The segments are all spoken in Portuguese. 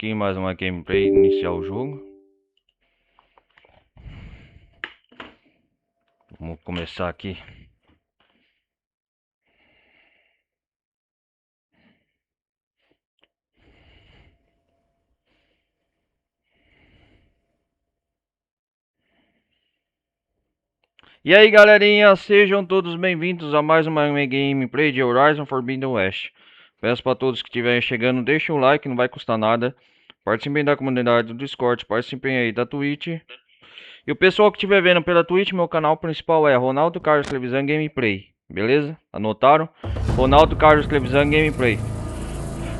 aqui mais uma gameplay, iniciar o jogo. Vamos começar aqui. E aí galerinha, sejam todos bem-vindos a mais uma gameplay de Horizon Forbidden West. Peço para todos que estiverem chegando, deixem um like, não vai custar nada. Participem da comunidade do Discord, participem aí da Twitch. E o pessoal que estiver vendo pela Twitch, meu canal principal é Ronaldo Carlos Televisão Gameplay. Beleza? Anotaram? Ronaldo Carlos Televisão Gameplay.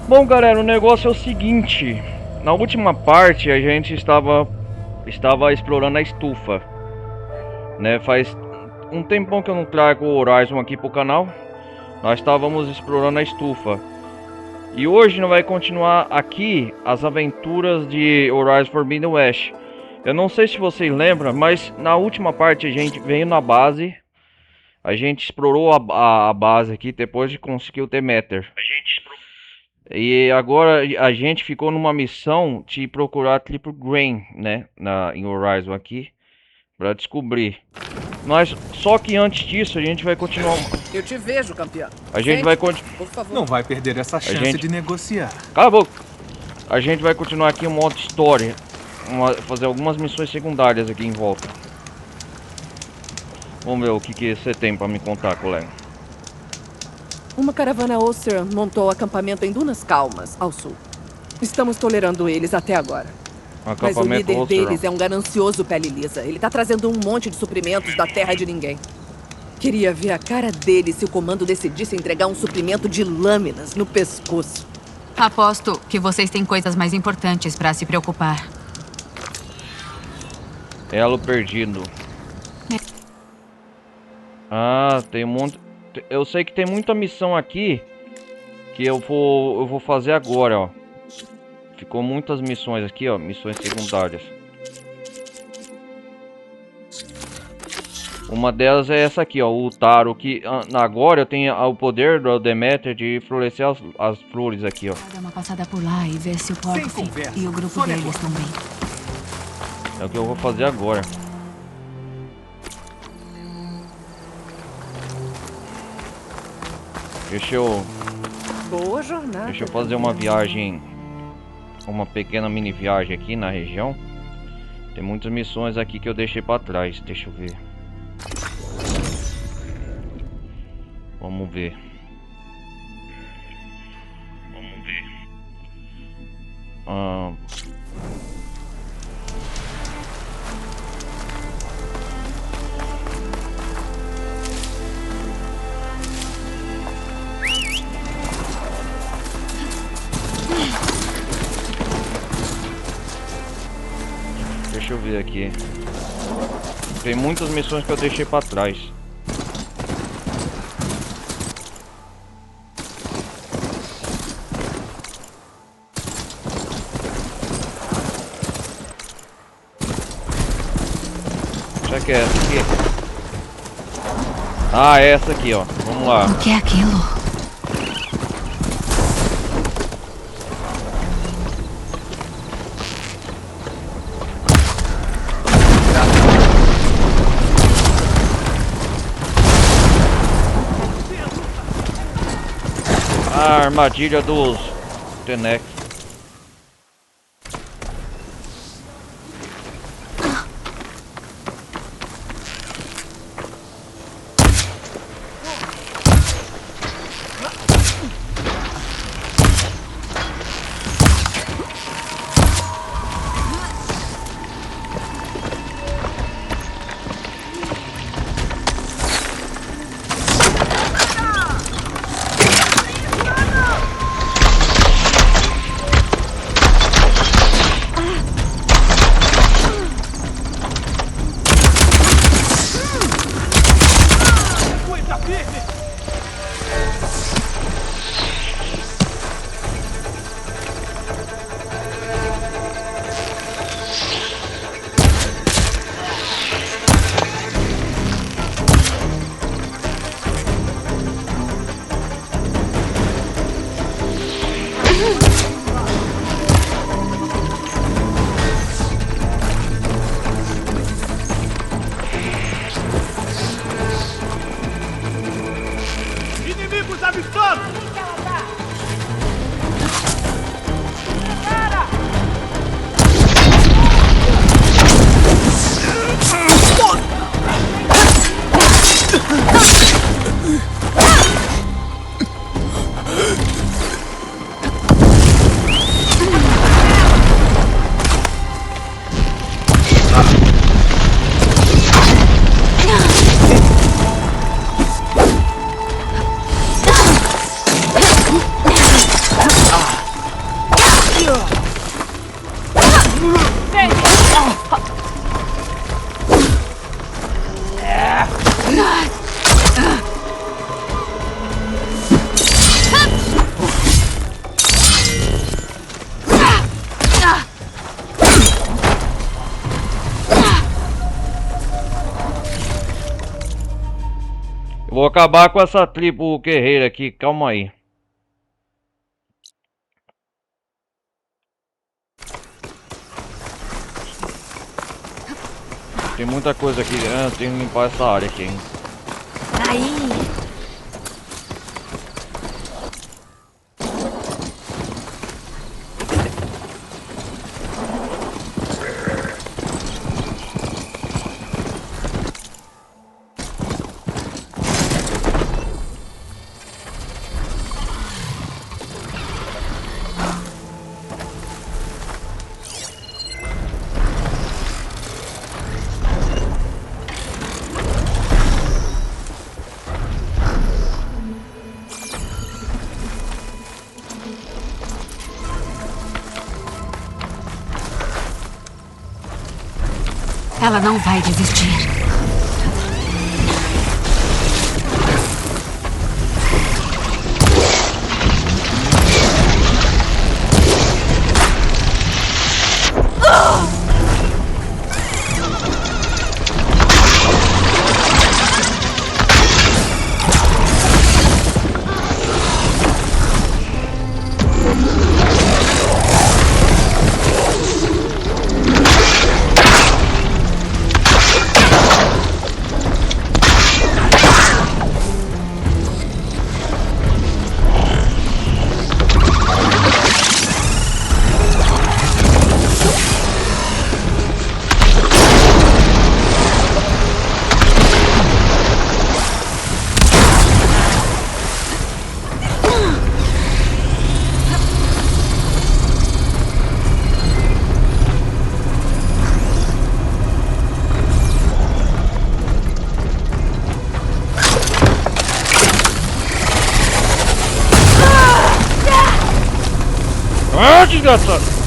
Bom galera, o negócio é o seguinte. Na última parte a gente estava explorando a estufa, né? Faz um tempão que eu não trago o Horizon aqui pro canal. Nós estávamos explorando a estufa. E hoje nós vai continuar aqui as aventuras de Horizon Forbidden West. Eu não sei se vocês lembram, mas na última parte a gente veio na base. A gente explorou a base aqui depois de conseguir o Demeter. E agora a gente ficou numa missão de procurar Triple Grain, né, em Horizon aqui, para descobrir. Só que antes disso a gente vai continuar. Eu te vejo, campeão. A gente vai continuar. Por favor. Não vai perder essa chance de negociar. Cala a boca. A gente vai continuar aqui o modo história, fazer algumas missões secundárias aqui em volta. Vamos ver o que você tem para me contar, colega. Uma caravana Ulster montou acampamento em Dunas Calmas, ao sul. Estamos tolerando eles até agora. Mas o líder Ulster deles é um ganancioso pele lisa. Ele tá trazendo um monte de suprimentos da terra de ninguém. Queria ver a cara dele se o comando decidisse entregar um suprimento de lâminas no pescoço. Aposto que vocês têm coisas mais importantes pra se preocupar. Elo perdido. Ah, tem um monte. Eu sei que tem muita missão aqui que eu vou fazer agora, ó. Ficou muitas missões aqui, ó, missões secundárias. Uma delas é essa aqui, ó, o Taro, que agora eu tenho o poder do Demeter de florescer as flores aqui, ó. Vou dar uma passada por lá e ver se o Porco e o grupo deles também. É o que eu vou fazer agora. Boa jornada. Deixa eu fazer uma viagem, uma pequena mini viagem aqui na região. Tem muitas missões aqui que eu deixei pra trás, deixa eu ver. Vamos ver. Deixa eu ver aqui. Tem muitas missões que eu deixei pra trás. Será que é essa aqui? Ah, é essa aqui, ó. Vamos lá. O que é aquilo? A armadilha dos Tenex. Eu vou acabar com essa tribo guerreira aqui, calma aí. Tem muita coisa aqui, tem que limpar essa área aqui, hein. Aí. Ela não vai desistir. Ah, desgraçado!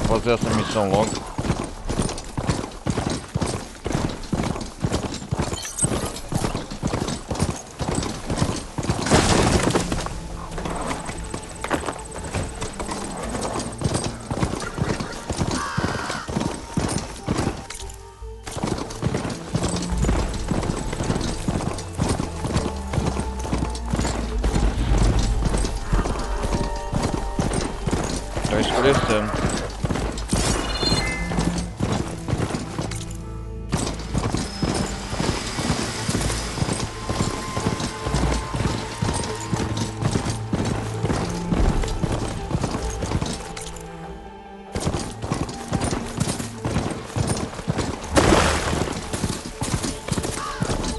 Vou fazer essa missão logo. Tá escurecendo.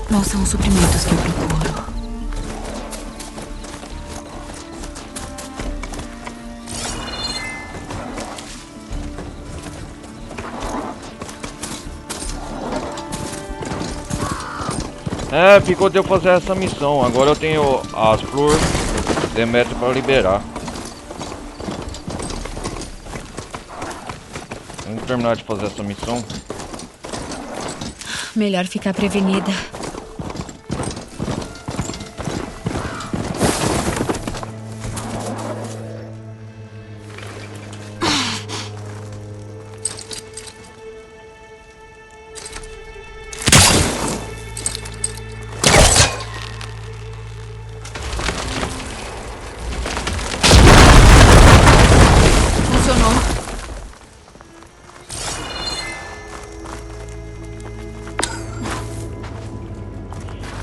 Não são os suprimentos que eu procuro. É, ficou de eu fazer essa missão. Agora eu tenho as flores Deméter para liberar. Vamos terminar de fazer essa missão. Melhor ficar prevenida.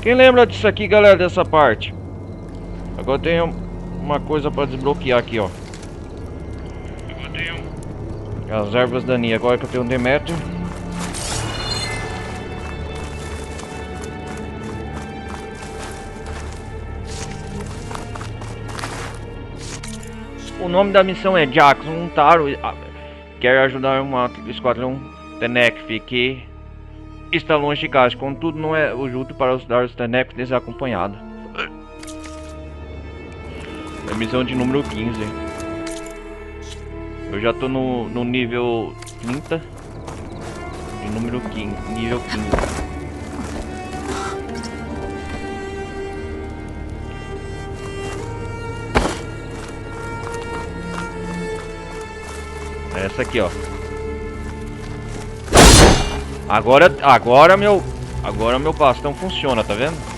Quem lembra disso aqui, galera, dessa parte? Agora tem uma coisa pra desbloquear aqui, ó. Agora tem as ervas daninhas. Agora que eu tenho um Demétrio. O nome da missão é Jackson, um Taro quer ajudar uma esquadrão Tenekth que está longe de casa, contudo não é o justo para ajudar os Tenekth desacompanhados. É missão de número 15. Eu já tô no nível 30 e número 15, nível 15. Essa aqui, ó. Agora meu bastão funciona, tá vendo?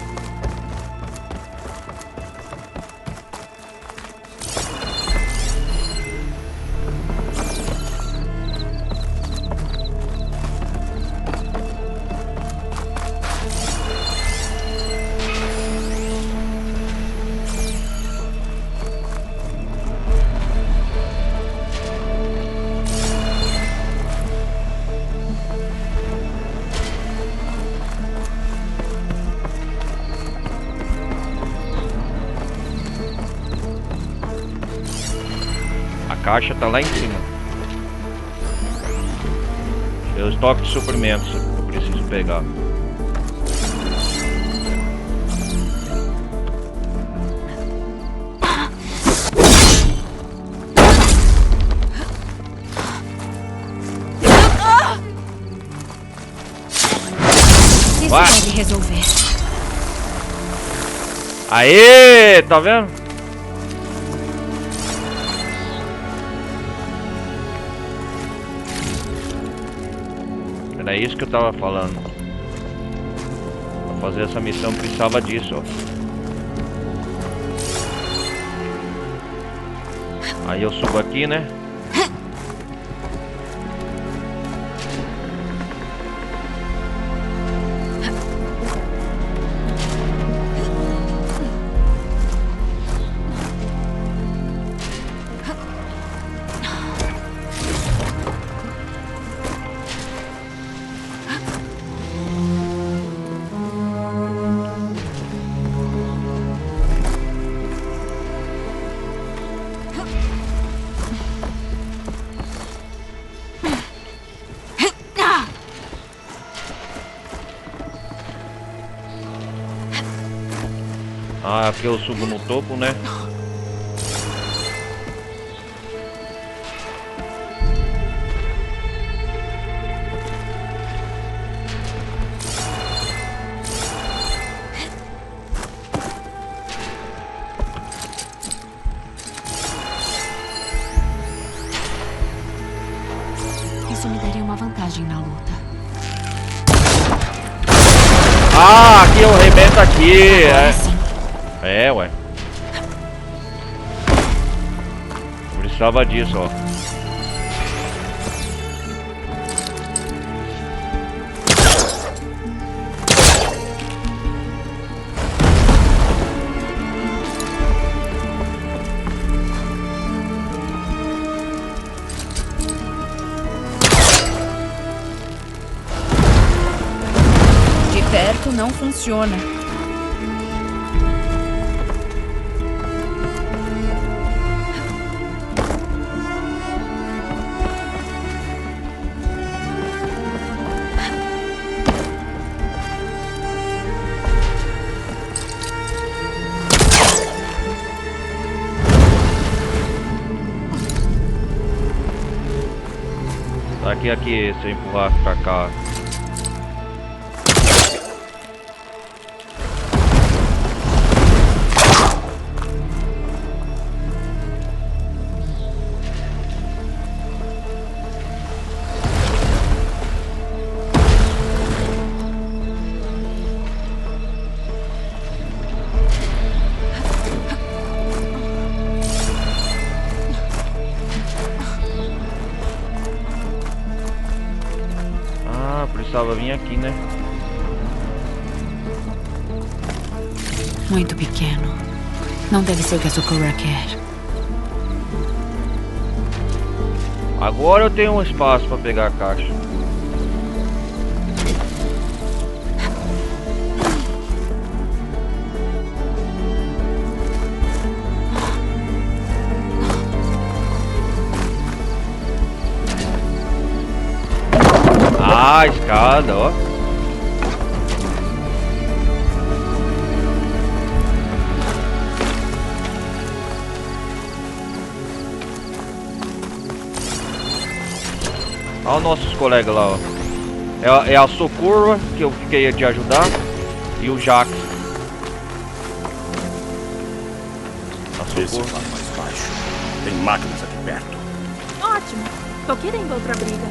A caixa tá lá em cima. É o estoque de suprimentos que eu preciso pegar. Isso deve resolver. Aê, tá vendo? Era isso que eu tava falando. Pra fazer essa missão precisava disso, ó. Aí eu subo aqui, né? Ah, aqui eu subo no topo, né? Isso me daria uma vantagem na luta. Ah, aqui eu arrebento aqui. É, ué. Eu precisava disso, ó. De perto não funciona. Aqui, se eu empurrar pra cá. Precisava vir aqui, né? Muito pequeno. Não deve ser o que a Socorro quer. Agora eu tenho um espaço para pegar a caixa. Ah, escada, ó. Olha os nossos colegas lá, ó. É a Socorro, que eu fiquei de ajudar, e o Jax. Esse fala mais baixo. Tem máquinas aqui perto. Ótimo. Tô querendo outra briga.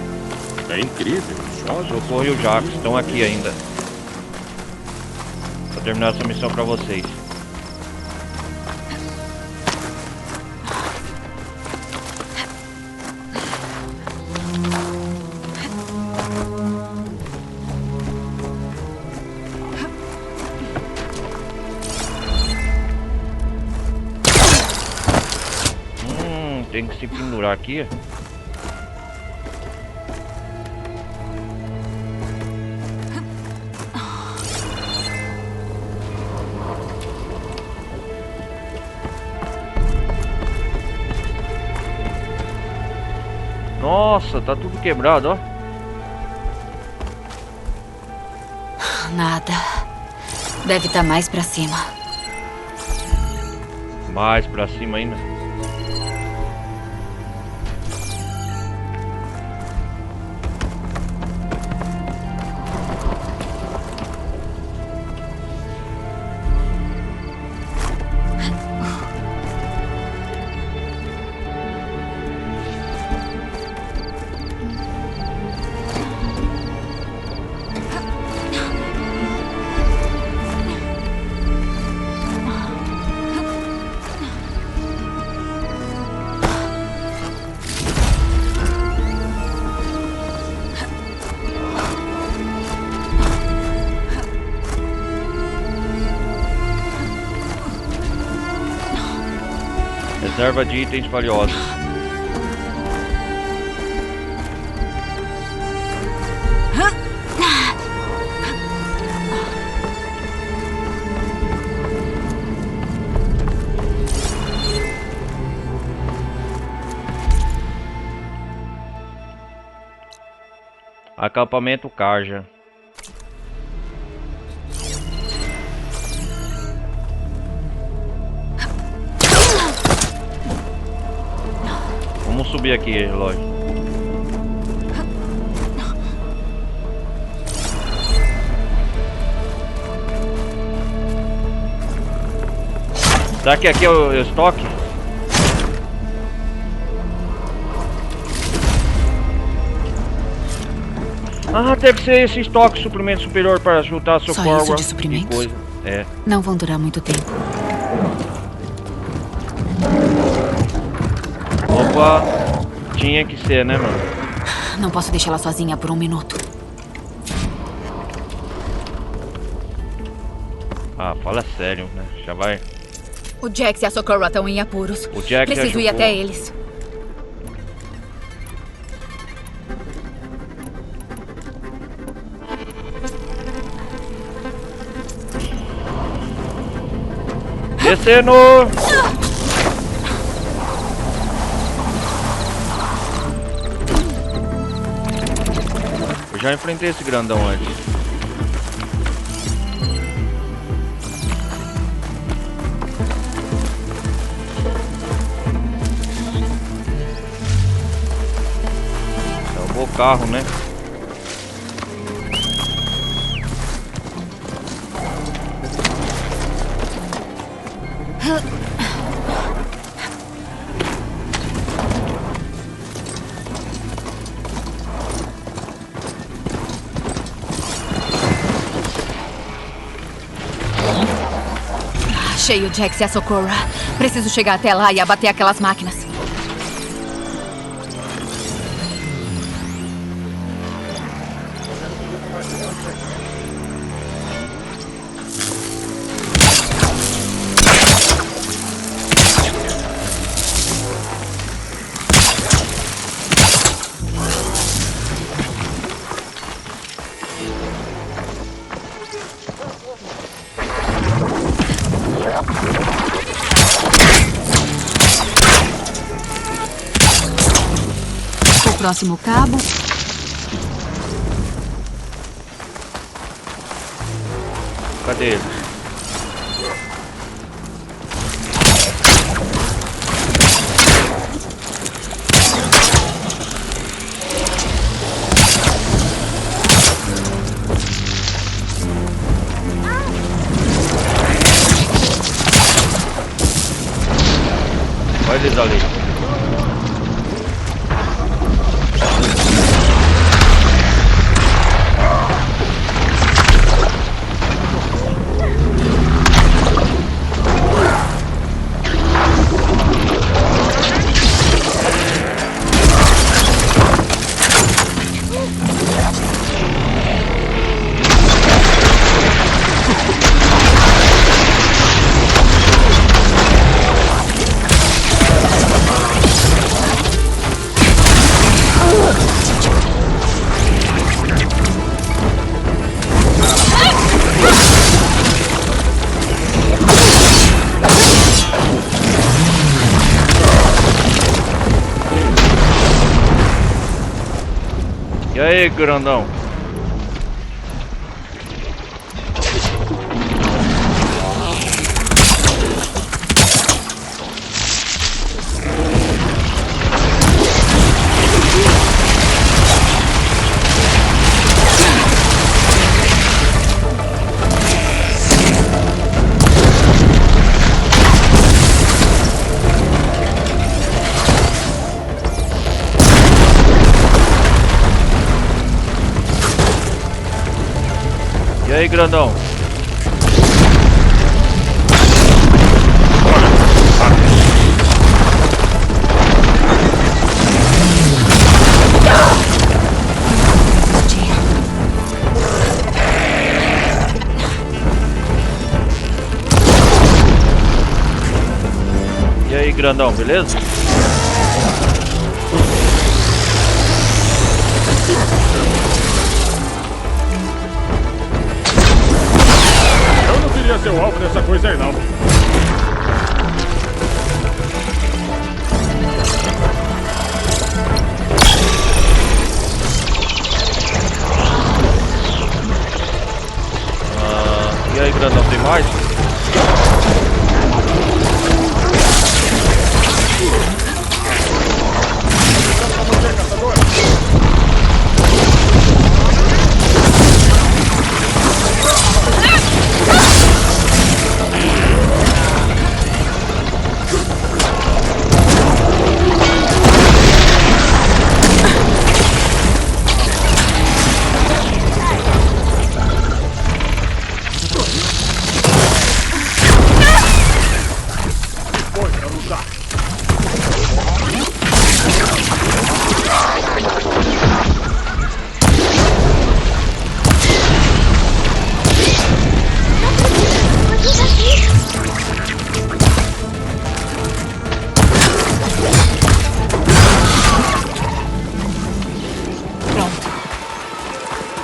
É incrível. A Socorro e o Jax estão aqui ainda. Vou terminar essa missão pra vocês. Tem que se pendurar aqui. Nossa, tá tudo quebrado, ó. Nada. Deve estar mais pra cima. Mais pra cima ainda. Reserva de itens valiosos. Acampamento Karja. Vamos subir aqui, relógio. Será que aqui é o estoque? Ah, deve ser esse estoque suplemento superior para juntar Só Socorro isso de e suprimentos? coisa. É. Não vão durar muito tempo. Opa, tinha que ser, né, mano? Não posso deixá-la sozinha por um minuto. Ah, fala sério, né? Já vai. O Jax e a Socorro estão em apuros. O Jax Preciso ir ajudou. até eles. Descendo! Eu já enfrentei esse grandão antes. É o bom carro, né? Achei o Jax e a Socorro. Preciso chegar até lá e abater aquelas máquinas. próximo cabo. Cadê ele? Olha eles ali. E aí, grandão? E aí, grandão? E aí, grandão, beleza? Eu não queria ser o alvo dessa coisa aí, não. E aí, grandão, tem mais?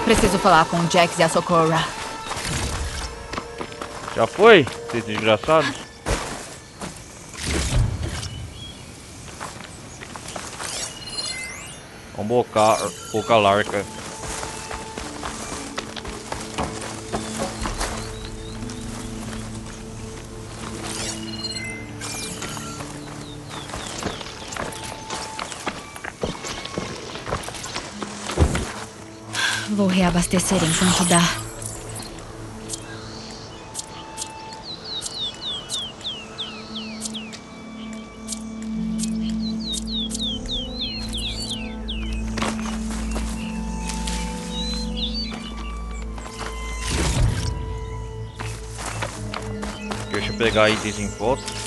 Preciso falar com o Jax e a Socorro. Já foi? Vocês desgraçados? Vamos boca larga. Vou reabastecer enquanto dá. Deixa eu pegar itens em volta.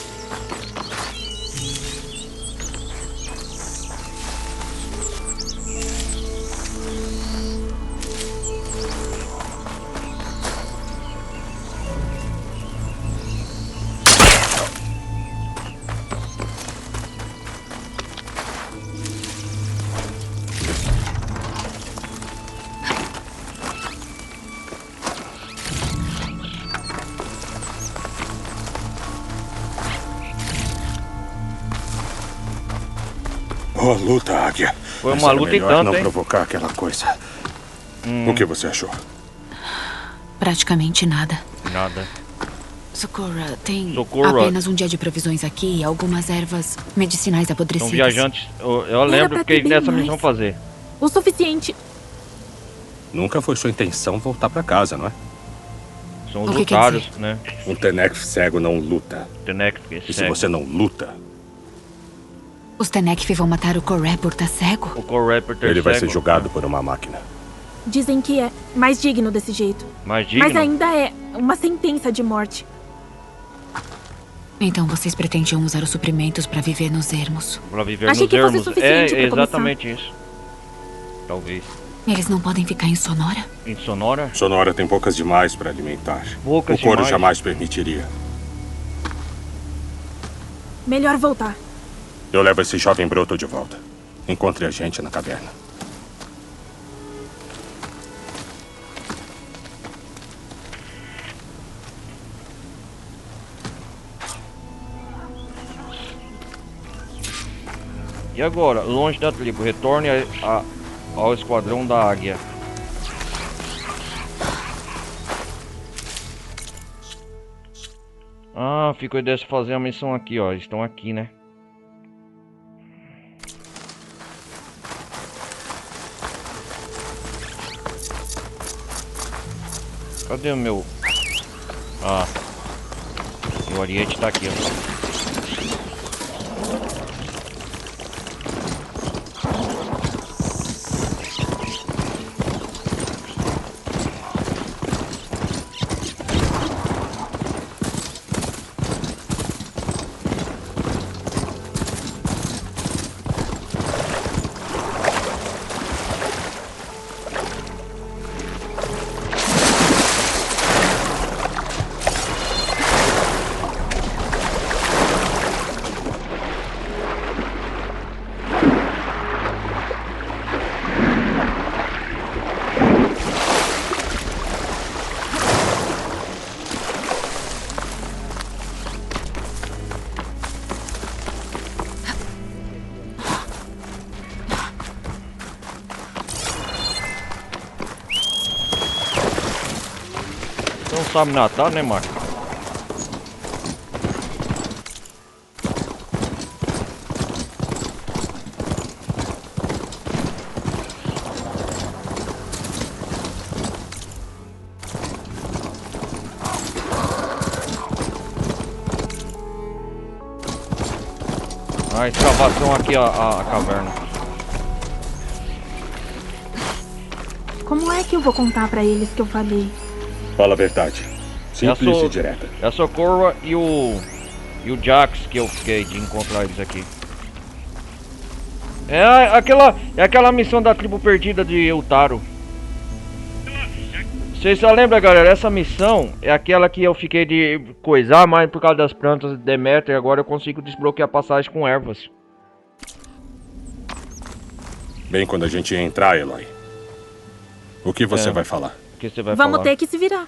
Oh, luta, Águia. Foi uma luta e tanto, não hein? provocar aquela coisa. O que você achou? Praticamente nada. Nada. Socorro, tem Socorro. apenas um dia de provisões aqui e algumas ervas medicinais apodrecidas. São viajantes. Eu lembro pra que ter bem nessa mais. missão fazer. O suficiente. Nunca foi sua intenção voltar pra casa, não é? São os O que quer lutários, né? Um Tenek cego não luta. Tenek, E se você não luta, Os Tenekf vão matar o Coré por estar cego? O Core Raptor ele vai ser cego. julgado por uma máquina. Dizem que é mais digno desse jeito. Mais digno. Mas ainda é uma sentença de morte. Então vocês pretendiam usar os suprimentos pra viver nos ermos. Pra viver Achei nos que fosse ermos. suficiente pra exatamente isso. Talvez. Eles não podem ficar em Sonora? Em Sonora? Sonora tem poucas demais para alimentar. Poucas o couro demais. jamais permitiria. Melhor voltar. Eu levo esse jovem broto de volta. Encontre a gente na caverna. E agora, longe da tribo, retorne ao esquadrão da águia. Ah, ficou a ideia de fazer a missão aqui, ó. Eles estão aqui, né? Cadê o meu... Ah. O Ariete tá aqui, ó. Não sabe nadar, né, Marco? A escavação aqui, a caverna. Como é que eu vou contar pra eles que eu falei? Fala a verdade. Simples e direta. É a Socorro e o Jax que eu fiquei de encontrar eles aqui. É aquela missão da tribo perdida de Eutaro. Vocês só lembram, galera? Essa missão é aquela que eu fiquei de coisar, mas por causa das plantas de Deméter, agora eu consigo desbloquear passagem com ervas. Bem quando a gente entrar, Eloy. O que você vai falar? O que você vai Vamos falar? ter que se virar.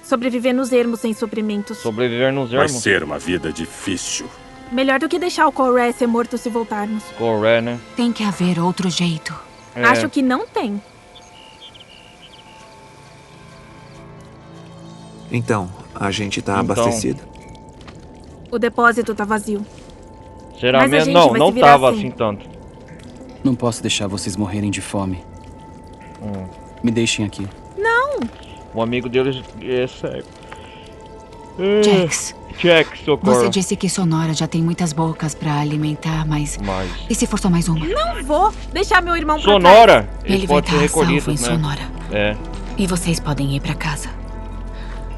Sobreviver nos ermos sem suprimentos. Sobreviver nos Vai ermos. ser uma vida difícil. Melhor do que deixar o Coré ser morto se voltarmos. Coré, né? Tem que haver outro jeito. É. Acho que não tem. Então, a gente tá Então. abastecido? O depósito tá vazio. Será Mas a mesmo? gente Não, vai não se virar tava assim. assim tanto. Não posso deixar vocês morrerem de fome. Hum. Me deixem aqui. O amigo deles é cego. Jax, Jax, Socorro. você disse que Sonora já tem muitas bocas pra alimentar, mas... Mas... E se for só mais uma? Não vou deixar meu irmão pra trás. Sonora! Ele vai pode ser estar salvo recolhido, em né? Sonora. É. E vocês podem ir pra casa.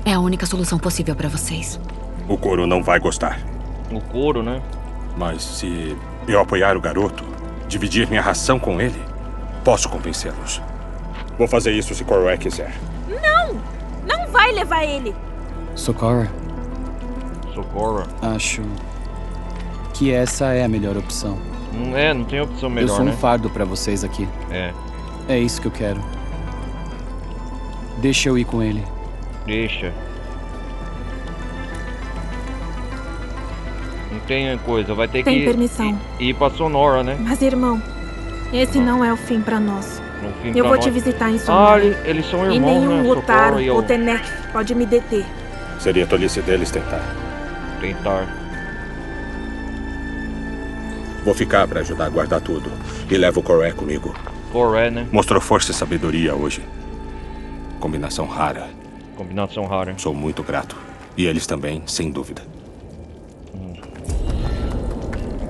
É a única solução possível pra vocês. O couro não vai gostar. O couro, né? Mas se eu apoiar o garoto, dividir minha ração com ele, posso convencê-los. Vou fazer isso se Coré quiser. Não vai levar ele. Socorro, Socorro. acho que essa é a melhor opção. Não tem opção Eu melhor, sou um né? fardo pra vocês aqui. É. É isso que eu quero. Deixa eu ir com ele. Deixa. tem coisa. Vai ter Tem que permissão. ir pra Sonora, né? Mas, irmão, esse não é o fim pra nós. No fim Eu pra vou nós. te visitar em Ah, Sonora. eles são E irmãos, nenhum né? Otaro Socorro e ou eu Tenek pode me deter. Seria tolice deles tentar. tentar. Vou ficar pra ajudar a guardar tudo. E levo o Coré comigo. Coré, né? Mostrou força e sabedoria hoje. Combinação rara. Combinação rara. Sou muito grato. E eles também, sem dúvida.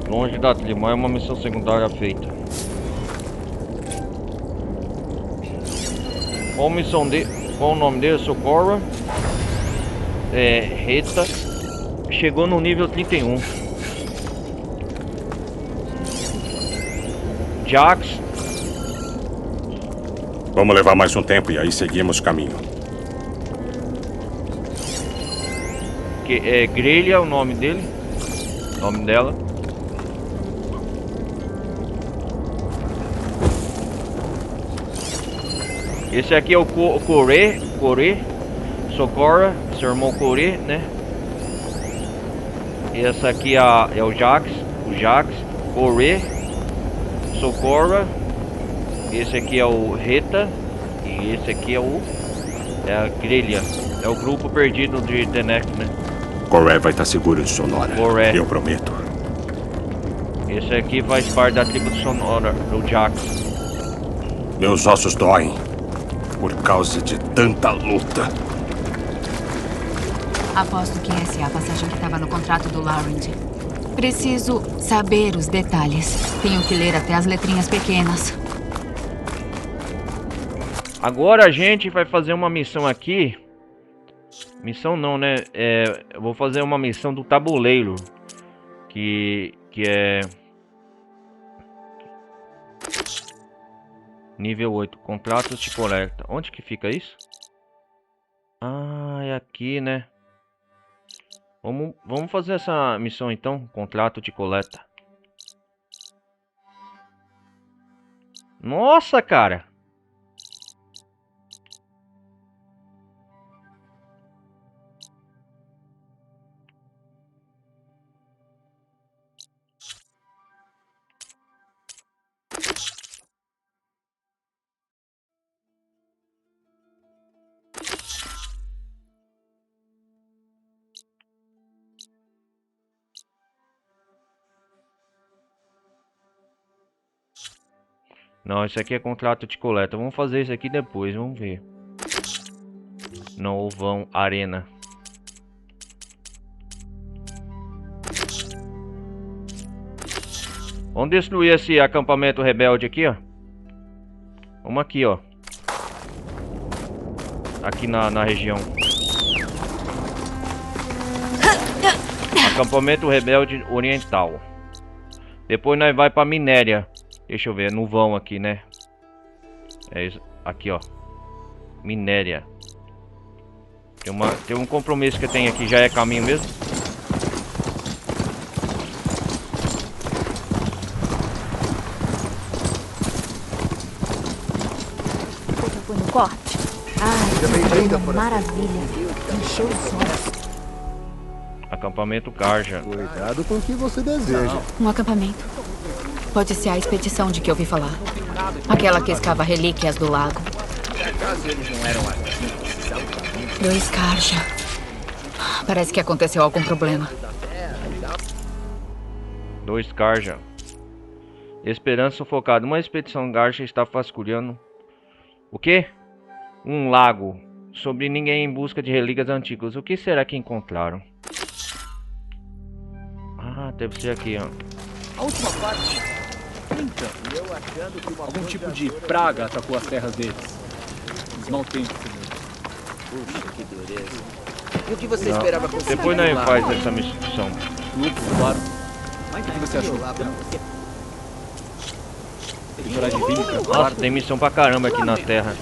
Longe da tribo, é uma missão secundária feita. Qual missão dele? Qual o nome dele? Socorro. Reta. Chegou no nível 31. Jax. Vamos levar mais um tempo e aí seguimos o caminho. Que é Grelha o nome dele. O nome dela. Esse aqui é o Coré. Socorro. Seu irmão Coré, né? Esse aqui é o Jax. O Jax. Coré. Socorro. Esse aqui é o Reta. E esse aqui é a Grelha. É o grupo perdido de Tenek, né? Coré vai estar seguro em Sonora. Coré. Eu prometo. Esse aqui faz parte da tribo de Sonora, do Jax. Meus ossos doem. Por causa de tanta luta. Aposto que essa é a passagem que estava no contrato do Laurent. Preciso saber os detalhes. Tenho que ler até as letrinhas pequenas. Agora a gente vai fazer uma missão aqui. Missão não, né? Eu vou fazer uma missão do tabuleiro. Que é... Nível 8. Contratos de coleta. Onde que fica isso? Ah, é aqui, né? Vamos fazer essa missão então. Contrato de coleta. Nossa, cara! Não, esse aqui é contrato de coleta. Vamos fazer isso aqui depois, vamos ver. Não vão arena. Vamos destruir esse acampamento rebelde aqui, ó. Vamos aqui, ó. Aqui na região. Acampamento rebelde oriental. Depois nós vai pra Minéria. Deixa eu ver, no vão aqui, né? É isso. Aqui, ó. Minéria. Tem um compromisso que tem aqui. Já é caminho mesmo? Você foi no corte? Ai, maravilha. Encheu os olhos. Acampamento Karja. Cuidado com o que você deseja. Um acampamento. Pode ser a expedição de que eu ouvi falar. Aquela que escava relíquias do lago. Dois Karja. Parece que aconteceu algum problema. Dois Karja. Esperança sufocada. Uma expedição Karja está vasculhando. O quê? Um lago. Sobre ninguém em busca de relíquias antigas. O que será que encontraram? Ah, deve ser aqui, ó. A última parte. Então, algum tipo de praga atacou as terras deles. Os mau tempos. Puxa, que dureza. E o que você esperava conseguir? Depois nós faz essa missão. Lupus, claro. O que você achou? Tem coragem de vir, cara? Nossa, tem missão pra caramba aqui na Terra.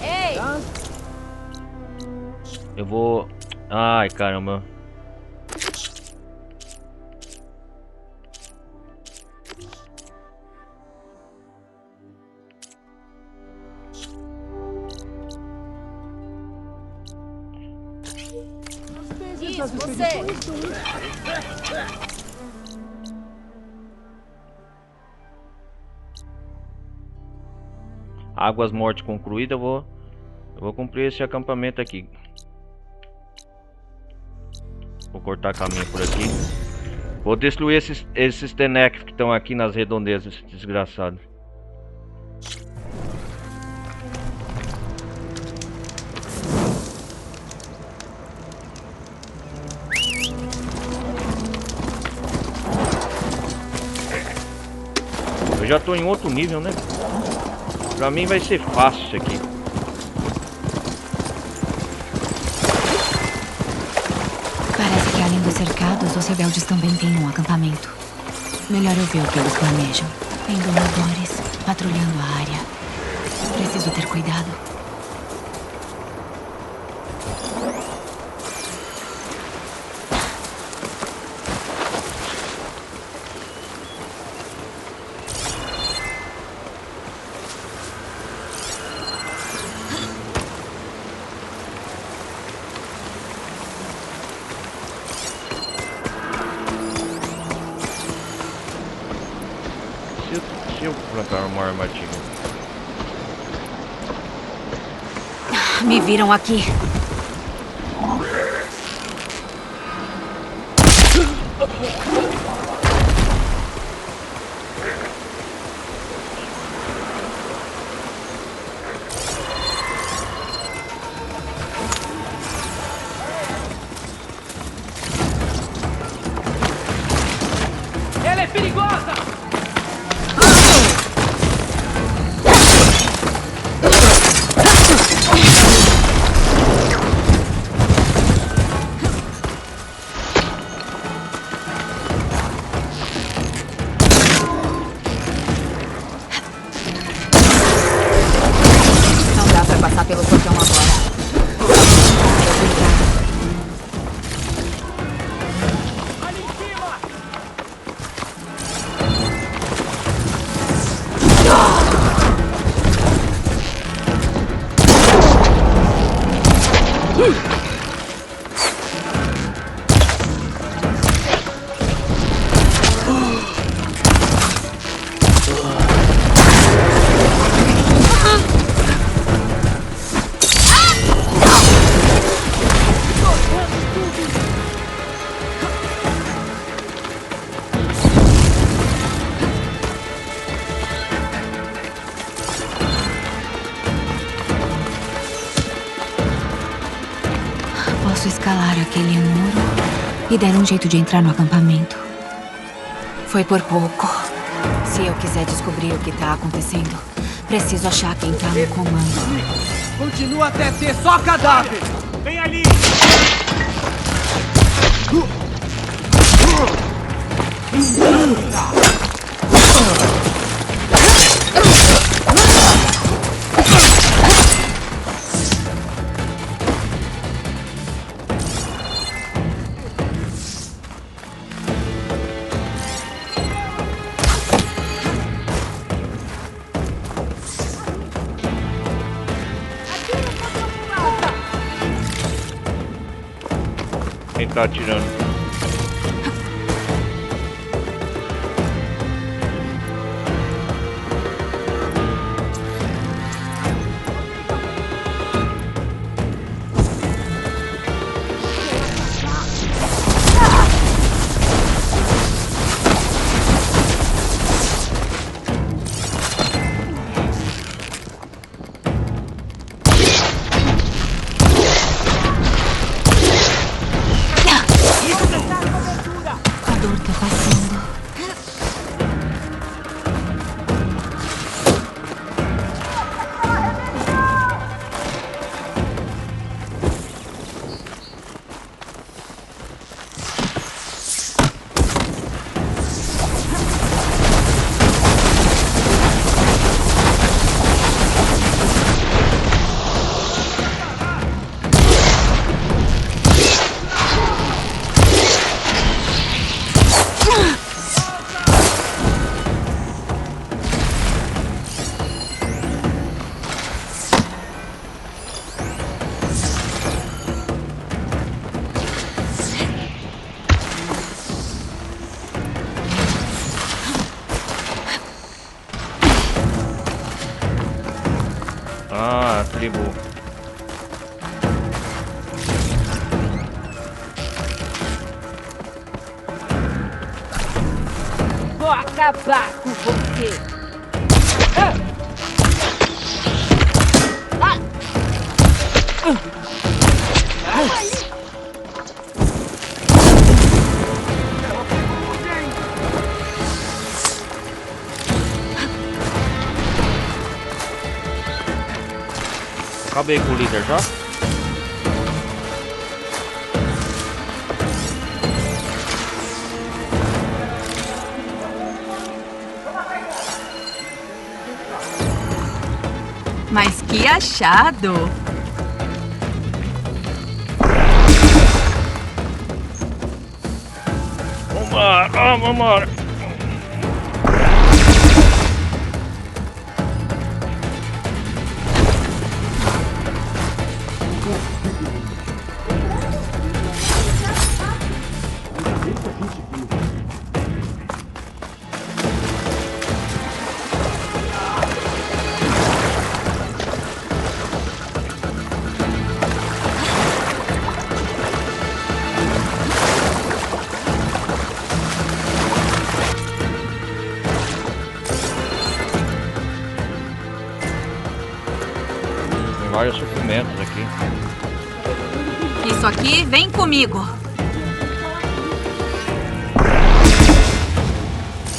Eu vou... Ai, caramba. Isso, você! Águas Mortes concluída. Eu vou cumprir esse acampamento aqui. Vou cortar caminho por aqui. Vou destruir esses Tenek que estão aqui nas redondezas, desgraçado. Eu já tô em outro nível, né? Pra mim vai ser fácil isso aqui. Parece que além dos cercados, os rebeldes também têm um acampamento. Melhor eu ver o que eles planejam. Tem domadores patrulhando a área. Preciso ter cuidado. Se eu plantar uma armadilha. Me viram aqui. Ela é perigosa! Não dá pra passar pelo portão agora. Ali em cima! Posso escalar aquele muro e dar um jeito de entrar no acampamento. Foi por pouco. Se eu quiser descobrir o que tá acontecendo, preciso achar quem tá no comando. Continua até ser só cadáver! Vem ali! Quem tá atirando? Ah, tribo. Vou acabar com você. Acabei com o líder já. Mas que achado! Vambora, vambora. Vários suprimentos aqui. Isso aqui vem comigo.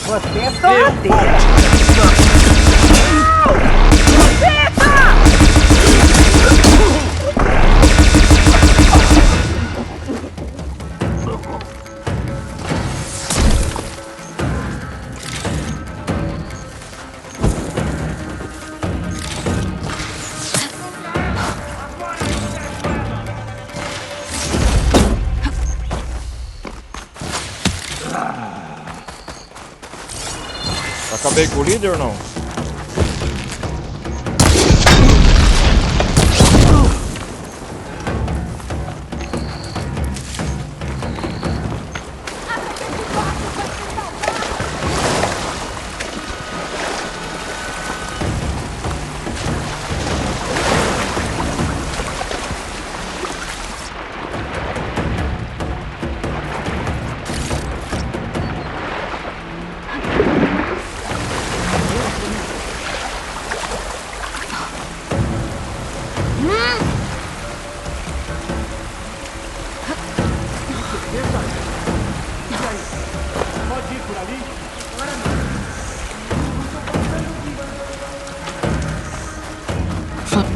Você é sorrateira. Acabei com o líder ou não?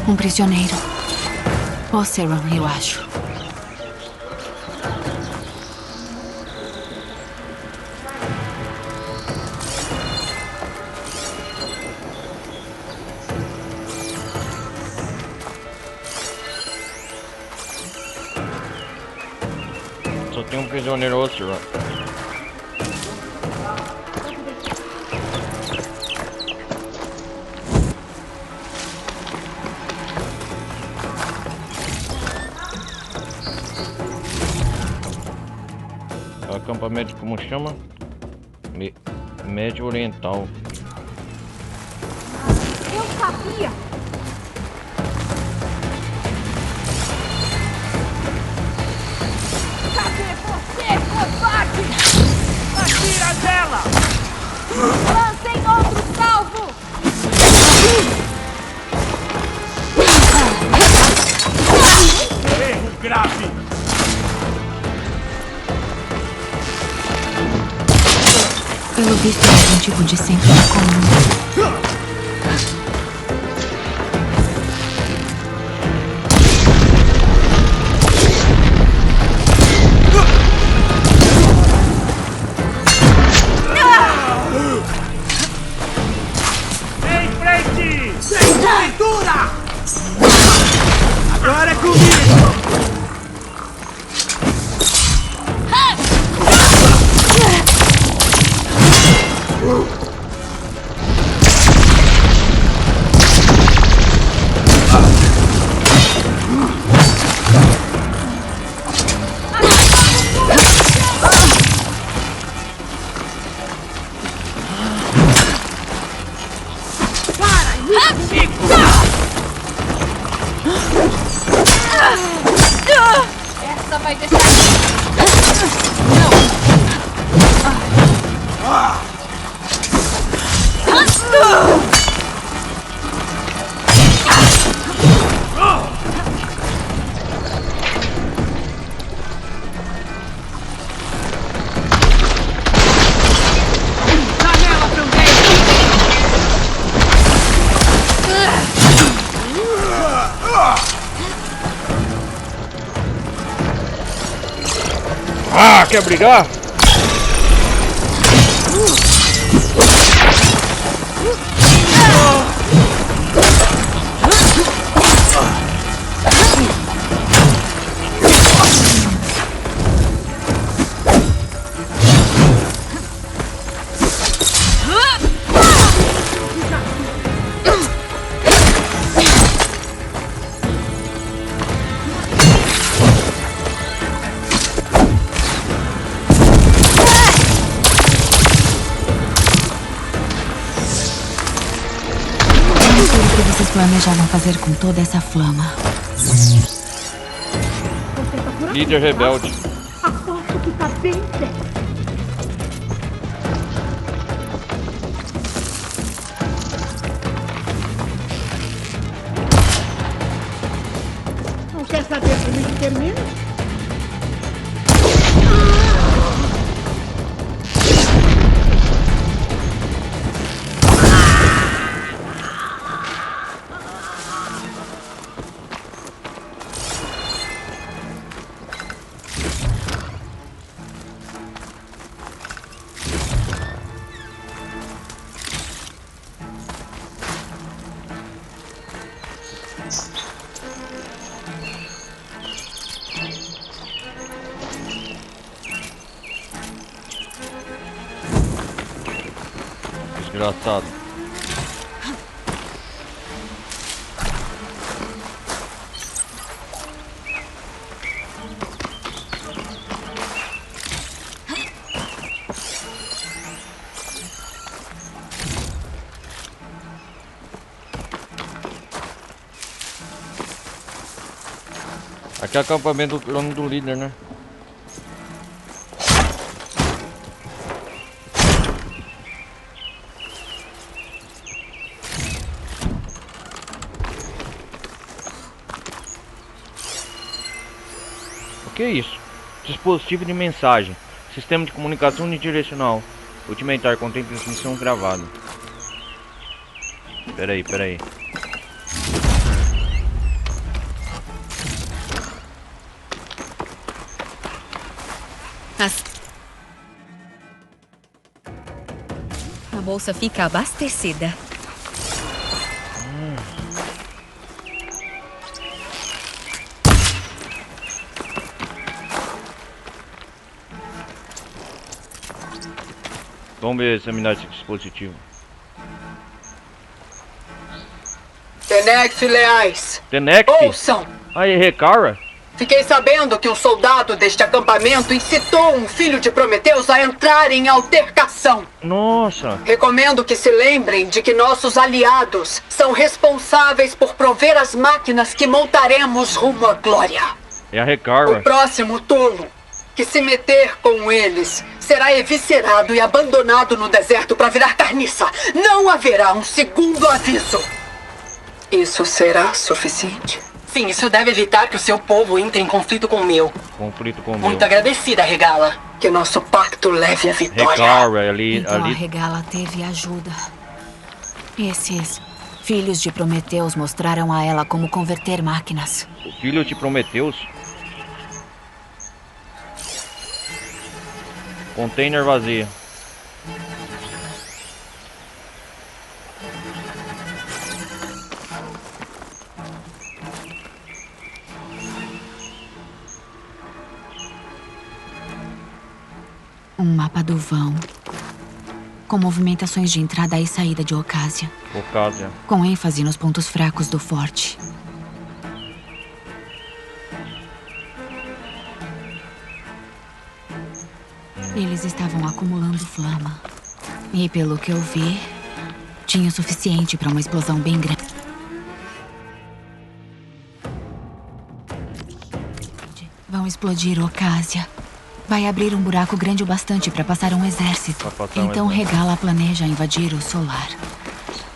Um prisioneiro. Oseram, eu acho. Só tem um prisioneiro Oseram. Acampamento, como chama? Médio Oriental. Eu sabia! Cadê você, covarde? Atira dela! Lancem outro salvo! Erro grave! Pelo visto, é um tipo de centro de comando. Em frente! Sem leitura! Agora é comigo! Essa vai deixar... Ah, quer brigar? O que vocês planejavam fazer com toda essa flama? Líder rebelde. Aposto que tá bem certo. Não quer saber como isso termina? Desgraçado. Aqui é acampamento do clone do líder, né? O que é isso? Dispositivo de mensagem. Sistema de comunicação unidirecional. Ultimatar contém transmissão gravada. Peraí. A bolsa fica abastecida. Vamos ver, examinar esse dispositivo. Tenex Leais. Tenex? Ouçam! Aí, Recara? Fiquei sabendo que um soldado deste acampamento incitou um filho de Prometeus a entrar em altercação. Nossa! Recomendo que se lembrem de que nossos aliados são responsáveis por prover as máquinas que montaremos rumo à glória. É a Recara. O próximo tolo que se meter com eles será eviscerado e abandonado no deserto para virar carniça. Não haverá um segundo aviso. Isso será suficiente? Sim, isso deve evitar que o seu povo entre em conflito com o meu. Conflito com o meu. Muito agradecida, Regala. Que nosso pacto leve à vitória. Recara, ali... Então a Regala teve ajuda. Esses filhos de Prometeus mostraram a ela como converter máquinas. O filho de Prometeus? Container vazio. Um mapa do vão. Com movimentações de entrada e saída de Ocásia. Ocásia. Com ênfase nos pontos fracos do forte. Eles estavam acumulando flama. E pelo que eu vi, tinha o suficiente para uma explosão bem grande. não explodir, Ocásia. Vai abrir um buraco grande o bastante para passar um exército. Então Regala planeja invadir o solar.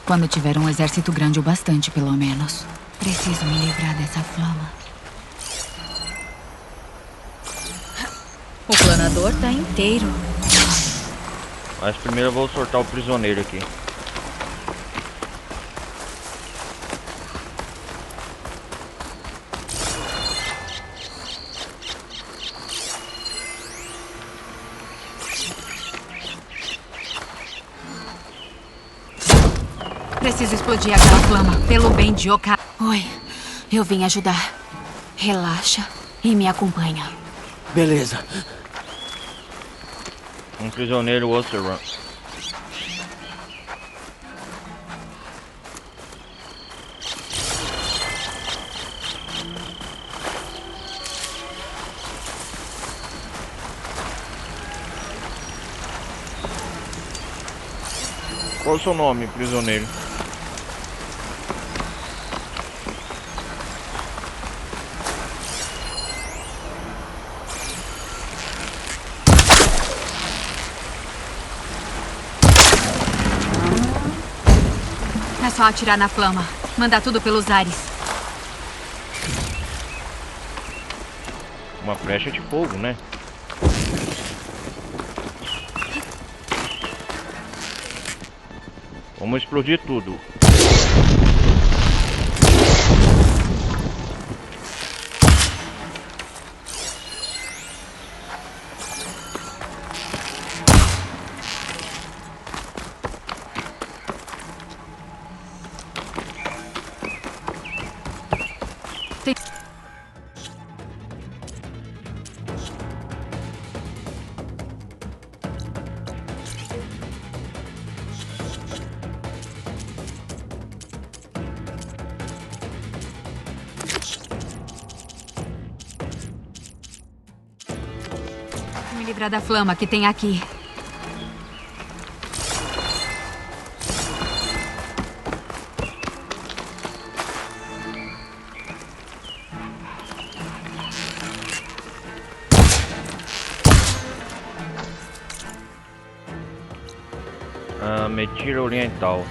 Quando tiver um exército grande o bastante, pelo menos. Preciso me livrar dessa flama. O planador tá inteiro. Mas primeiro eu vou soltar o prisioneiro aqui. Preciso explodir aquela flama, pelo bem de Oka. Oi, eu vim ajudar. Relaxa e me acompanha. Beleza. Um prisioneiro, o outro run. Qual é o seu nome, prisioneiro? É só atirar na flama. Mandar tudo pelos ares. Uma flecha de fogo, né? Vamos explodir tudo. Me livrar da flama que tem aqui. Mentira oriental.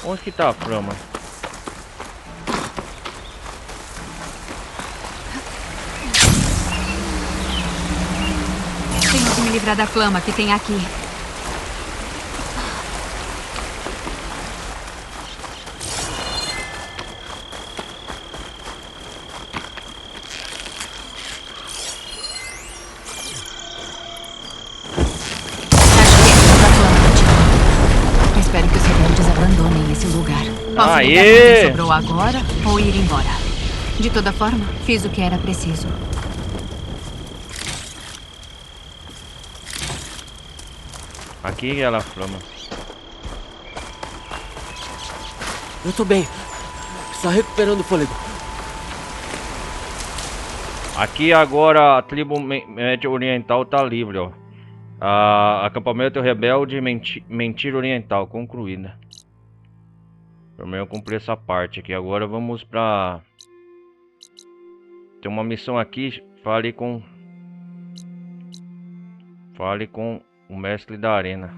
Onde que tá a flama? Tenho que me livrar da flama que tem aqui. Espero que os rebeldes abandonem esse lugar. Posso ligar quem sobrou agora ou ir embora. De toda forma, fiz o que era preciso. Aqui ela flama. Eu tô bem. Só recuperando o fôlego. Aqui agora a tribo média oriental tá livre, ó. Acampamento rebelde mentira oriental concluída. Primeiro eu cumpri essa parte aqui. Agora vamos pra... Tem uma missão aqui. Fale com o mestre da arena.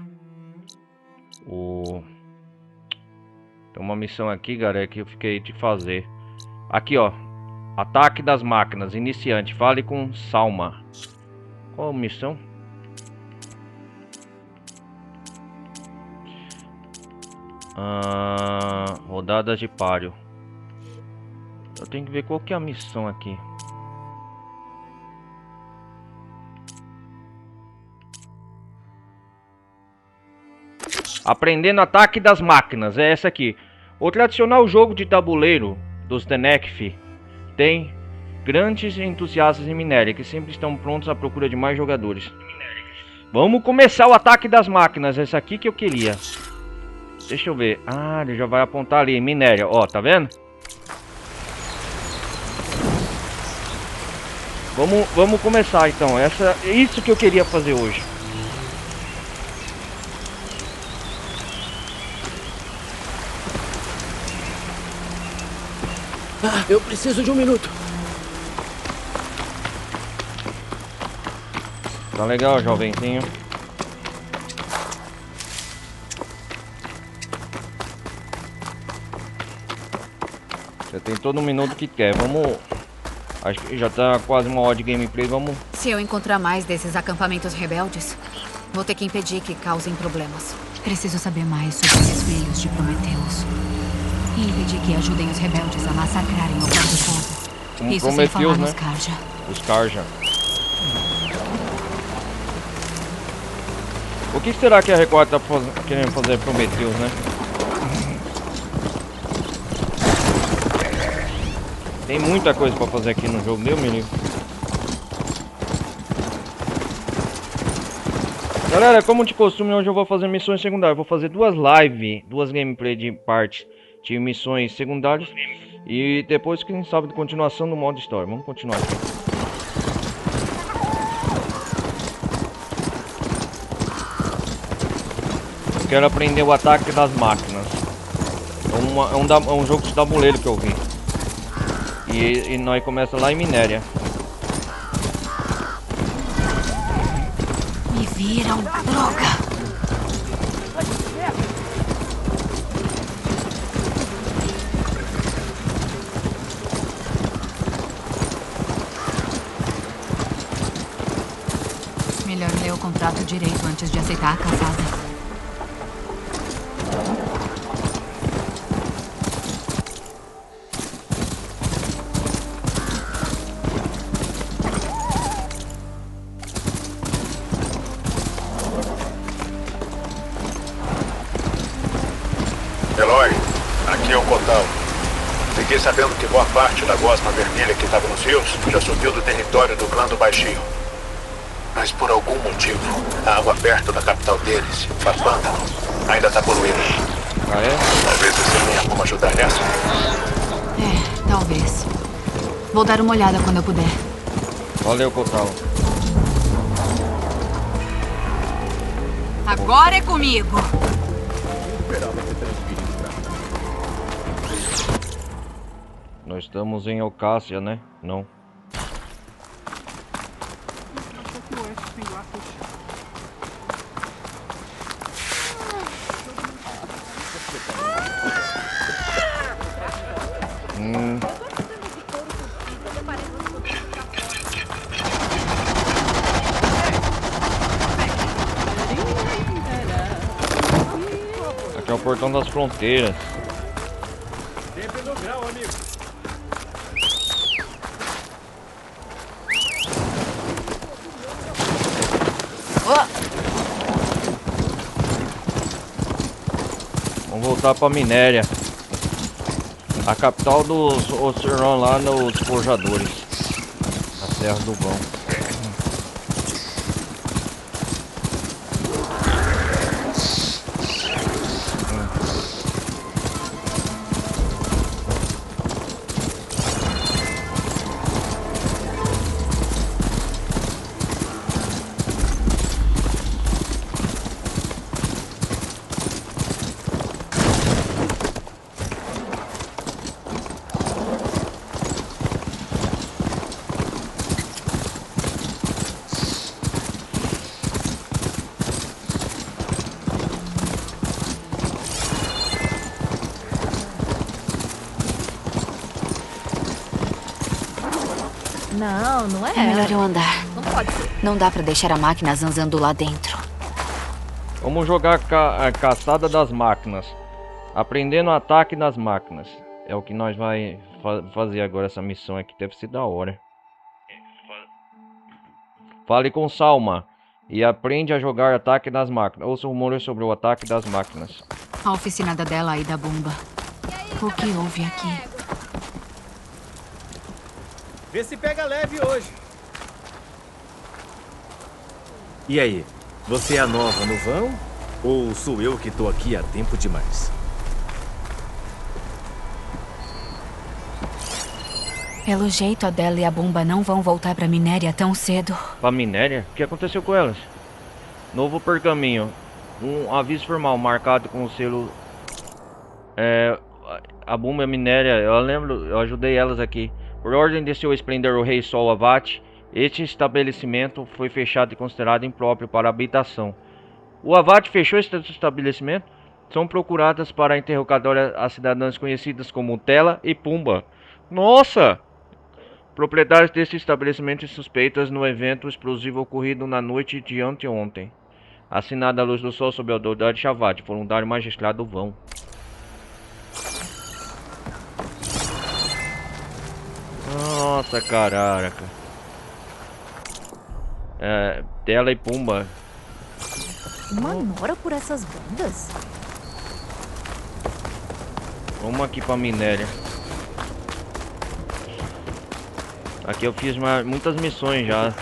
Tem uma missão aqui, galera, que eu fiquei de fazer. Aqui, ó. Ataque das máquinas. Iniciante. Fale com Salma. Qual a missão? Rodadas de páreo. Eu tenho que ver qual que é a missão aqui. Aprendendo ataque das máquinas. É essa aqui. O tradicional jogo de tabuleiro dos Tenekf tem grandes entusiastas em minério que sempre estão prontos à procura de mais jogadores. Vamos começar o ataque das máquinas. Essa aqui que eu queria. Deixa eu ver. Ele já vai apontar ali. Minério. Ó, tá vendo? Vamos começar então. Isso que eu queria fazer hoje. Ah, eu preciso de 1 minuto. Tá legal, jovenzinho. Você tem todo 1 minuto que quer. Vamos... Acho que já tá quase 1 hora de gameplay. Vamos... Se eu encontrar mais desses acampamentos rebeldes, vou ter que impedir que causem problemas. Preciso saber mais sobre esses filhos de Prometheus. E impedir que ajudem os rebeldes a massacrarem o Corpo todo. Isso sem falar nos Karja. Os Karja. O que será que a Record tá querendo fazer Prometheus, né? Tem muita coisa pra fazer aqui no jogo, meu menino. Galera, como de costume, hoje eu vou fazer missões secundárias. Vou fazer 2 lives, 2 gameplay de parte de missões secundárias. E depois, quem sabe, de continuação do modo história. Vamos continuar aqui. Eu quero aprender o ataque das máquinas. É um jogo de tabuleiro que eu vi. E nós começa lá em Minéria. Me viram, droga! Melhor ler o contrato direito antes de aceitar a caçada. Eloy, aqui é o Kotal. Fiquei sabendo que boa parte da gosma vermelha que estava nos rios já subiu do território do clã do Baixinho. Mas por algum motivo, a água perto da capital deles, Papantano, ainda está poluída. Ah, é? Talvez você tenha como ajudar nessa? É, talvez. Vou dar uma olhada quando eu puder. Valeu, Kotal. Agora é comigo! Nós estamos em Alcácia, né? Não. Aqui é o portão das fronteiras. Sempre no grau, amigo. Vamos voltar pra Minéria. A capital dos Oceron lá nos Forjadores. A Terra do Vão. Não, não é. É melhor eu andar. Não pode ser. Não dá pra deixar a máquina zanzando lá dentro. Vamos jogar a caçada das máquinas. Aprendendo o ataque das máquinas. É o que nós vai fazer agora, essa missão aqui. Deve ser da hora. Fale com Salma. E aprende a jogar ataque das máquinas. Ouça rumores sobre o ataque das máquinas. A oficina dela aí da bomba. O que houve aqui? Vê se pega leve hoje. E aí, você é a nova no vão? Ou sou eu que tô aqui há tempo demais? Pelo jeito, a Della e a Bumba não vão voltar pra Minéria tão cedo. Pra Minéria? O que aconteceu com elas? Novo pergaminho. Um aviso formal marcado com o selo... a Bumba e a Minéria, eu lembro, eu ajudei elas aqui. Por ordem de seu esplendor o Rei Sol Avat, este estabelecimento foi fechado e considerado impróprio para habitação. O Avat fechou este estabelecimento? São procuradas para interrogatório as cidadãs conhecidas como Tela e Pumba. Nossa! Proprietários desse estabelecimento e suspeitas no evento explosivo ocorrido na noite de anteontem. Assinado à luz do sol sob a autoridade Shavat, voluntário magistrado Vão. Nossa, caraca. Tela e Pumba. Uma nora por essas bandas? Vamos aqui pra Minéria. Aqui eu fiz muitas missões já.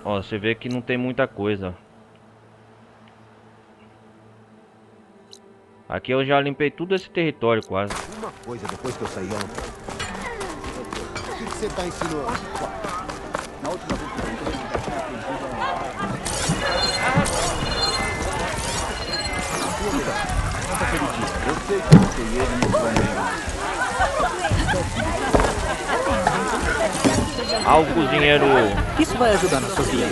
Ó, você vê que não tem muita coisa. Aqui eu já limpei todo esse território quase. Uma coisa depois que eu saí ontem. O que você tá insinuando? Na última vez que eu sei que você e ele não vão. Ah, o cozinheiro. Isso vai ajudar na sua vida.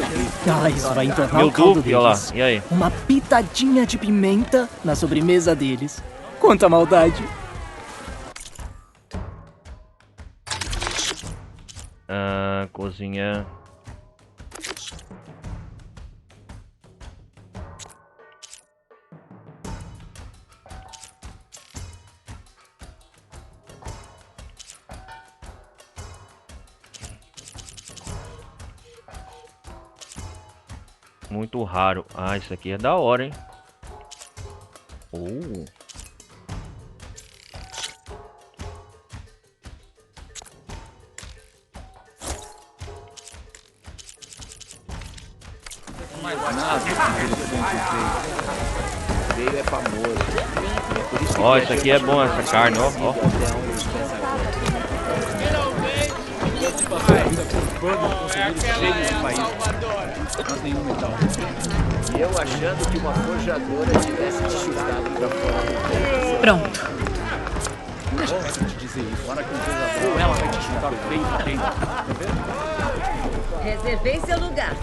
Ah, isso vai entornar Meu o caldo duplo, olha lá. deles. E aí? Uma pitadinha de pimenta na sobremesa deles. Quanta maldade. Cozinha. Muito raro. Ah, isso aqui é da hora, hein? Veio é famoso. Ó, isso aqui é bom, essa carne, ó. E eu achando que uma forjadora tivesse te chutado pra fora do Pronto. Não esquece de dizer isso. Para que ou ela vai te chutar bem pra dentro. Reservei seu lugar.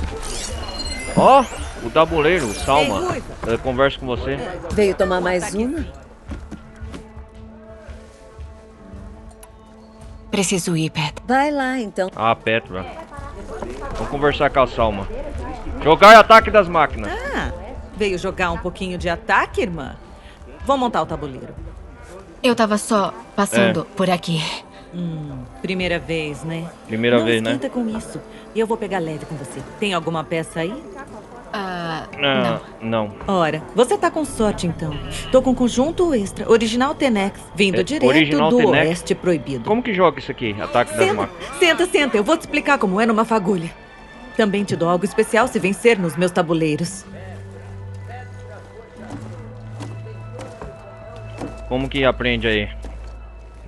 Ó, o tabuleiro, Salma. Eu converso com você. Veio tomar mais uma? Preciso ir, Pet. Vai lá, então. Ah, Petra. Vamos conversar com a Salma. Jogar e ataque das máquinas. Ah, veio jogar um pouquinho de ataque, irmã? Vou montar o tabuleiro. Eu tava só passando por aqui. Primeira vez, né? Primeira vez, né? Não esquenta com isso. E eu vou pegar leve com você. Tem alguma peça aí? Não. Ora, você tá com sorte então. Tô com conjunto extra, original Tenex, vindo direto original do Tenex? Oeste Proibido. Como que joga isso aqui? Ataque das máquinas. Senta, eu vou te explicar como é numa fagulha. Também te dou algo especial se vencer nos meus tabuleiros. Como que aprende aí?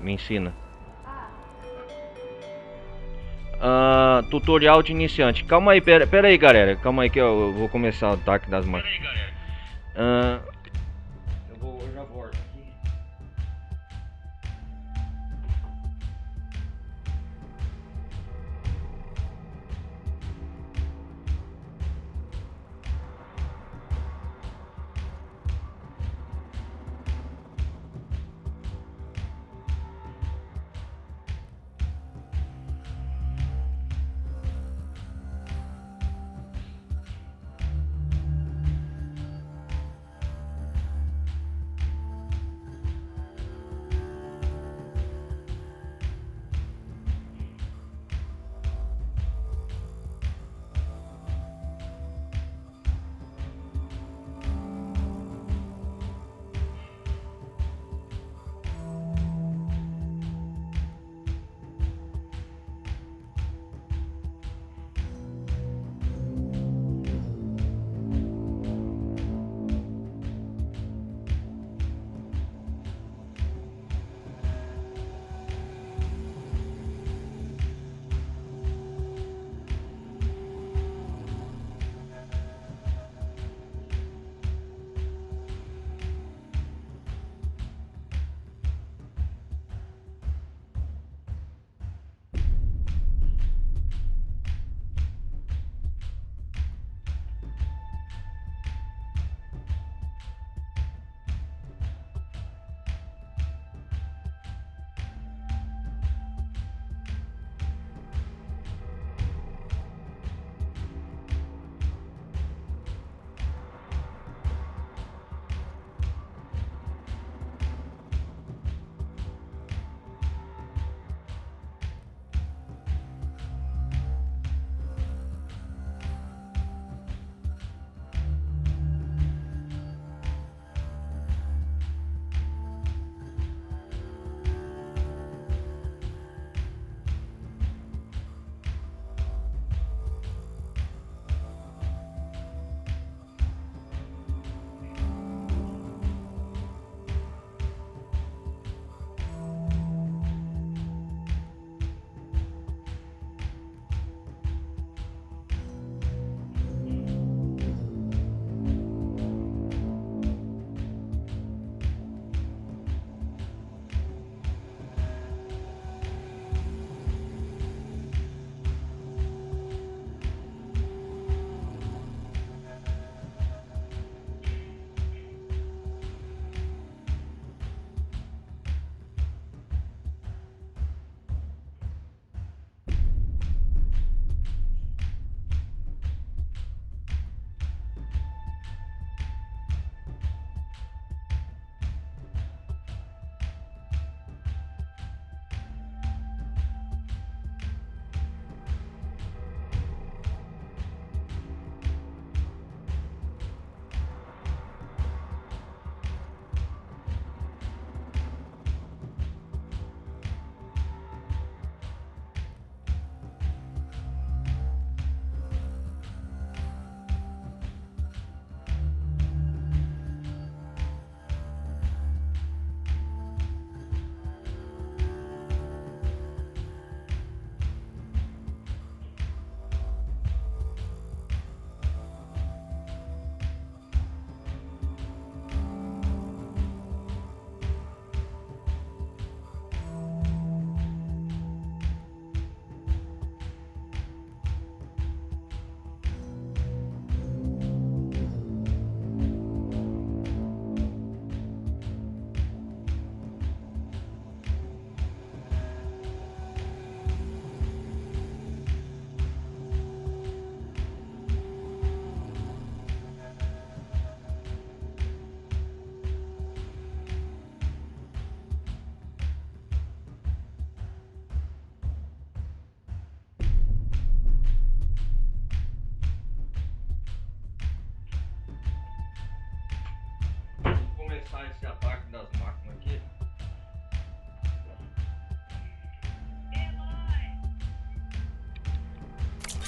Me ensina. Tutorial de iniciante. Calma aí, pera aí, galera. Calma aí que eu vou começar o ataque das máquinas. Eu já volto aqui.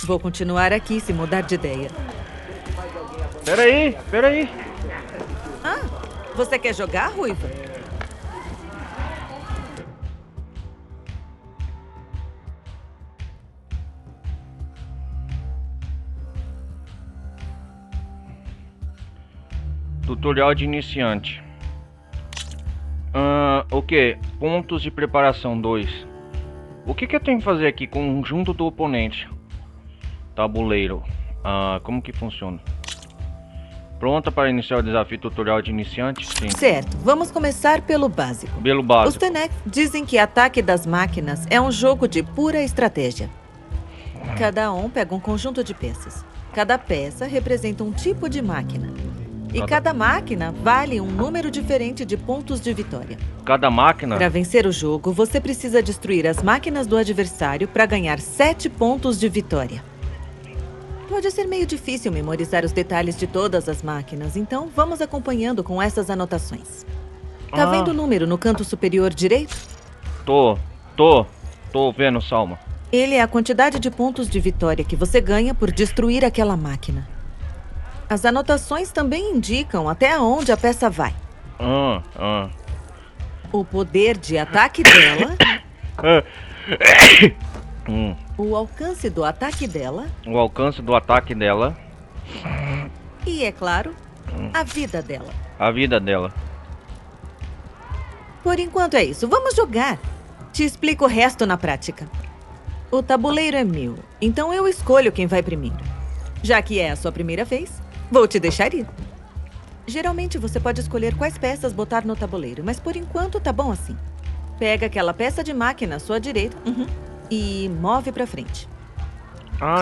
Vou continuar aqui se mudar de ideia. Peraí. Ah, você quer jogar, Ruiva? Tutorial de iniciante. O que? Pontos de preparação 2. O que eu tenho que fazer aqui? Conjunto do oponente. Tabuleiro. Como que funciona? Pronta para iniciar o desafio tutorial de iniciante? Sim. Certo, vamos começar pelo básico. Os Tenek dizem que Ataque das Máquinas é um jogo de pura estratégia. Cada um pega um conjunto de peças. Cada peça representa um tipo de máquina. E cada máquina vale um número diferente de pontos de vitória. Cada máquina? Para vencer o jogo, você precisa destruir as máquinas do adversário para ganhar 7 pontos de vitória. Pode ser meio difícil memorizar os detalhes de todas as máquinas, então vamos acompanhando com essas anotações. Tá vendo o número no canto superior direito? Tô vendo, Salma. Ele é a quantidade de pontos de vitória que você ganha por destruir aquela máquina. As anotações também indicam até onde a peça vai. O poder de ataque dela... O alcance do ataque dela... E, é claro, a vida dela. Por enquanto é isso. Vamos jogar. Te explico o resto na prática. O tabuleiro é meu, então eu escolho quem vai primeiro. Já que é a sua primeira vez, vou te deixar ir. Geralmente você pode escolher quais peças botar no tabuleiro, mas por enquanto tá bom assim. Pega aquela peça de máquina à sua direita e move pra frente.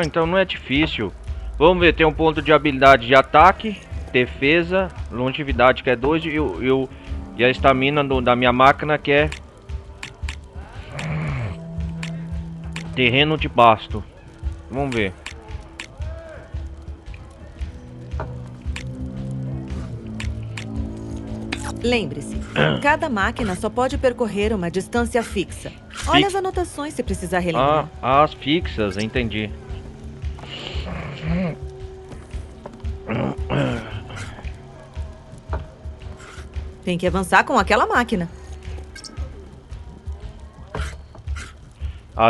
Então não é difícil. Vamos ver, tem um ponto de habilidade de ataque, defesa, longevidade que é 2 e a estamina da minha máquina que é terreno de pasto. Vamos ver. Lembre-se, cada máquina só pode percorrer uma distância fixa. Olha as anotações se precisar relembrar. As fixas, entendi. Tem que avançar com aquela máquina.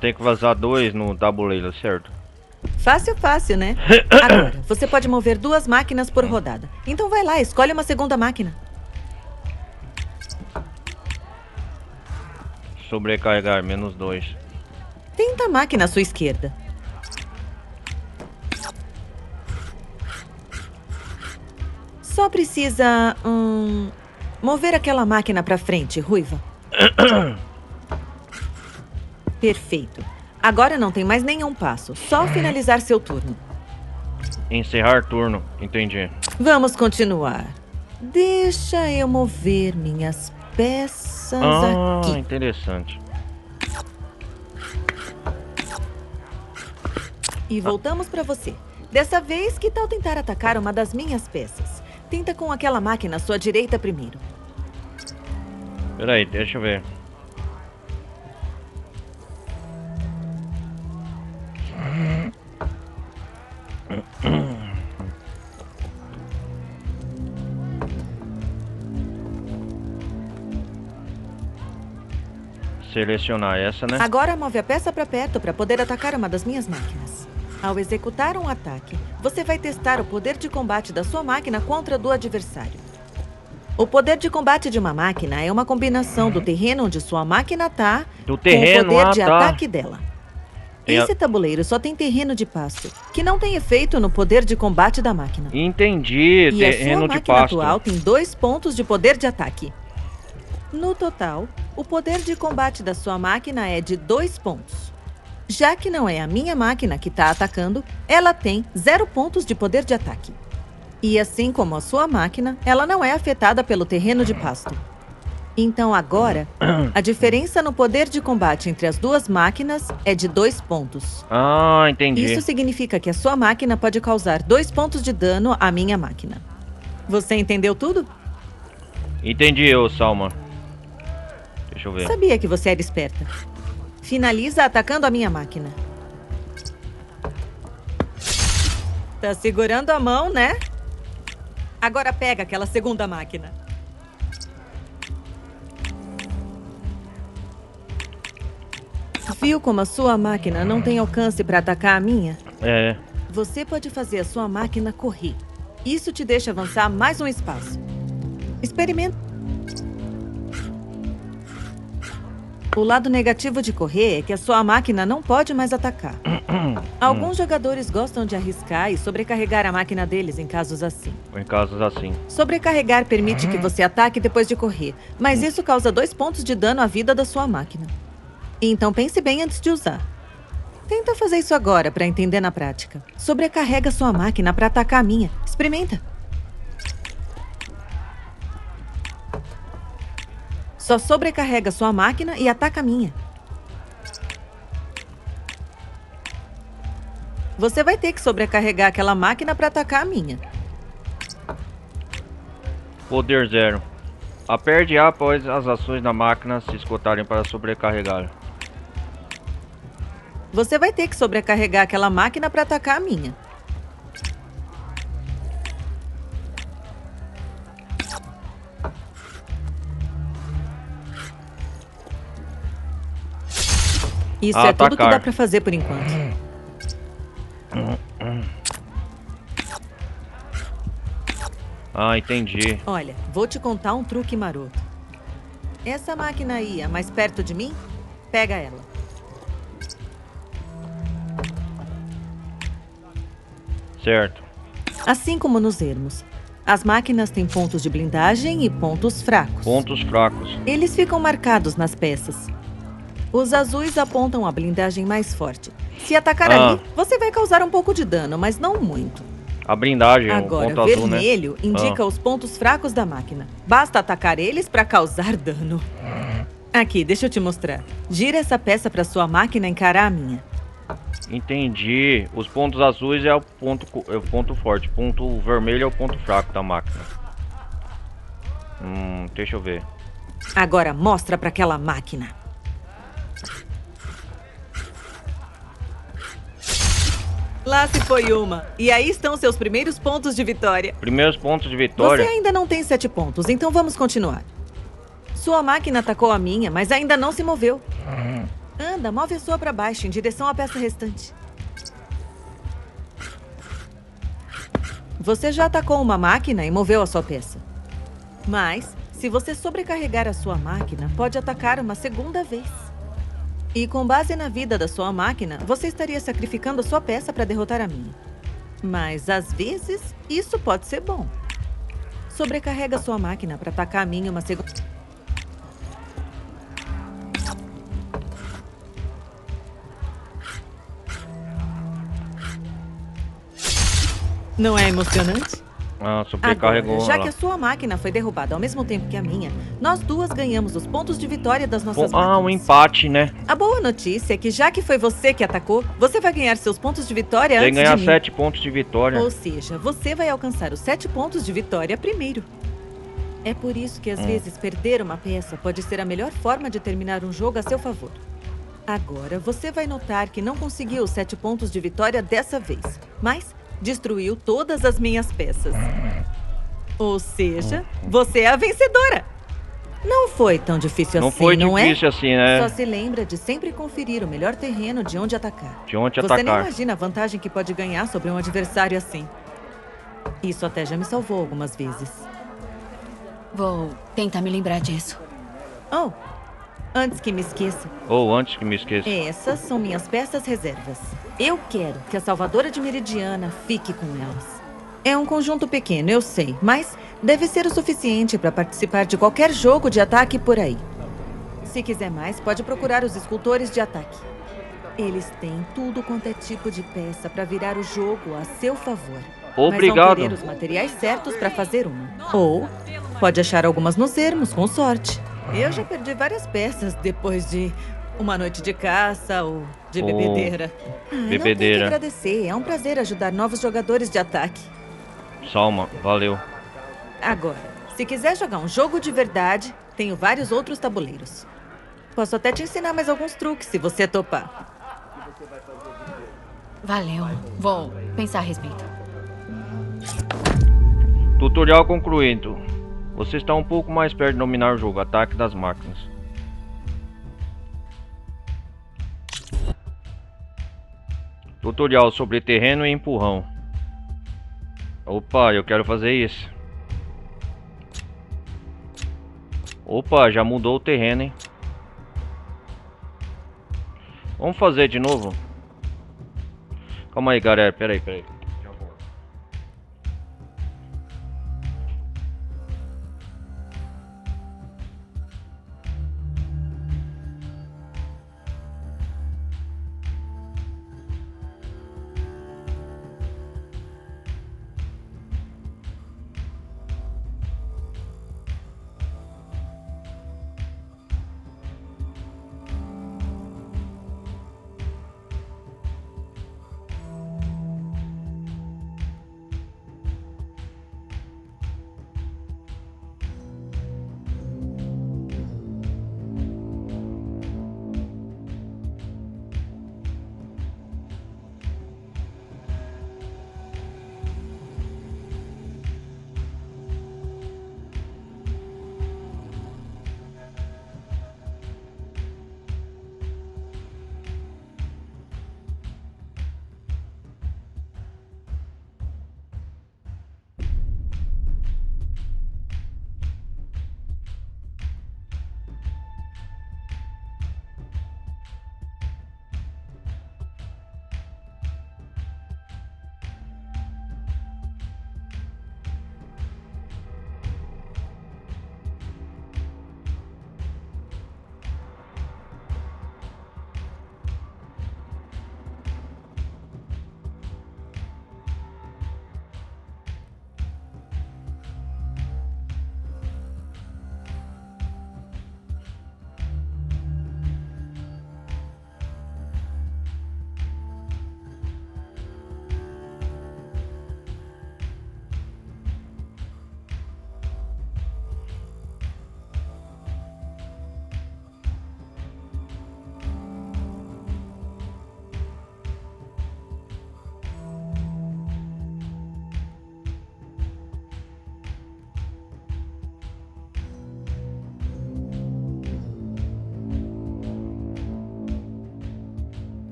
Tem que vazar 2 no tabuleiro, certo? Fácil, né? Agora, você pode mover 2 máquinas por rodada. Então vai lá, escolhe uma segunda máquina. Sobrecarregar, -2. Tenta a máquina à sua esquerda. Só precisa mover aquela máquina pra frente, Ruiva. Perfeito. Agora não tem mais nenhum passo. Só finalizar seu turno. Encerrar turno, entendi. Vamos continuar. Deixa eu mover minhas peças aqui. Interessante. E voltamos pra você. Dessa vez, que tal tentar atacar uma das minhas peças? Tenta com aquela máquina à sua direita primeiro. Peraí, deixa eu ver. Selecionar essa, né? Agora move a peça pra perto para poder atacar uma das minhas máquinas. Ao executar um ataque, você vai testar o poder de combate da sua máquina contra a do adversário. O poder de combate de uma máquina é uma combinação do terreno onde sua máquina tá com o poder de ataque dela. Esse tabuleiro só tem terreno de pasto, que não tem efeito no poder de combate da máquina. Entendi, e terreno de pasto. A sua máquina atual tem 2 pontos de poder de ataque. No total, o poder de combate da sua máquina é de 2 pontos. Já que não é a minha máquina que está atacando, ela tem 0 pontos de poder de ataque. E assim como a sua máquina, ela não é afetada pelo terreno de pasto. Então agora, a diferença no poder de combate entre as duas máquinas é de 2 pontos. Entendi. Isso significa que a sua máquina pode causar 2 pontos de dano à minha máquina. Você entendeu tudo? Entendi, Salma. Deixa eu ver. Sabia que você era esperta. Finaliza atacando a minha máquina. Tá segurando a mão, né? Agora pega aquela segunda máquina. Viu como a sua máquina não tem alcance para atacar a minha? É. Você pode fazer a sua máquina correr. Isso te deixa avançar mais um espaço. Experimenta. O lado negativo de correr é que a sua máquina não pode mais atacar. Alguns jogadores gostam de arriscar e sobrecarregar a máquina deles em casos assim. Em casos assim. Sobrecarregar permite que você ataque depois de correr, mas isso causa 2 pontos de dano à vida da sua máquina. Então pense bem antes de usar. Tenta fazer isso agora para entender na prática. Sobrecarrega sua máquina para atacar a minha. Experimenta. Só sobrecarrega sua máquina e ataca a minha. Você vai ter que sobrecarregar aquela máquina para atacar a minha. Poder 0. Aperte A após as ações da máquina se esgotarem para sobrecarregar. Você vai ter que sobrecarregar aquela máquina para atacar a minha. Isso é tudo que dá pra fazer por enquanto. Ah, entendi. Olha, vou te contar um truque maroto. Essa máquina aí é mais perto de mim? Pega ela. Certo. Assim como nos ermos. As máquinas têm pontos de blindagem e pontos fracos. Pontos fracos. Eles ficam marcados nas peças. Os azuis apontam a blindagem mais forte. Se atacar ali, você vai causar um pouco de dano, mas não muito. A blindagem, agora, o ponto azul, né? vermelho indica os pontos fracos da máquina. Basta atacar eles para causar dano. Aqui, deixa eu te mostrar. Gira essa peça para sua máquina encarar a minha. Entendi. Os pontos azuis é o ponto forte. Ponto vermelho é o ponto fraco da máquina. Deixa eu ver. Agora mostra para aquela máquina. Lá se foi uma. E aí estão seus primeiros pontos de vitória. Primeiros pontos de vitória? Você ainda não tem 7 pontos, então vamos continuar. Sua máquina atacou a minha, mas ainda não se moveu. Anda, move a sua para baixo, em direção à peça restante. Você já atacou uma máquina e moveu a sua peça. Mas, se você sobrecarregar a sua máquina, pode atacar uma segunda vez. E com base na vida da sua máquina, você estaria sacrificando a sua peça para derrotar a minha. Mas, às vezes, isso pode ser bom. Sobrecarrega sua máquina para atacar a minha uma segunda... Não é emocionante? Ah, sobrecarregou. Agora, já que a sua máquina foi derrubada ao mesmo tempo que a minha, nós duas ganhamos os pontos de vitória das nossas máquinas. Um empate, né? A boa notícia é que já que foi você que atacou, você vai ganhar seus pontos de vitória antes de mim. Vai ganhar 7 pontos de vitória. Ou seja, você vai alcançar os 7 pontos de vitória primeiro. É por isso que às vezes perder uma peça pode ser a melhor forma de terminar um jogo a seu favor. Agora, você vai notar que não conseguiu os 7 pontos de vitória dessa vez, mas destruiu todas as minhas peças. Ou seja, você é a vencedora. Não foi tão difícil não assim, foi não é? difícil assim, né? Só se lembra de sempre conferir o melhor terreno de onde atacar. De onde Você atacar. nem imagina a vantagem que pode ganhar sobre um adversário assim. Isso até já me salvou algumas vezes. Vou tentar me lembrar disso. Oh, antes que me esqueça. Antes que me esqueça. Essas são minhas peças reservas. Eu quero que a Salvadora de Meridiana fique com elas. É um conjunto pequeno, eu sei, mas deve ser o suficiente para participar de qualquer jogo de ataque por aí. Se quiser mais, pode procurar os escultores de ataque. Eles têm tudo quanto é tipo de peça para virar o jogo a seu favor. Obrigado. Mas vão ter os materiais certos para fazer uma. Ou pode achar algumas nos ermos, com sorte. Eu já perdi várias peças depois de uma noite de caça ou de bebedeira. Não tem que agradecer, é um prazer ajudar novos jogadores de ataque. Salma, valeu. Agora, se quiser jogar um jogo de verdade, tenho vários outros tabuleiros. Posso até te ensinar mais alguns truques, se você topar. Valeu. Vou pensar a respeito. Tutorial concluído. Você está um pouco mais perto de dominar o jogo. Ataque das máquinas. Tutorial sobre terreno e empurrão. Opa, eu quero fazer isso. Opa, já mudou o terreno, hein? Vamos fazer de novo? Calma aí, galera. Pera aí. Já volto.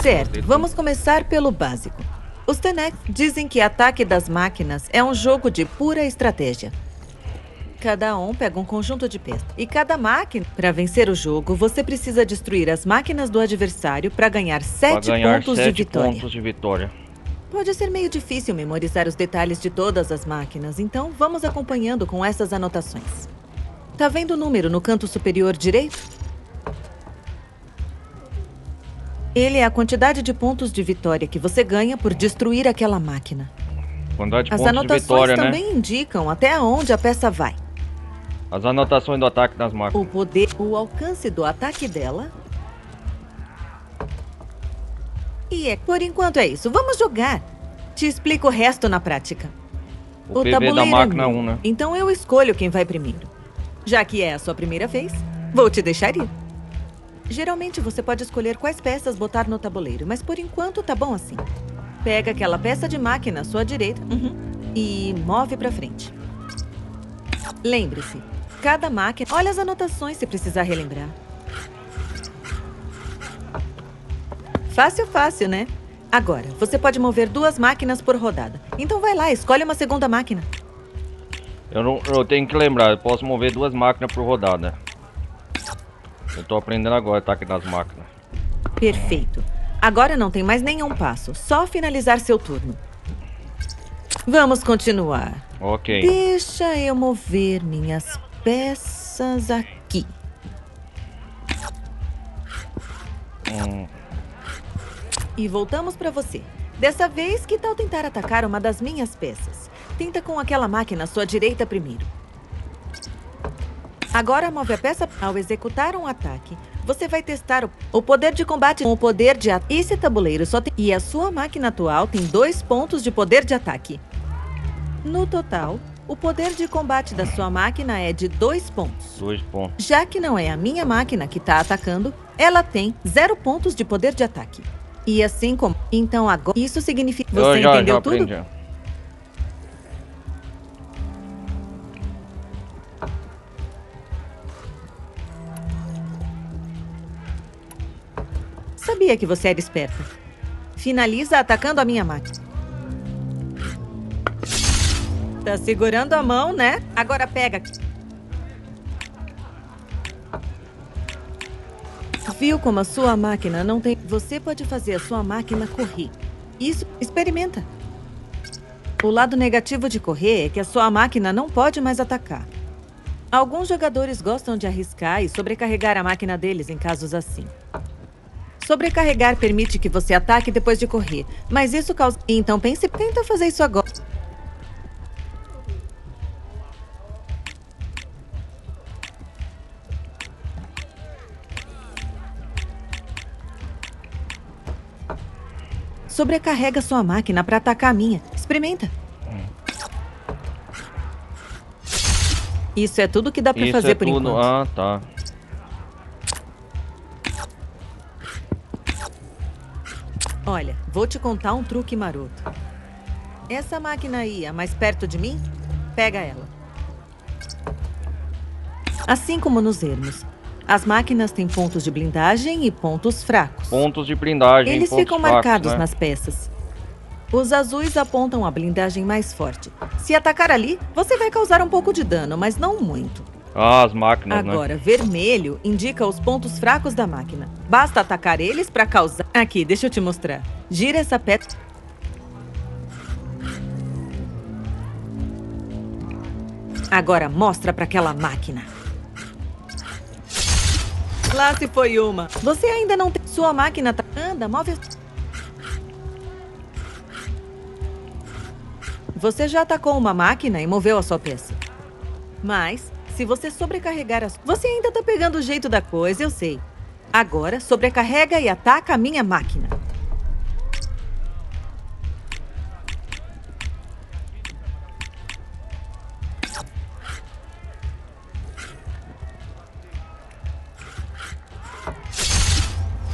Certo, vamos começar pelo básico. Os Tenex dizem que Ataque das Máquinas é um jogo de pura estratégia. Cada um pega um conjunto de peças. E cada máquina, para vencer o jogo, você precisa destruir as máquinas do adversário para ganhar 7 pontos de vitória. Pode ser meio difícil memorizar os detalhes de todas as máquinas, então vamos acompanhando com essas anotações. Tá vendo o número no canto superior direito? Ele é a quantidade de pontos de vitória que você ganha por destruir aquela máquina. Quantidade de As pontos de anotações vitória, também né? indicam até onde a peça vai. As anotações do ataque das máquinas. O poder, o alcance do ataque dela. E por enquanto é isso. Vamos jogar. Te explico o resto na prática. O PV da máquina 1, né? Então eu escolho quem vai primeiro. Já que é a sua primeira vez, vou te deixar ir. Geralmente você pode escolher quais peças botar no tabuleiro, mas por enquanto tá bom assim. Pega aquela peça de máquina à sua direita e move pra frente. Lembre-se, cada máquina... Olha as anotações se precisar relembrar. Fácil, fácil, né? Agora, você pode mover 2 máquinas por rodada. Então vai lá, escolhe uma segunda máquina. Eu tenho que lembrar, eu posso mover 2 máquinas por rodada. Eu tô aprendendo agora o ataque das máquinas. Perfeito. Agora não tem mais nenhum passo, só finalizar seu turno. Vamos continuar. Ok. Deixa eu mover minhas peças aqui. E voltamos pra você. Dessa vez, que tal tentar atacar uma das minhas peças? Tenta com aquela máquina à sua direita primeiro. Agora move a peça ao executar um ataque. Você vai testar o poder de combate com o poder de ataque. Esse tabuleiro só tem... E a sua máquina atual tem 2 pontos de poder de ataque. No total, o poder de combate da sua máquina é de 2 pontos. 2 pontos. Já que não é a minha máquina que está atacando, ela tem 0 pontos de poder de ataque. E assim como... Então agora... Isso significa... Você entendeu tudo? Aprendi. Sabia que você era esperta. Finaliza atacando a minha máquina. Tá segurando a mão, né? Agora pega. Viu como a sua máquina não tem... Você pode fazer a sua máquina correr. Isso, experimenta. O lado negativo de correr é que a sua máquina não pode mais atacar. Alguns jogadores gostam de arriscar e sobrecarregar a máquina deles em casos assim. Sobrecarregar permite que você ataque depois de correr, mas isso causa... Então pense, tenta fazer isso agora. Sobrecarrega sua máquina para atacar a minha. Experimenta. Isso é tudo que dá para fazer por enquanto. Ah, tá. Olha, vou te contar um truque maroto. Essa máquina aí, a mais perto de mim, pega ela. Assim como nos ermos. As máquinas têm pontos de blindagem e pontos fracos. Pontos de blindagem. Eles ficam marcados, né? nas peças. Os azuis apontam a blindagem mais forte. Se atacar ali, você vai causar um pouco de dano, mas não muito. Ah, as máquinas, Agora, né? vermelho indica os pontos fracos da máquina. Basta atacar eles para causar... Aqui, deixa eu te mostrar. Gira essa peça. Agora mostra para aquela máquina. Lá se foi uma. Você ainda não tem... Sua máquina tá... Anda, move... Você já atacou uma máquina e moveu a sua peça. Mas... Se você sobrecarregar as... Você ainda tá pegando o jeito da coisa, eu sei. Agora, sobrecarrega e ataca a minha máquina.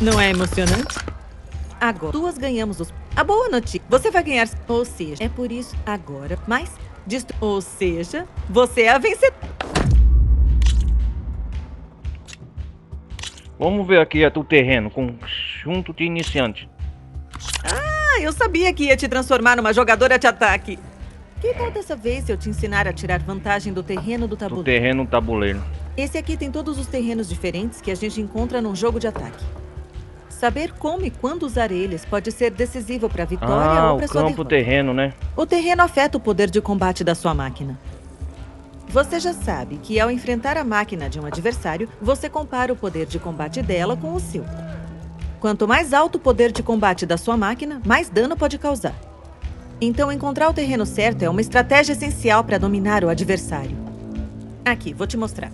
Não é emocionante? Agora, duas ganhamos os... A boa notícia, você vai ganhar... Ou seja, é por isso agora, mas... Ou seja, você é a vencedora. Vamos ver aqui o terreno, conjunto de iniciante. Ah, eu sabia que ia te transformar numa jogadora de ataque. Que tal dessa vez se eu te ensinar a tirar vantagem do terreno do tabuleiro? Do terreno do tabuleiro. Esse aqui tem todos os terrenos diferentes que a gente encontra num jogo de ataque. Saber como e quando usar eles pode ser decisivo para a vitória ou para sua derrota. O campo terreno, né? O terreno afeta o poder de combate da sua máquina. Você já sabe que ao enfrentar a máquina de um adversário, você compara o poder de combate dela com o seu. Quanto mais alto o poder de combate da sua máquina, mais dano pode causar. Então, encontrar o terreno certo é uma estratégia essencial para dominar o adversário. Aqui, vou te mostrar.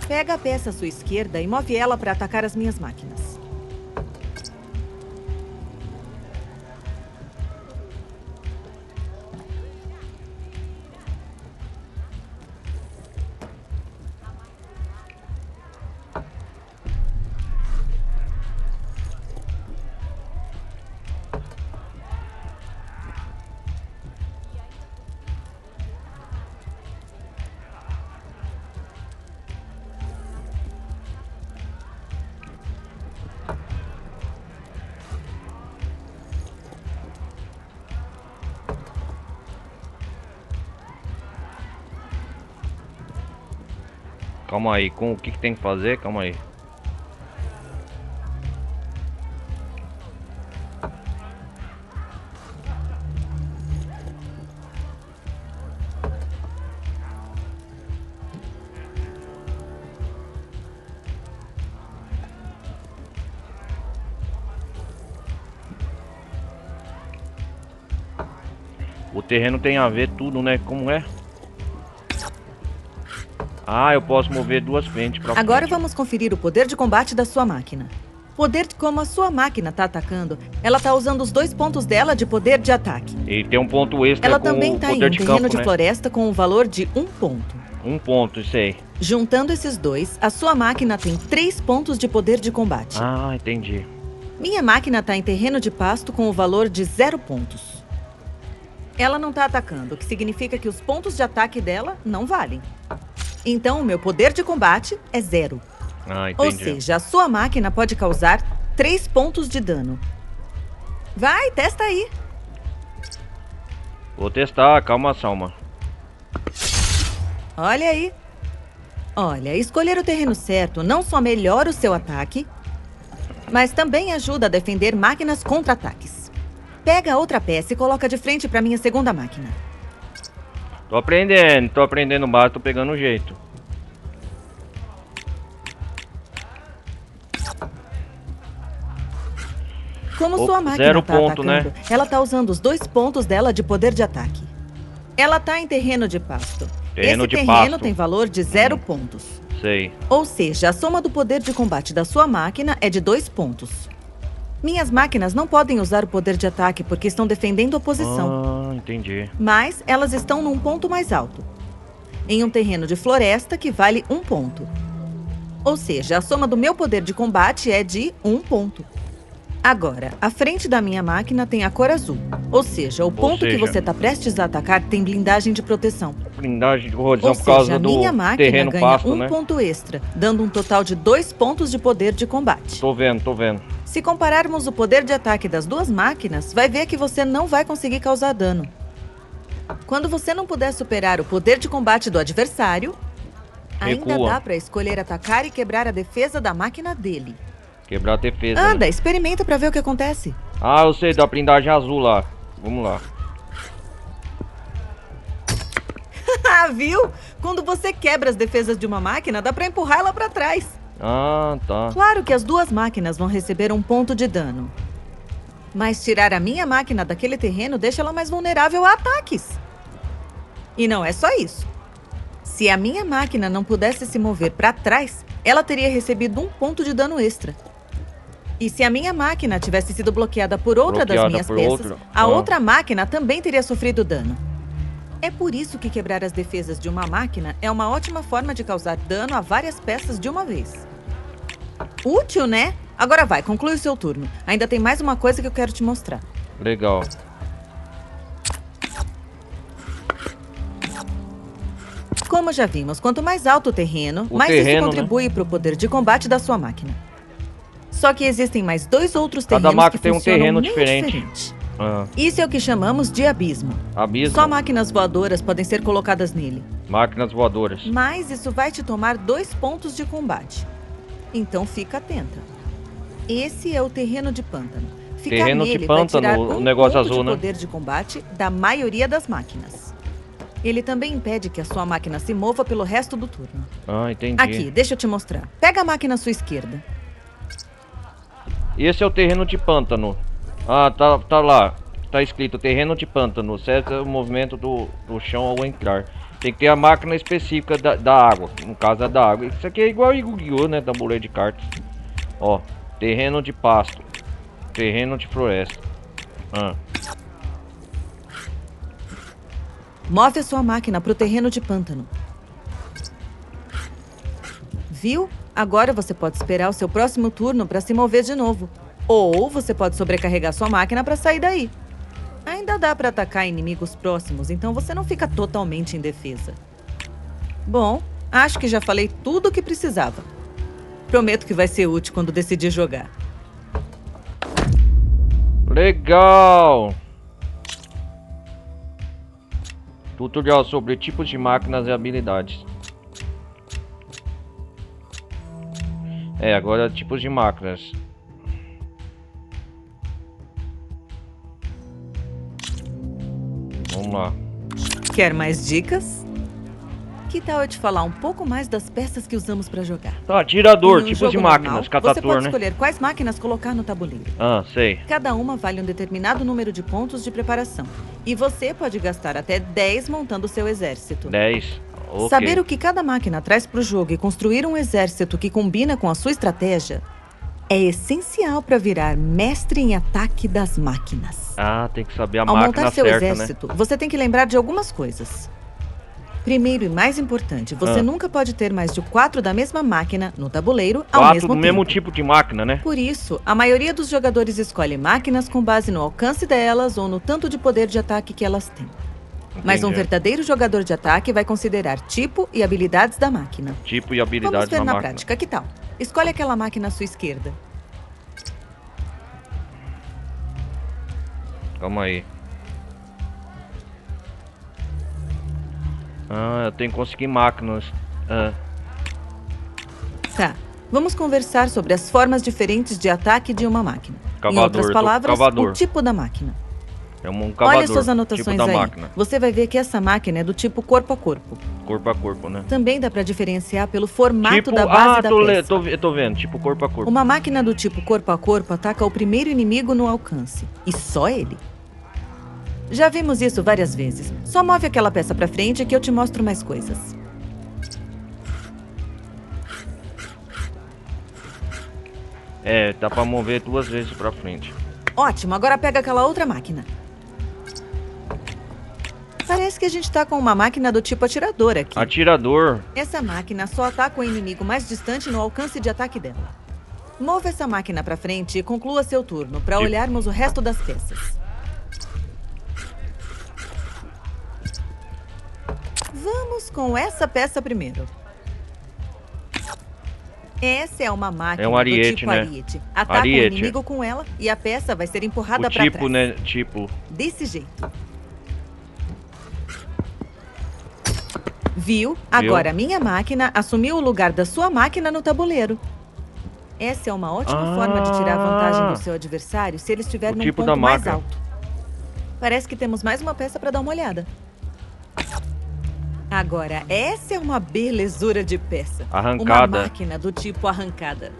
Pega a peça à sua esquerda e move ela para atacar as minhas máquinas. Calma aí, com o que tem que fazer? Calma aí. O terreno tem a ver tudo, né? Como é? Ah, eu posso mover duas frentes pra Agora frente. vamos conferir o poder de combate da sua máquina. Como a sua máquina tá atacando, ela tá usando os 2 pontos dela de poder de ataque. E tem um ponto extra Ela com também o tá em poder um de terreno campo, de né? floresta com um valor de 1 ponto. 1 ponto, isso aí. Juntando esses dois, a sua máquina tem 3 pontos de poder de combate. Ah, entendi. Minha máquina tá em terreno de pasto com o valor de 0 pontos. Ela não tá atacando, o que significa que os pontos de ataque dela não valem. Então, o meu poder de combate é 0. Ah, entendi. Ou seja, a sua máquina pode causar 3 pontos de dano. Vai, testa aí. Vou testar, calma, Salma. Olha aí. Olha, escolher o terreno certo não só melhora o seu ataque, mas também ajuda a defender máquinas contra ataques. Pega a outra peça e coloca de frente para minha segunda máquina. Tô aprendendo mais, tô pegando o jeito. Como sua máquina 0 tá ponto, atacando, né? ela tá usando os 2 pontos dela de poder de ataque. Ela tá em terreno de pasto. Terreno Esse de terreno pasto. tem valor de 0 pontos. Sei. Ou seja, a soma do poder de combate da sua máquina é de 2 pontos. Minhas máquinas não podem usar o poder de ataque porque estão defendendo a posição. Ah, entendi. Mas elas estão num ponto mais alto. Em um terreno de floresta que vale 1 ponto. Ou seja, a soma do meu poder de combate é de 1 ponto. Agora, a frente da minha máquina tem a cor azul. Ou seja, o ponto que você está prestes a atacar tem blindagem de proteção. Blindagem de corrosão Ou por causa seja, a do minha máquina terreno ganha pasto, 1 né? ponto extra, dando um total de 2 pontos de poder de combate. Tô vendo. Se compararmos o poder de ataque das duas máquinas, vai ver que você não vai conseguir causar dano. Quando você não puder superar o poder de combate do adversário, ainda Recua. dá para escolher atacar e quebrar a defesa da máquina dele. Quebrar a defesa. Anda, né? experimenta pra ver o que acontece. Ah, eu sei, da blindagem azul lá. Vamos lá. Viu? Quando você quebra as defesas de uma máquina, dá pra empurrar ela pra trás. Ah, tá. Claro que as duas máquinas vão receber 1 ponto de dano. Mas tirar a minha máquina daquele terreno deixa ela mais vulnerável a ataques. E não é só isso. Se a minha máquina não pudesse se mover pra trás, ela teria recebido 1 ponto de dano extra. E se a minha máquina tivesse sido bloqueada por outra das minhas peças, a outra máquina também teria sofrido dano. É por isso que quebrar as defesas de uma máquina é uma ótima forma de causar dano a várias peças de uma vez. Útil, né? Agora vai, conclui o seu turno. Ainda tem mais uma coisa que eu quero te mostrar. Legal. Como já vimos, quanto mais alto o terreno, mais terreno, isso contribui para o poder de combate da sua máquina. Só que existem mais 2 outros terrenos Cada máquina que tem um funcionam terreno meio diferente. Ah, Isso é o que chamamos de abismo. abismo. Só máquinas voadoras podem ser colocadas nele. Máquinas voadoras. Mas isso vai te tomar 2 pontos de combate. Então fica atenta. Esse é o terreno de pântano. Ficar Terreno de nele vai pântano, tirar o 1 negócio ponto azul, de né? poder de combate da maioria das máquinas. Ele também impede que a sua máquina se mova pelo resto do turno. Ah, entendi. Aqui, deixa eu te mostrar. Pega a máquina à sua esquerda. Esse é o terreno de pântano. Ah, tá lá. Tá escrito terreno de pântano. Certo é o movimento do chão ao entrar. Tem que ter a máquina específica da água. No caso é da água. Isso aqui é igual a Yu-Gi-Oh, né? Tabuleiro de cartas. Ó, terreno de pasto. Terreno de floresta. Ah. Move a sua máquina para o terreno de pântano. Viu? Agora você pode esperar o seu próximo turno para se mover de novo. Ou você pode sobrecarregar sua máquina para sair daí. Ainda dá para atacar inimigos próximos, então você não fica totalmente indefesa. Bom, acho que já falei tudo o que precisava. Prometo que vai ser útil quando decidir jogar. Legal! Tutorial sobre tipos de máquinas e habilidades. Agora tipos de máquinas. Vamos lá. Quer mais dicas? Que tal eu te falar um pouco mais das peças que usamos pra jogar? Tá, atirador, Em um tipos jogo de máquinas, normal, catator, você pode né? escolher quais máquinas colocar no tabuleiro. Ah, sei. Cada uma vale um determinado número de pontos de preparação. E você pode gastar até 10 montando seu exército. 10. Ok. Saber o que cada máquina traz pro jogo e construir um exército que combina com a sua estratégia é essencial para virar mestre em ataque das máquinas. Ah, tem que saber a Ao máquina montar seu certa, exército, né? você tem que lembrar de algumas coisas. Primeiro e mais importante, você nunca pode ter mais de 4 da mesma máquina no tabuleiro ao 4 mesmo do tempo. mesmo tipo de máquina, né? Por isso, a maioria dos jogadores escolhe máquinas com base no alcance delas ou no tanto de poder de ataque que elas têm. Mas um Entendi. verdadeiro jogador de ataque vai considerar tipo e habilidades da máquina. Tipo e Vamos habilidades ver da na máquina. prática, que tal? Escolhe aquela máquina à sua esquerda. Calma aí. Ah, eu tenho que conseguir máquinas. Ah, Tá, vamos conversar sobre as formas diferentes de ataque de uma máquina. Cavador, Em outras eu tô com palavras, cavador. o tipo da máquina. é um cavador. Olha suas anotações tipo da aí. máquina. Você vai ver que essa máquina é do tipo corpo a corpo. Corpo a corpo, né? Também dá pra diferenciar pelo formato Tipo, da base da peça. tô vendo, tipo corpo a corpo. Uma máquina do tipo corpo a corpo ataca o primeiro inimigo no alcance. E só ele. Já vimos isso várias vezes. Só move aquela peça pra frente que eu te mostro mais coisas. É, dá pra mover 2 vezes pra frente. Ótimo, agora pega aquela outra máquina. Parece que a gente tá com uma máquina do tipo atirador aqui. Atirador. Essa máquina só ataca o inimigo mais distante no alcance de ataque dela. Mova essa máquina pra frente e conclua seu turno, pra olharmos o resto das peças. Vamos com essa peça primeiro. Essa é uma máquina É um ariete, do tipo né? ariete. Ataca Ariete. o inimigo com ela e a peça vai ser empurrada O pra tipo, trás. né? Tipo. Desse jeito. Viu? Agora a minha máquina assumiu o lugar da sua máquina no tabuleiro. Essa é uma ótima forma de tirar vantagem do seu adversário se ele estiver O num tipo ponto da mais máquina. alto. Parece que temos mais uma peça para dar uma olhada. Agora, essa é uma belezura de peça. Arrancada. Uma máquina do tipo arrancada.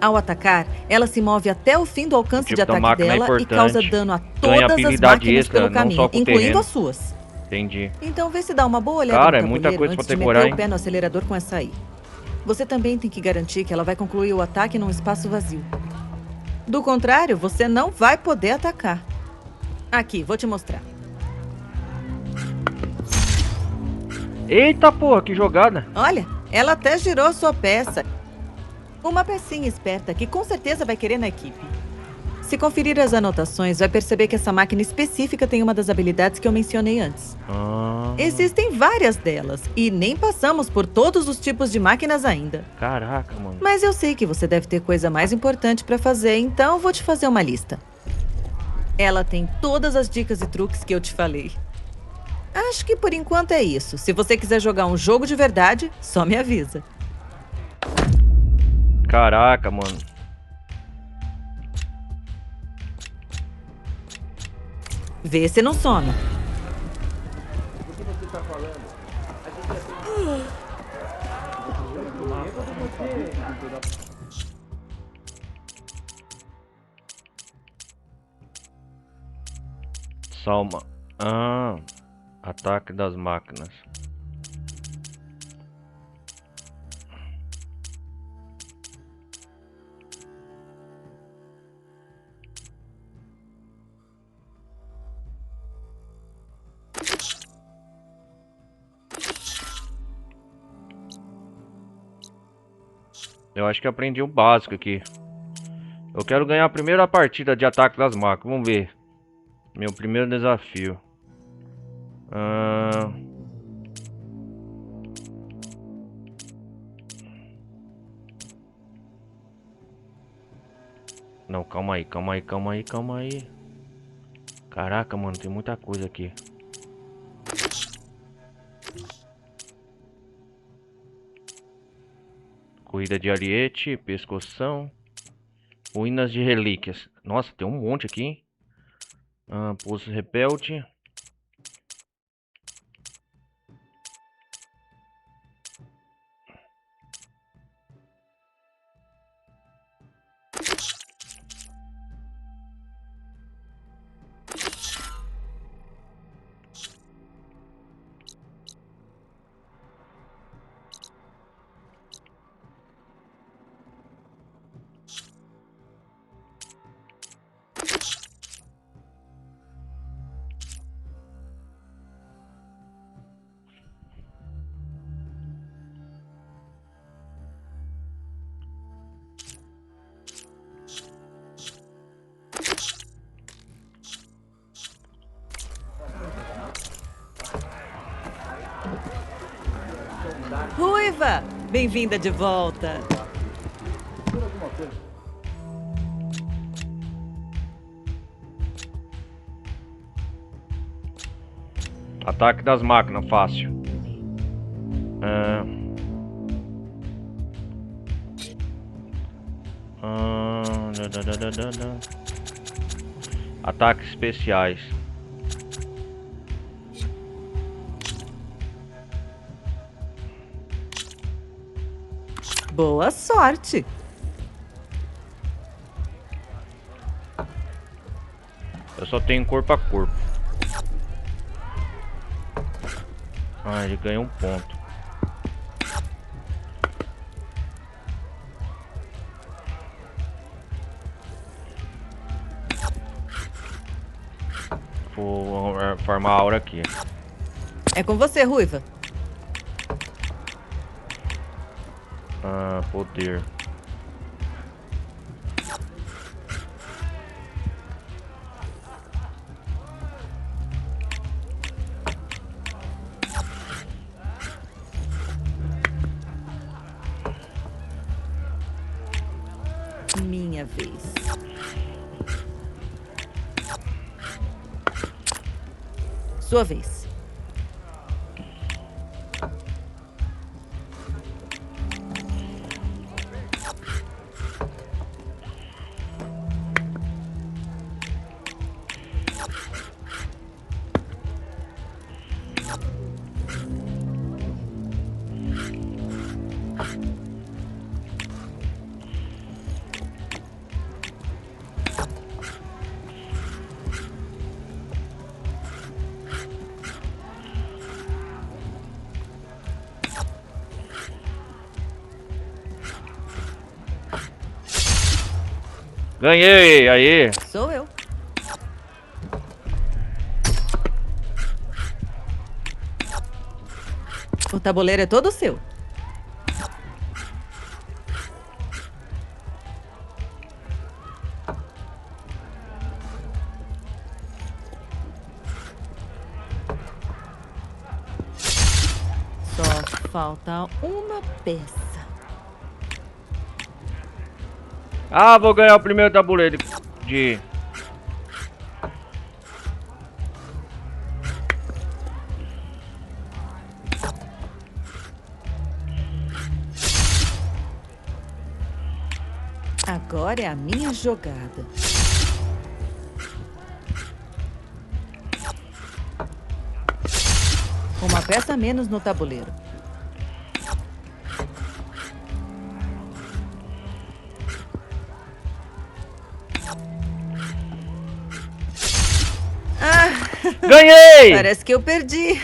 Ao atacar, ela se move até o fim do alcance tipo de da ataque máquina é dela e importante. causa dano a Ganha todas as habilidade máquinas extra, pelo não caminho, só com o incluindo terreno. as suas. Entendi. Então vê se dá uma boa olhada Cara, no é muita tabuleiro coisa antes pra de decorar, meter hein? o pé no acelerador com essa aí. Você também tem que garantir que ela vai concluir o ataque num espaço vazio. Do contrário, você não vai poder atacar. Aqui, vou te mostrar. Eita porra, que jogada. Olha, ela até girou sua peça. Uma pecinha esperta que com certeza vai querer na equipe. Se conferir as anotações, vai perceber que essa máquina específica tem uma das habilidades que eu mencionei antes. Existem várias delas, e nem passamos por todos os tipos de máquinas ainda. Caraca, mano. Mas eu sei que você deve ter coisa mais importante pra fazer, então vou te fazer uma lista. Ela tem todas as dicas e truques que eu te falei. Acho que por enquanto é isso. Se você quiser jogar um jogo de verdade, só me avisa. Caraca, mano. Vê se não some. O que você tá falando? Salma. Ah, ataque das máquinas. Eu acho que aprendi o básico aqui. Eu quero ganhar a primeira partida de ataque das máquinas. Vamos ver. Meu primeiro desafio. Não, calma aí, calma aí, calma aí, calma aí. Caraca, mano, tem muita coisa aqui. Corrida de ariete, pescoção. Ruínas de relíquias. Nossa, tem um monte aqui, hein? Poço repelde. Ruiva! Bem-vinda de volta. Ataque das máquinas, fácil. Ataques especiais. Boa sorte. Eu só tenho corpo a corpo. Ah, ele ganha um ponto. Vou farmar a aura aqui. É com você, Ruiva. Poder. Minha vez. Sua vez. Ganhei! Aí! Sou eu. O tabuleiro é todo seu. Só falta uma peça. Ah, vou ganhar o primeiro tabuleiro de... Agora é a minha jogada. Uma peça a menos no tabuleiro. Ganhei! Parece que eu perdi.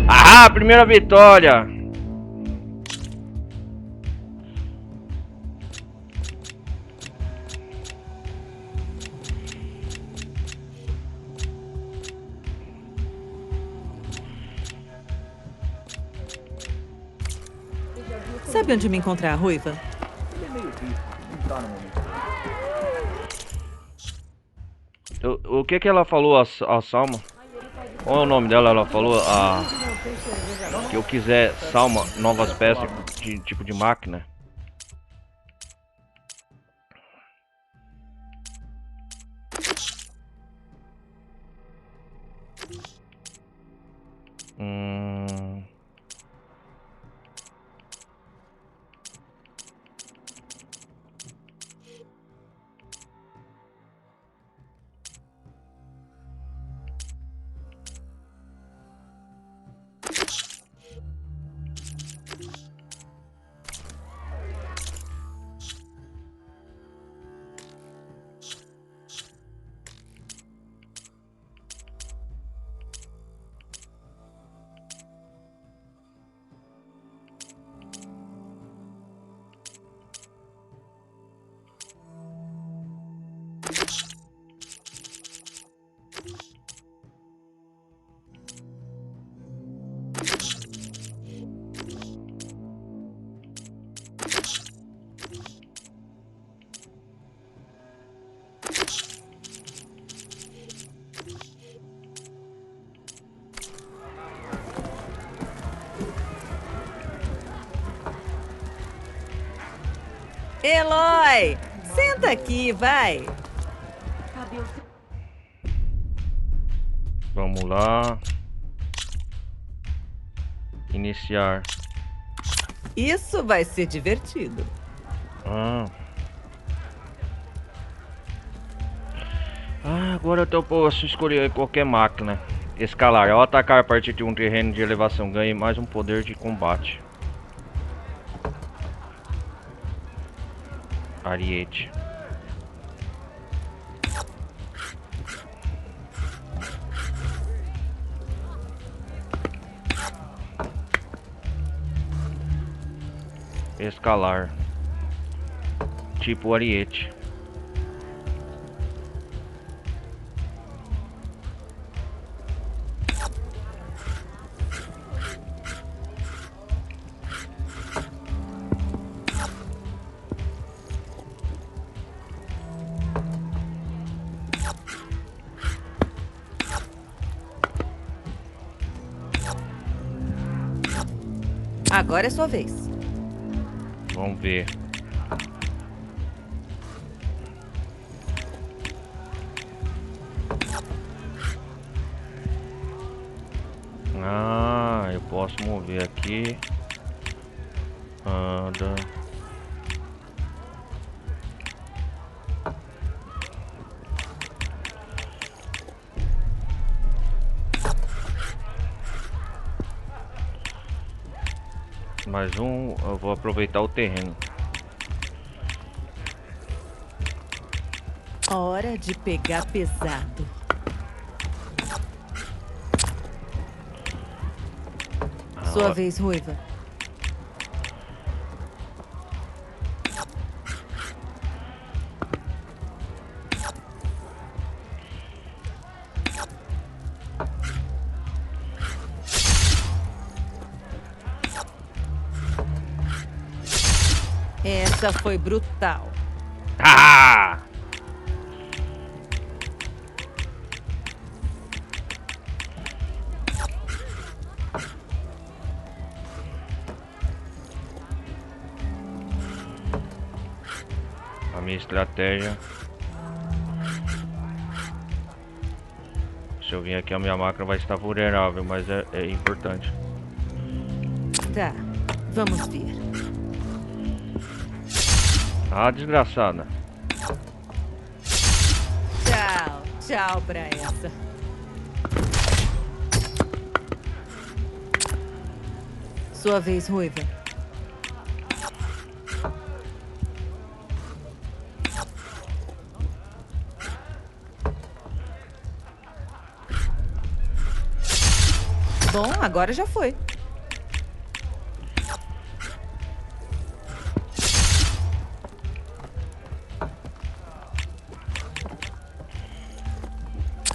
Ah, primeira vitória! Sabe onde me encontrar, Ruiva? Ele é meio rico, não tá no momento. O que que ela falou, a Salma? Qual é o nome dela? Ela falou que eu quiser Salma, novas peças de tipo de máquina. Eloy, senta aqui, vai. Vamos lá. Iniciar. Isso vai ser divertido. Agora eu posso escolher qualquer máquina. Escalar. Ao atacar a partir de um terreno de elevação, ganhe mais um poder de combate. Ariete. Escalar. Tipo Ariete. Agora é sua vez. Vamos ver. Eu posso mover aqui. Anda. Mais um, eu vou aproveitar o terreno. Hora de pegar pesado. Sua vez, Ruiva. Essa foi brutal. Ah! A minha estratégia. Se eu vir aqui, a minha máquina vai estar vulnerável, mas é importante. Tá, vamos ver. Ah, desgraçada. Tchau, tchau pra essa. Sua vez, Ruiva. Bom, agora já foi.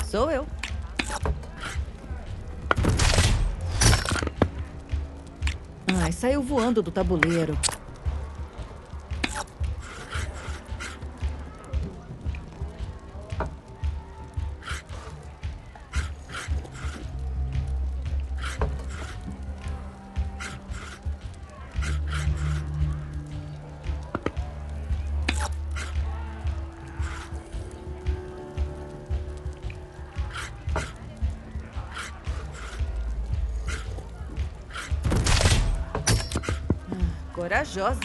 Sou eu. Ai, saiu voando do tabuleiro. Corajosa.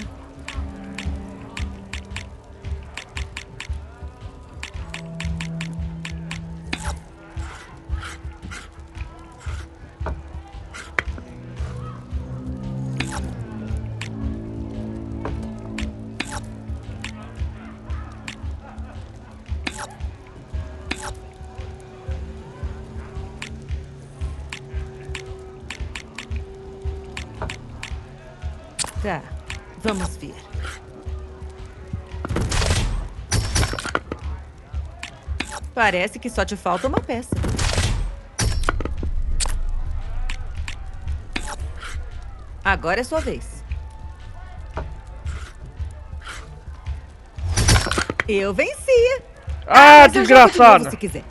Tá, vamos ver. Parece que só te falta uma peça. Agora é sua vez. Eu venci. Ah, desgraçado. Se quiser.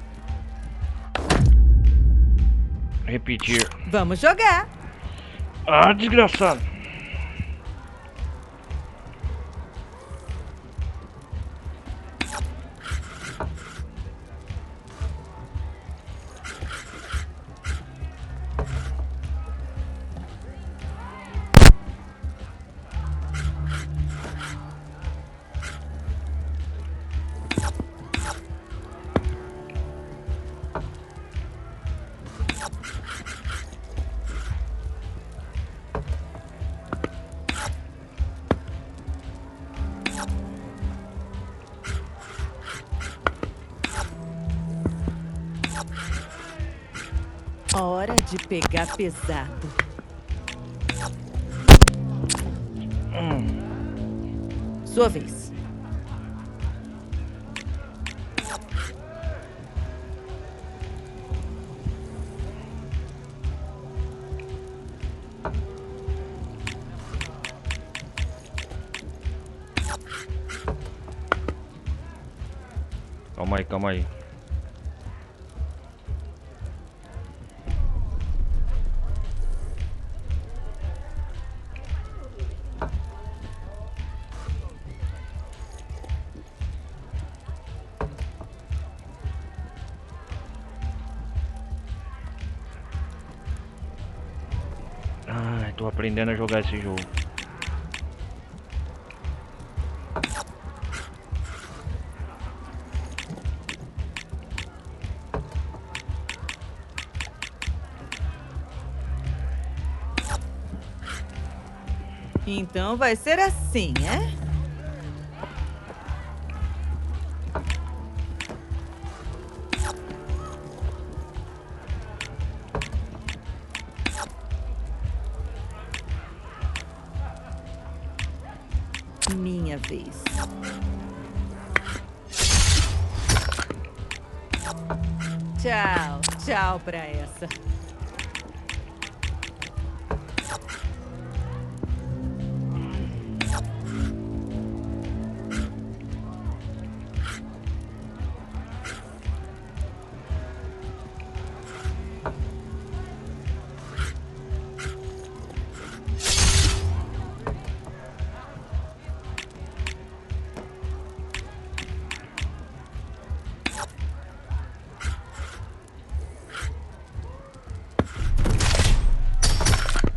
Repetir. Vamos jogar. Ah, desgraçado. Hora de pegar pesado. Sua vez. Calma aí, calma aí. Ai, tô aprendendo a jogar esse jogo. Então vai ser assim, é? Minha vez. Tchau, tchau pra essa.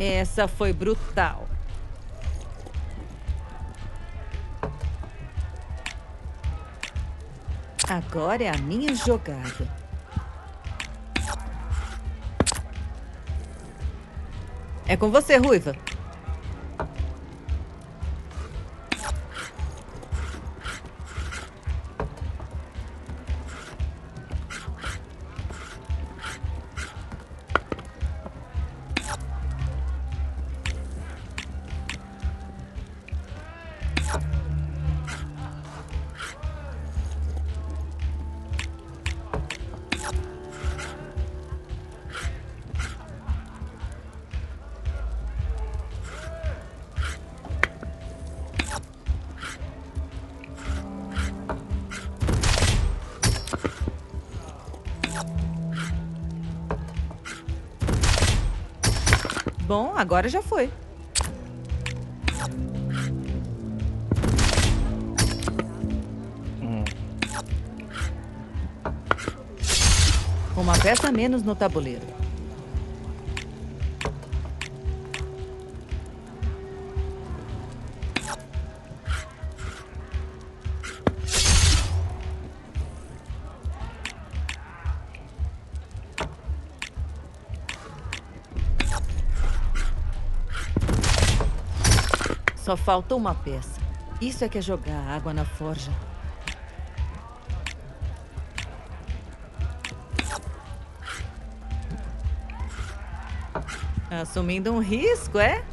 Essa foi brutal. Agora é a minha jogada. É com você, Ruiva. Bom, agora já foi. Uma peça a menos no tabuleiro. Só falta uma peça. Isso é que é jogar água na forja. Assumindo um risco, é?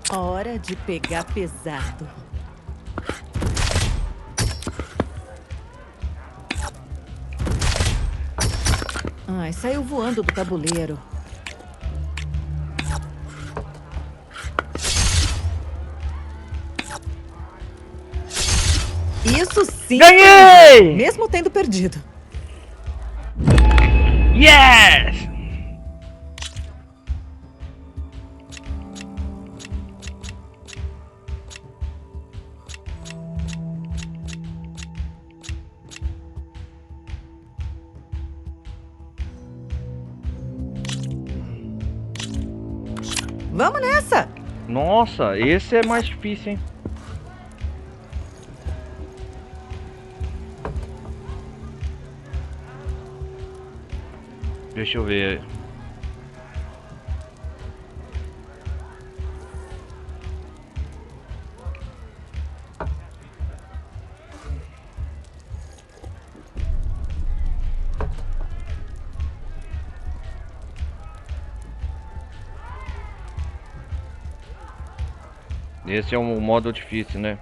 Hora de pegar pesado. Ai, saiu voando do tabuleiro. Isso sim! Ganhei! Mesmo tendo perdido. Yes! Vamos nessa! Nossa, esse é mais difícil, hein? Deixa eu ver. Esse é um modo difícil, né?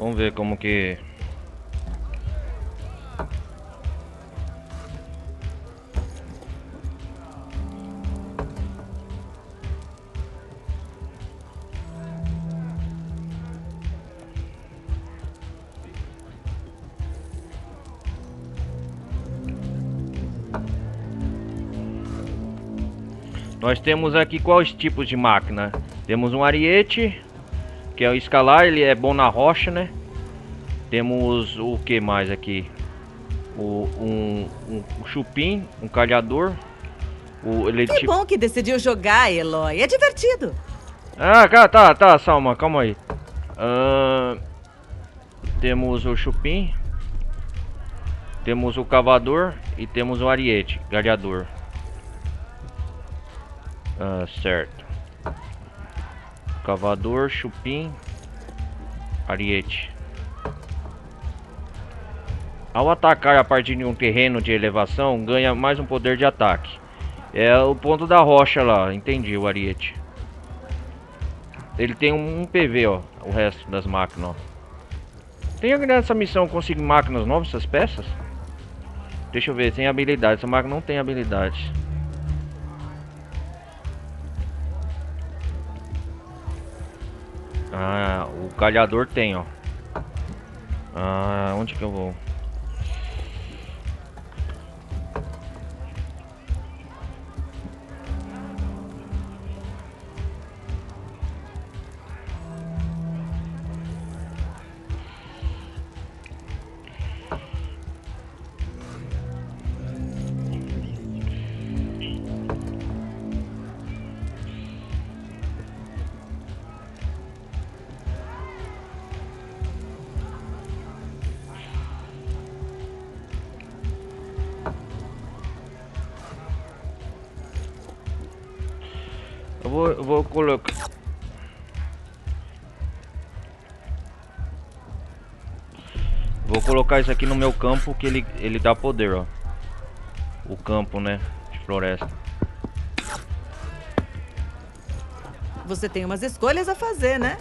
Vamos ver como que... Nós temos aqui quais tipos de máquina? Temos um ariete, que é o escalar, ele é bom na rocha, né? Temos o que mais aqui? Um chupim, um calhador. Que bom que decidiu jogar, Eloy. É divertido. Ah, tá, Salma, calma aí. Temos o chupim. Temos o cavador e temos o ariete, galhador. Certo. Cavador, chupim, ariete. Ao atacar a partir de um terreno de elevação, ganha mais um poder de ataque. É o ponto da rocha lá, entendi, o ariete. Ele tem um PV, ó, o resto das máquinas, ó. Tem alguém nessa missão que consiga máquinas novas, essas peças? Deixa eu ver, tem habilidade, essa máquina não tem habilidade. Ah, o calhador tem, ó. Ah, onde que eu vou? Eu vou colocar. Vou colocar isso aqui no meu campo que ele dá poder, ó. O campo, né, de floresta. Você tem umas escolhas a fazer, né?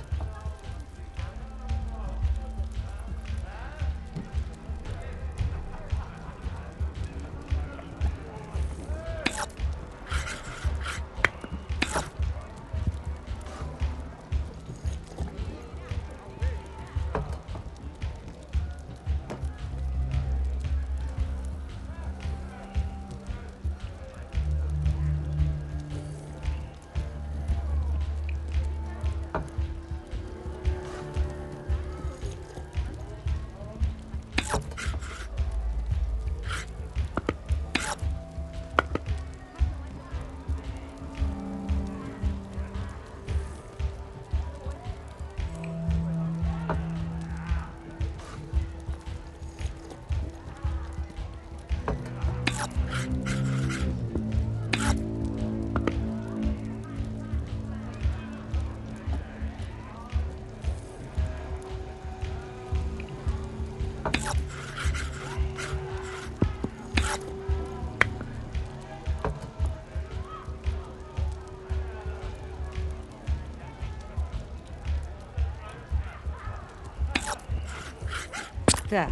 Tá,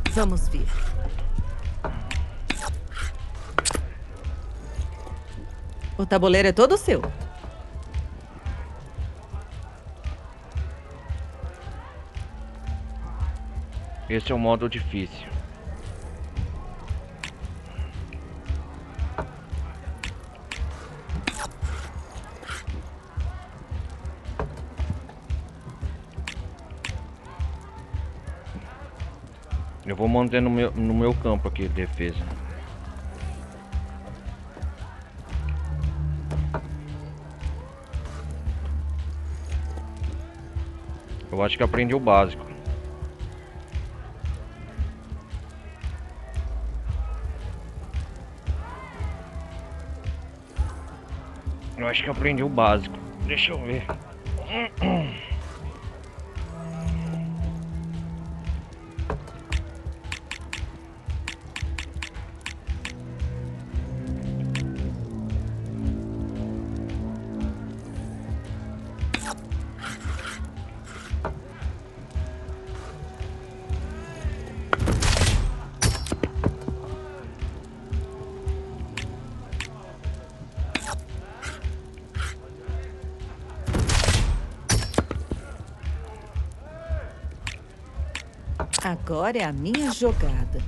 vamos ver. O tabuleiro é todo seu. Esse é o modo difícil. Eu vou manter no meu campo aqui, defesa. Eu acho que aprendi o básico. Eu acho que aprendi o básico. Deixa eu ver. Agora é a minha jogada.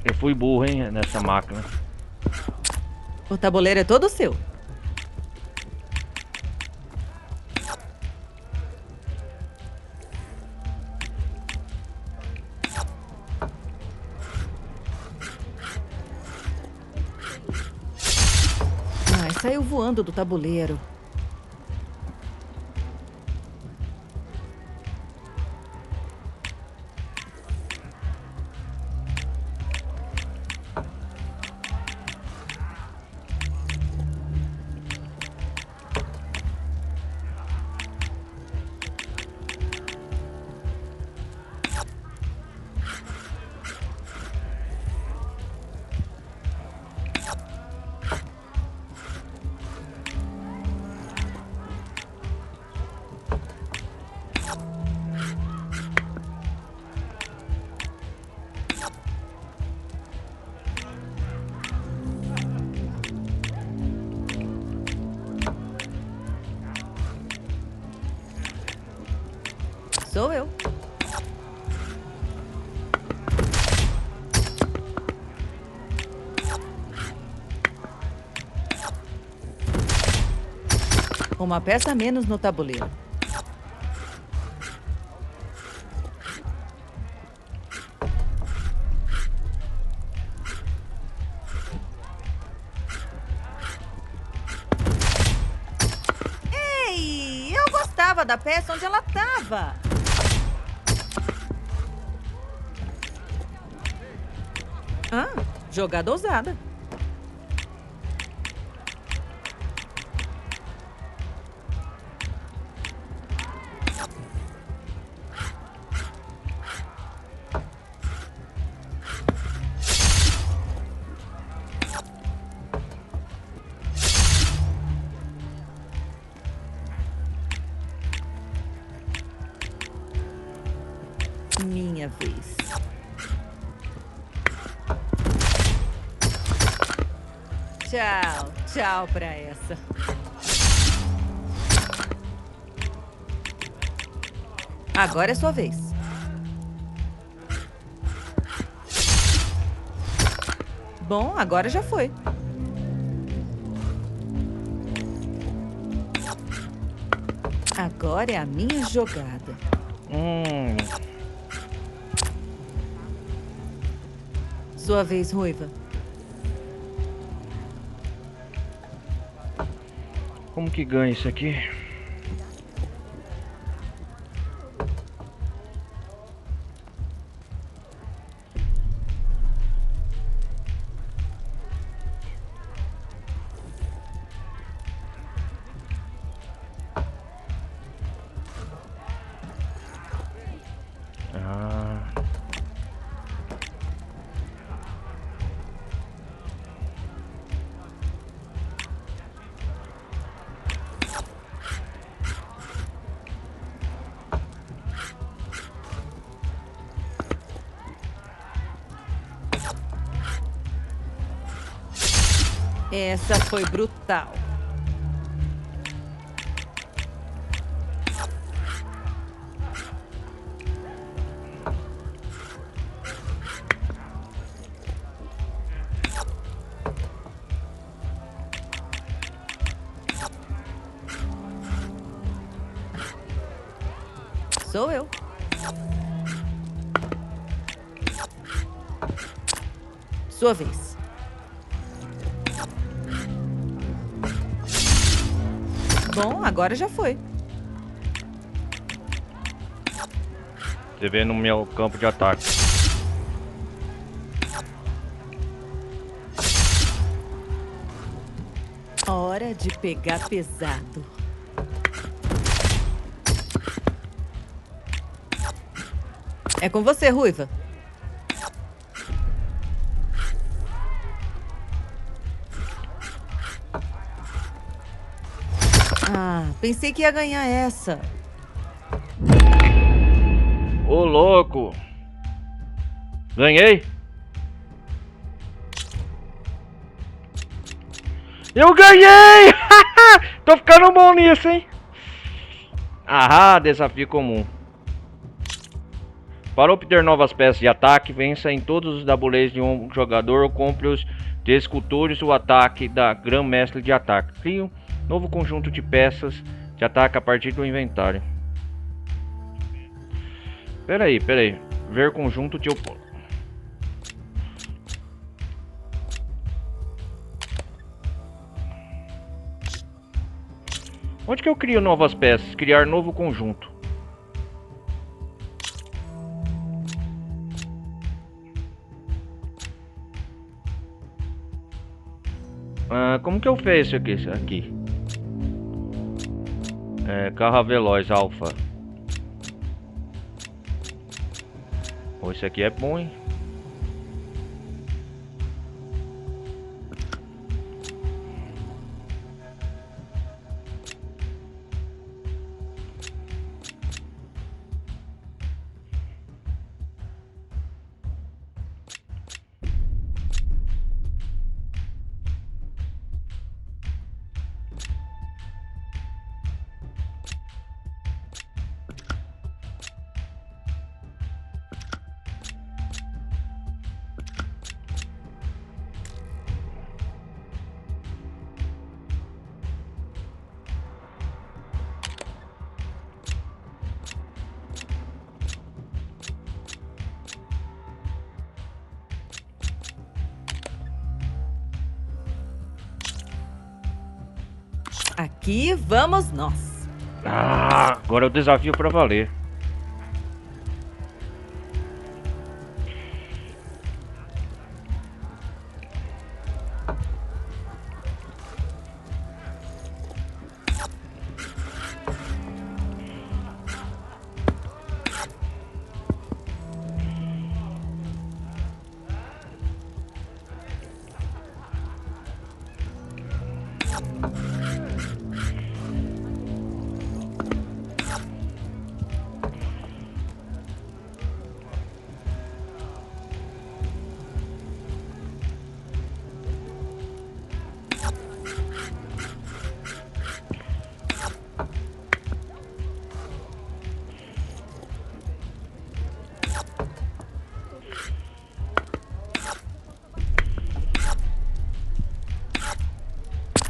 Eu fui burro, hein, nessa máquina. O tabuleiro é todo seu. Ai, saiu voando do tabuleiro. Sou eu. Uma peça a menos no tabuleiro. Ei, eu gostava da peça onde ela estava. Ah, jogada ousada. Minha vez. Tchau, tchau pra essa. Agora é sua vez. Bom, agora já foi. Agora é a minha jogada. Sua vez, Ruiva. Como que ganha isso aqui? Essa foi brutal. Sou eu. Sua vez. Bom, agora já foi. Você vê no meu campo de ataque. Hora de pegar pesado. É com você, Ruiva. Ah, pensei que ia ganhar essa. Ô, louco! Ganhei! Eu ganhei! Tô ficando bom nisso, hein? Ah, desafio comum. Para obter novas peças de ataque, vença em todos os tabuleiros de um jogador ou compre-os de escultores o ataque da Grã-Mestre de Ataque. Crie um novo conjunto de peças de ataque a partir do inventário. Peraí. Ver conjunto de oponente. Onde que eu crio novas peças? Criar novo conjunto. Como que eu fecho isso aqui? Carro veloz, alfa. Oh, esse aqui é bom, hein? Aqui vamos nós. Agora é o desafio pra valer.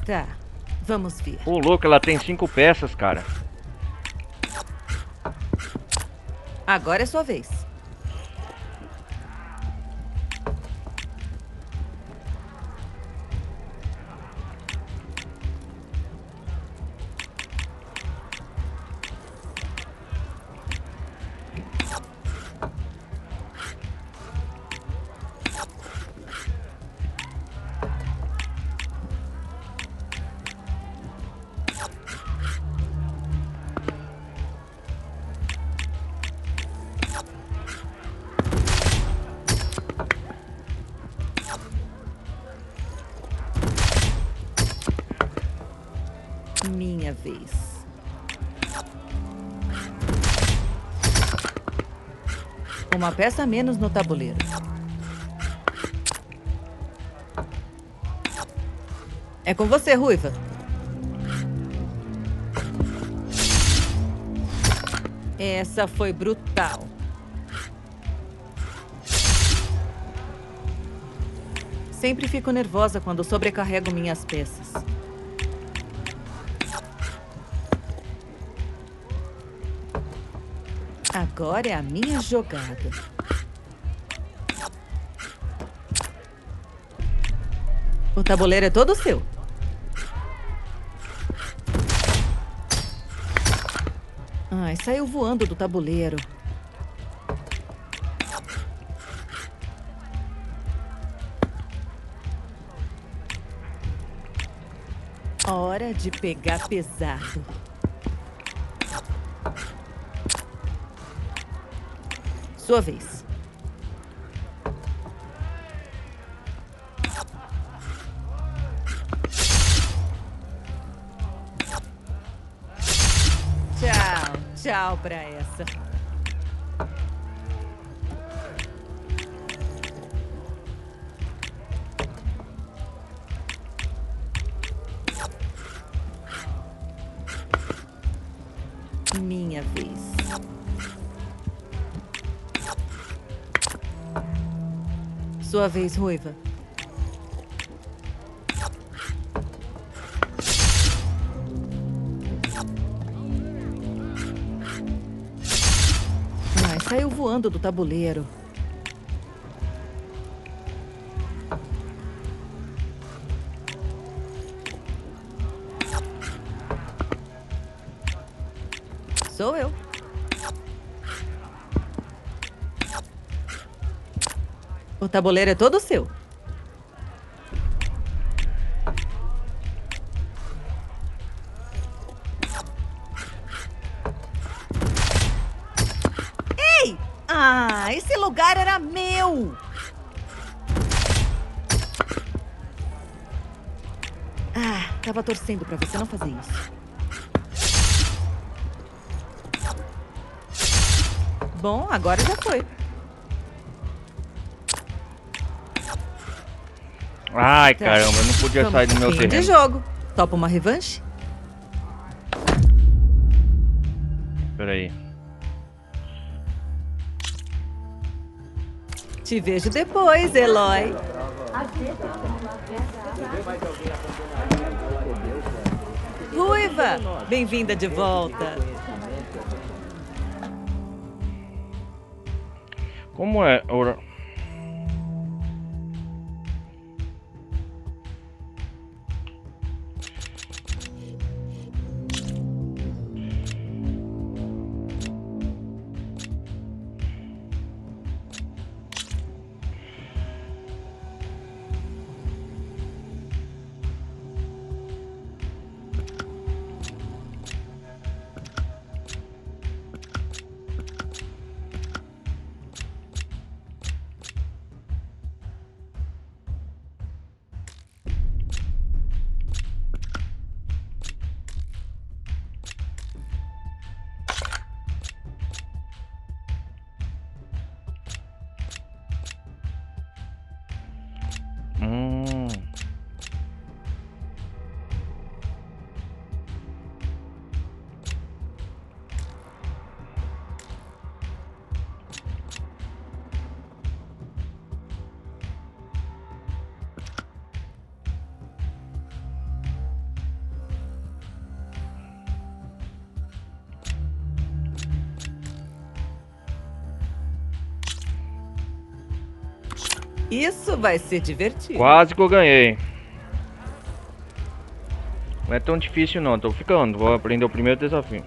Tá, vamos ver. Ô, louco, ela tem 5 peças, cara. Agora é sua vez. Minha vez. Uma peça a menos no tabuleiro. É com você, Ruiva. Essa foi brutal. Sempre fico nervosa quando sobrecarrego minhas peças. Agora é a minha jogada. O tabuleiro é todo seu. Ai, saiu voando do tabuleiro. Hora de pegar pesado. Sua vez. Tchau, tchau pra essa. Minha vez. Sua vez, Ruiva. Ai, saiu voando do tabuleiro. Sou eu. O tabuleiro é todo seu. Ei! Ah, esse lugar era meu! Ah, tava torcendo pra você não fazer isso. Bom, agora já foi. Ai, caramba, eu não podia sair do meu Fim terreno. de jogo. Topa uma revanche? Peraí. Te vejo depois, Eloy. Ruiva, bem-vinda de volta. Como é? Isso vai ser divertido. Quase que eu ganhei. Não é tão difícil não, tô ficando. Vou aprender o primeiro desafio.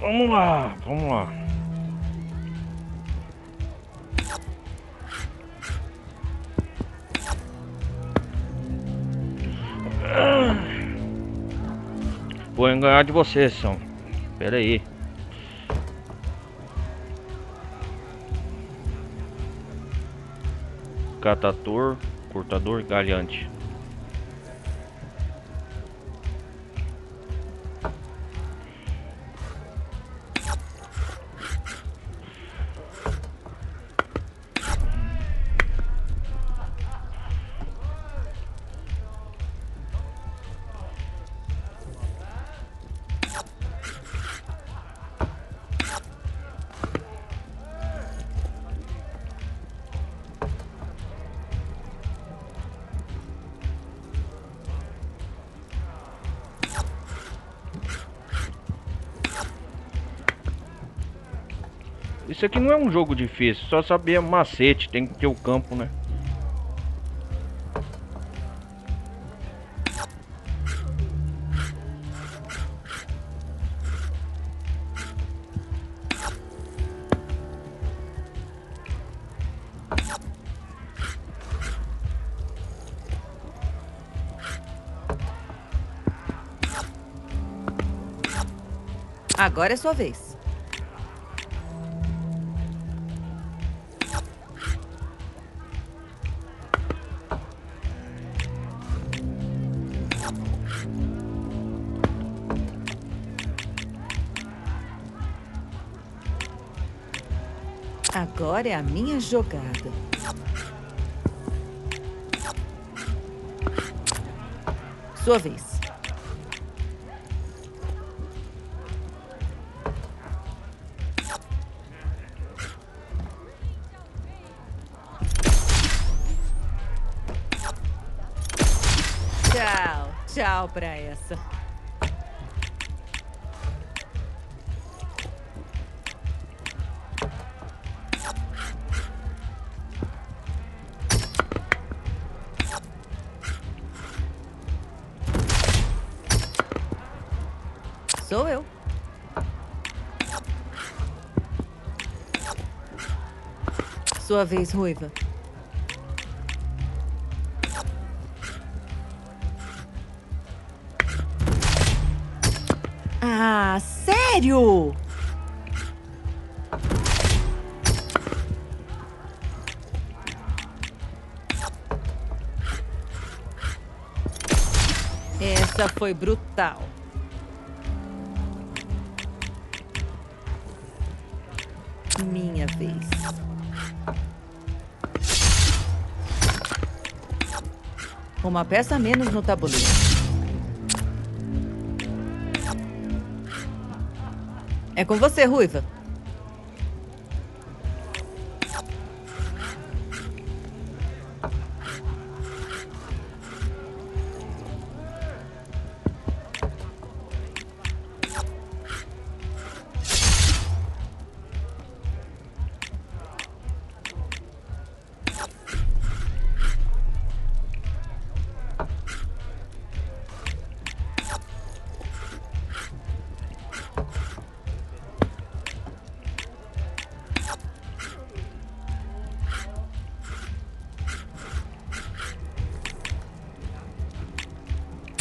Vamos lá, vamos lá. Vou ganhar de você, São. Pera aí. Catador, cortador, galhante. Isso aqui não é um jogo difícil, só saber macete, tem que ter o campo, né? Agora é sua vez. Agora é a minha jogada. Sua vez. Tchau, tchau pra essa. Sou eu. Sua vez, Ruiva. Ah, sério? Essa foi brutal. Minha vez. Uma peça a menos no tabuleiro. É com você, Ruiva.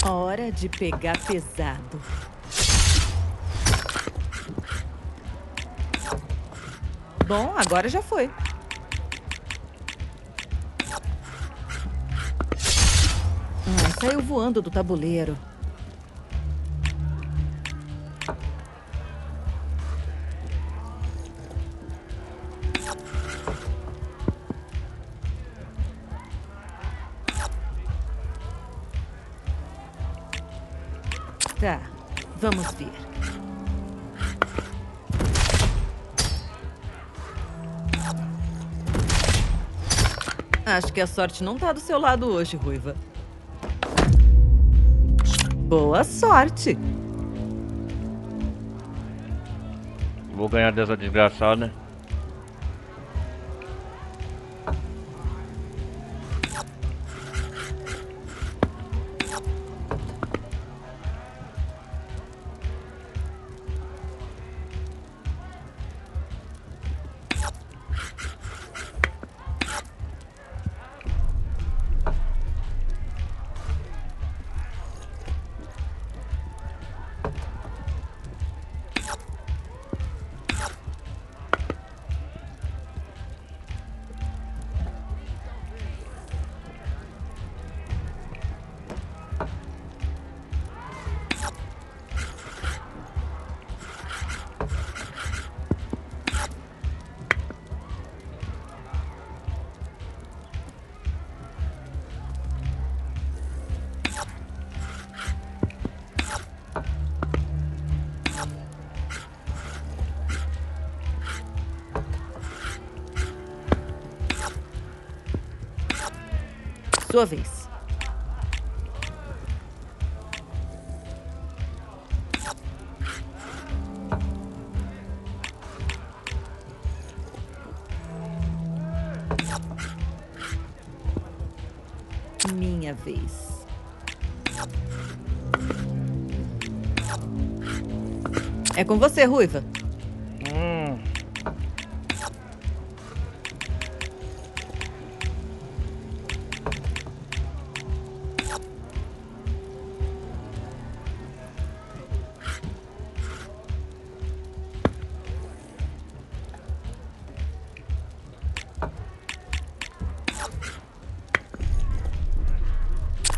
Hora de pegar pesado. Bom, agora já foi. Saiu voando do tabuleiro. Tá, vamos ver. Acho que a sorte não tá do seu lado hoje, Ruiva. Boa sorte. Vou ganhar dessa desgraçada. Sua vez. Minha vez. É com você, Ruiva.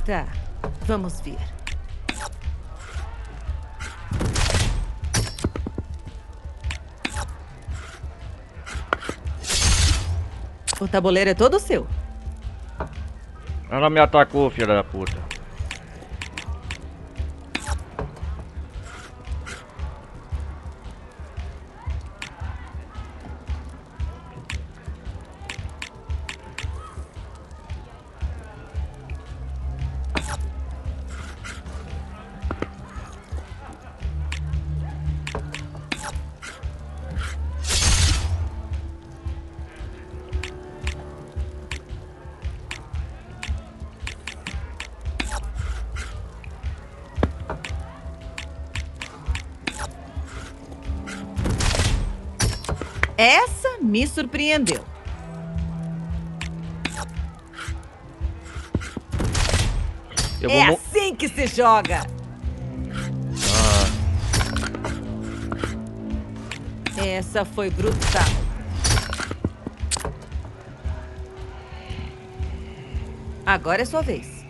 Tá, vamos ver. O tabuleiro é todo seu. Ela me atacou, filha da puta. Essa me surpreendeu. É assim que se joga. Essa foi brutal. Agora é sua vez.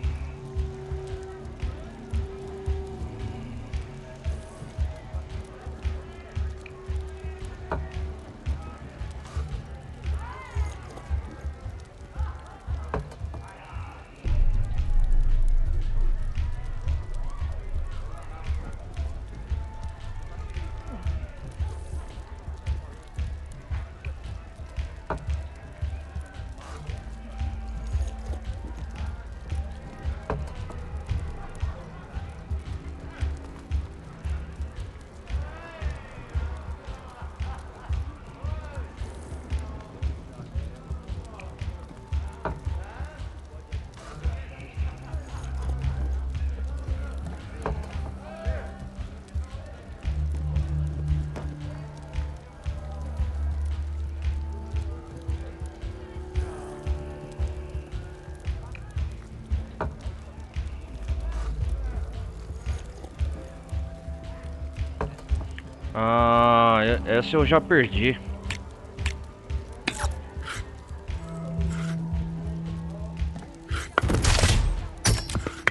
Essa eu já perdi.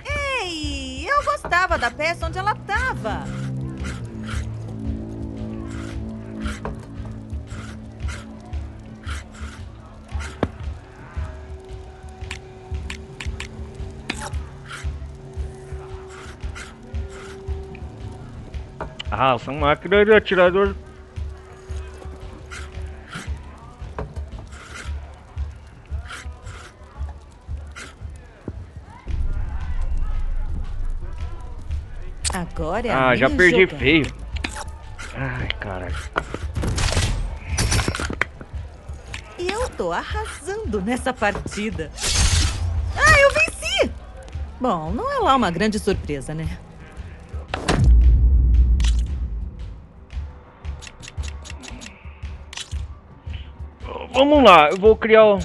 Ei, eu gostava da peça onde ela tava. Ah, essa máquina de atirador. Agora é a já minha perdi jogada. feio. Ai, caralho. E eu tô arrasando nessa partida. Ah, eu venci! Bom, não é lá uma grande surpresa, né? Vamos lá, eu vou criar o...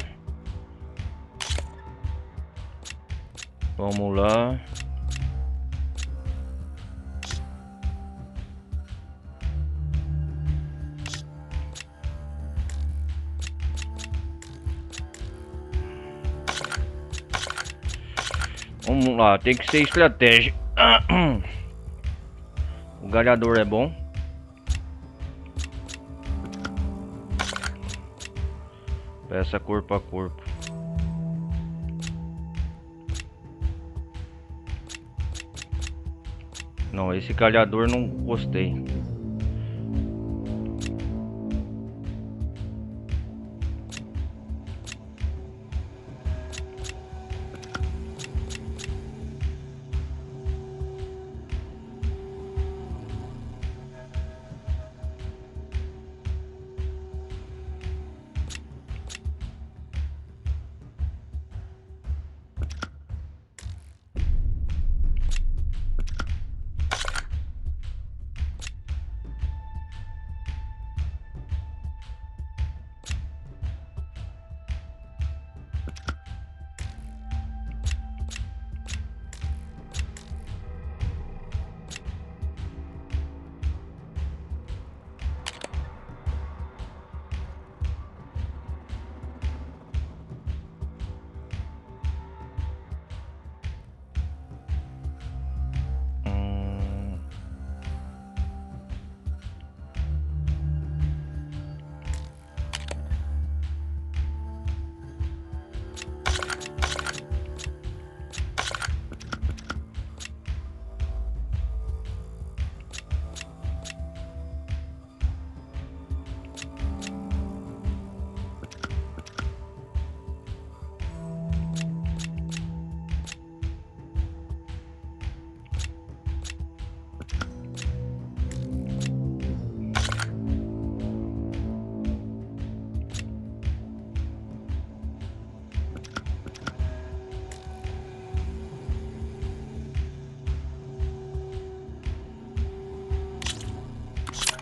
Vamos lá. Vamos lá, tem que ser estratégia. O galhador é bom. Peça corpo a corpo. Não, esse galhador não gostei.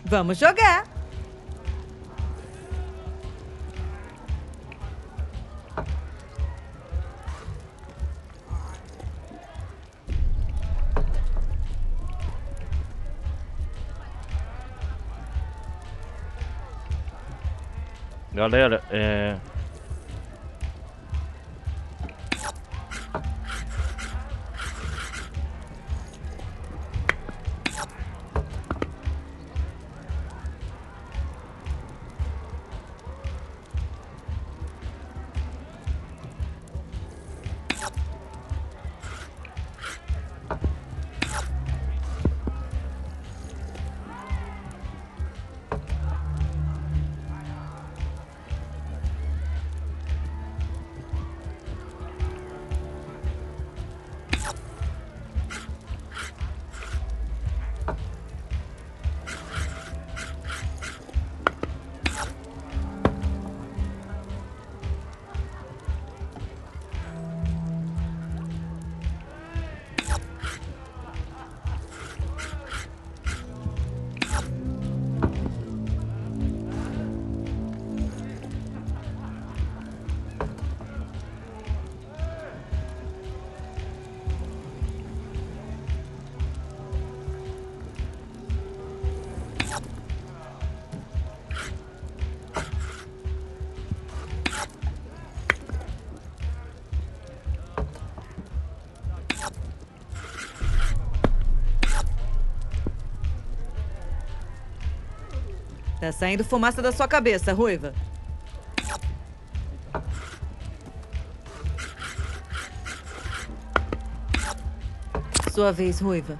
Vamos jogar. Galera, Tá saindo fumaça da sua cabeça, Ruiva. Sua vez, Ruiva.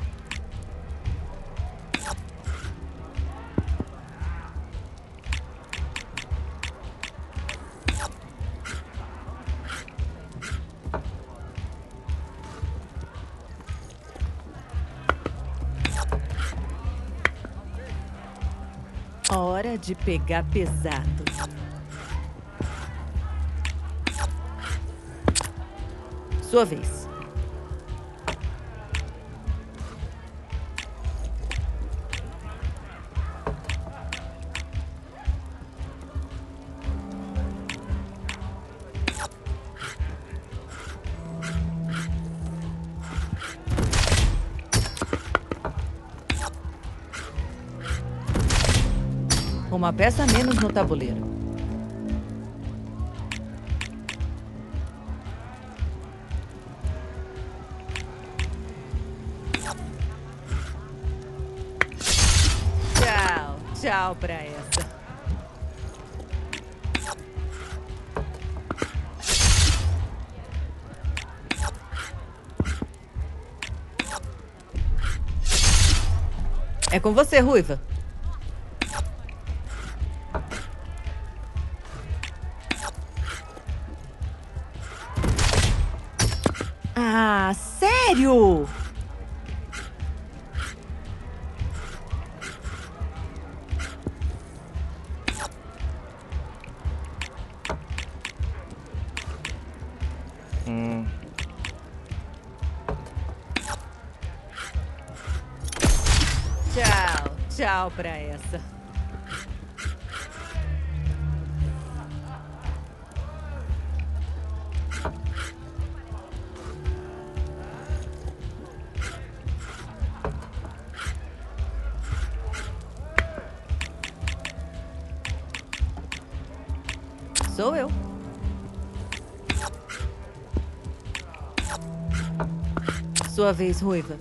Hora de pegar pesado. Sua vez. Uma peça a menos no tabuleiro. Tchau, tchau pra essa. É com você, Ruiva. Ah, sério? Tchau, tchau pra essa. Sou eu. Sua vez, Ruiva.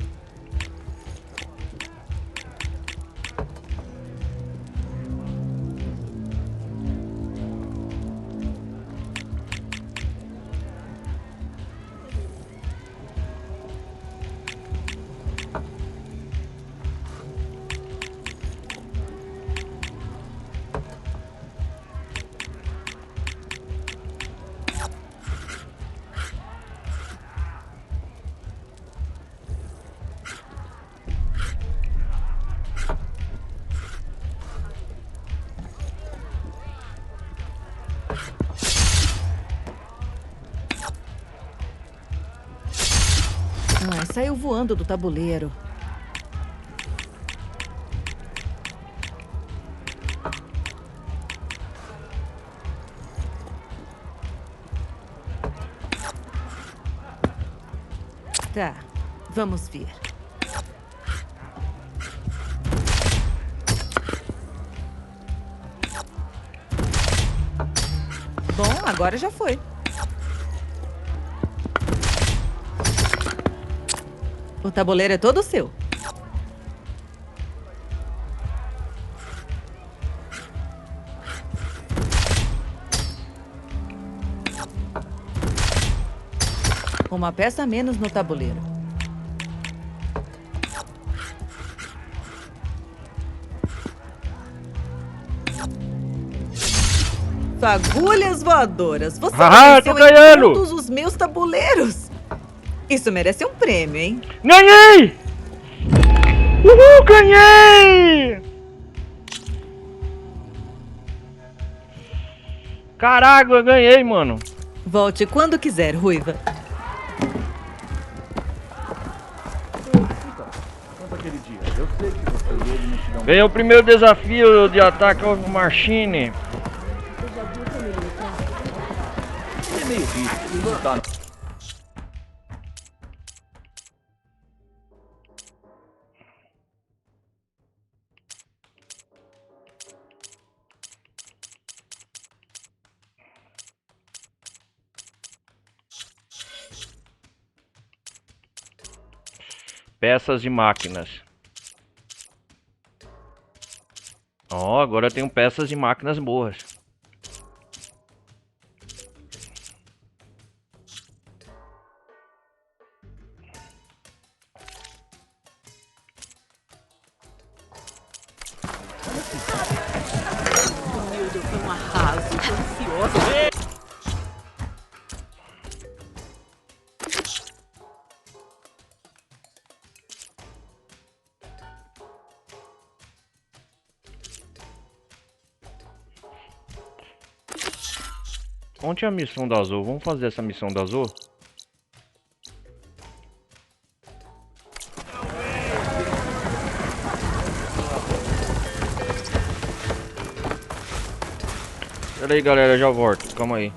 Ah, saiu voando do tabuleiro. Tá, vamos ver. Bom, agora já foi. O tabuleiro é todo seu. Uma peça a menos no tabuleiro. Fagulhas voadoras. Você Tô ganhando! todos os meus tabuleiros. Isso merece um prêmio, hein? Ganhei! Uhul, ganhei! Caraca, eu ganhei, mano. Volte quando quiser, Ruiva. Ganhei o primeiro desafio de ataque ao Machine. É meio difícil, não tá. Peças de máquinas. Ó, agora eu tenho peças de máquinas boas. Meu Deus, foi um arraso. Tô ansiosa. Onde é a missão da Azul? Vamos fazer essa missão da Azul? Pera aí, galera, eu já volto. Calma aí.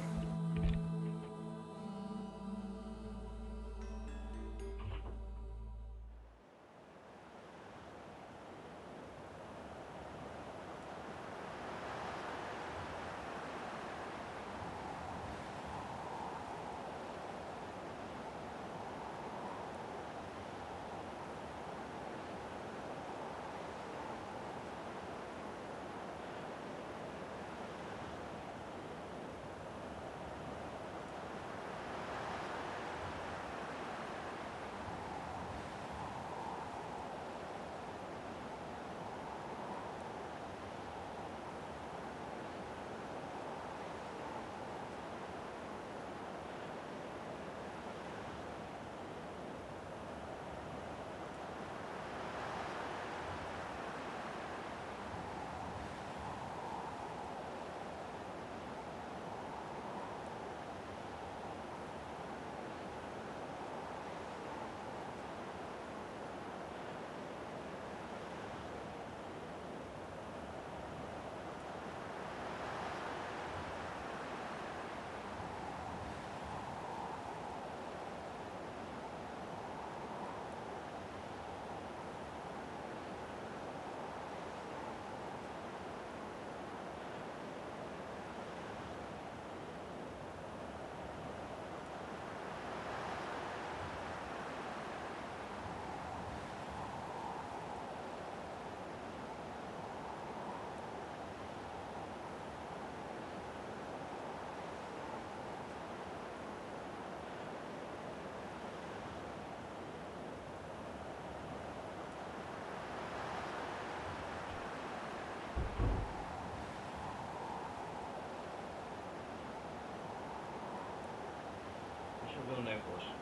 Deixa eu ver um negócio.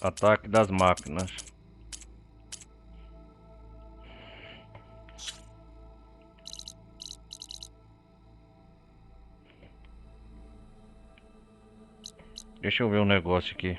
Ataque das máquinas. Deixa eu ver um negócio aqui.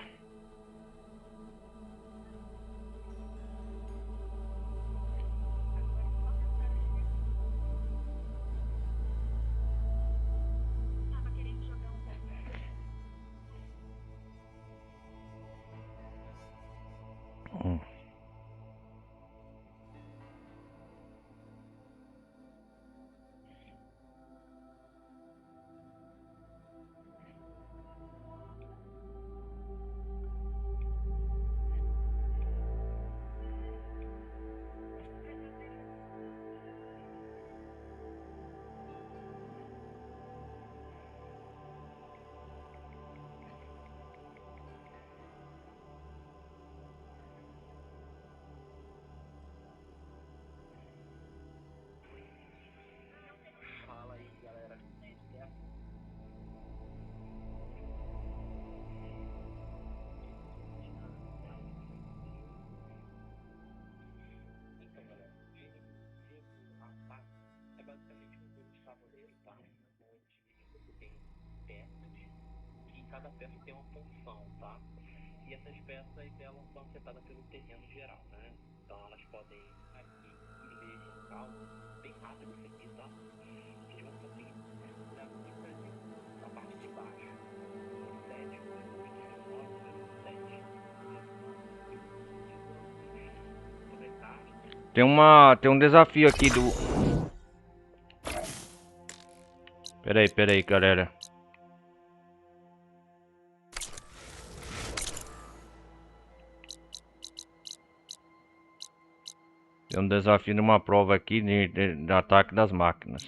Cada peça tem uma função, tá? E essas peças, elas são afetadas pelo terreno geral, né? Então elas podem aqui ler em calma, bem rápido isso aqui, tá? Eles vão conseguir olhar aqui pra gente, na parte de baixo. 7, 8, 9, 7. Tem um desafio aqui do... Pera aí, galera. Tem um desafio numa prova aqui de ataque das máquinas.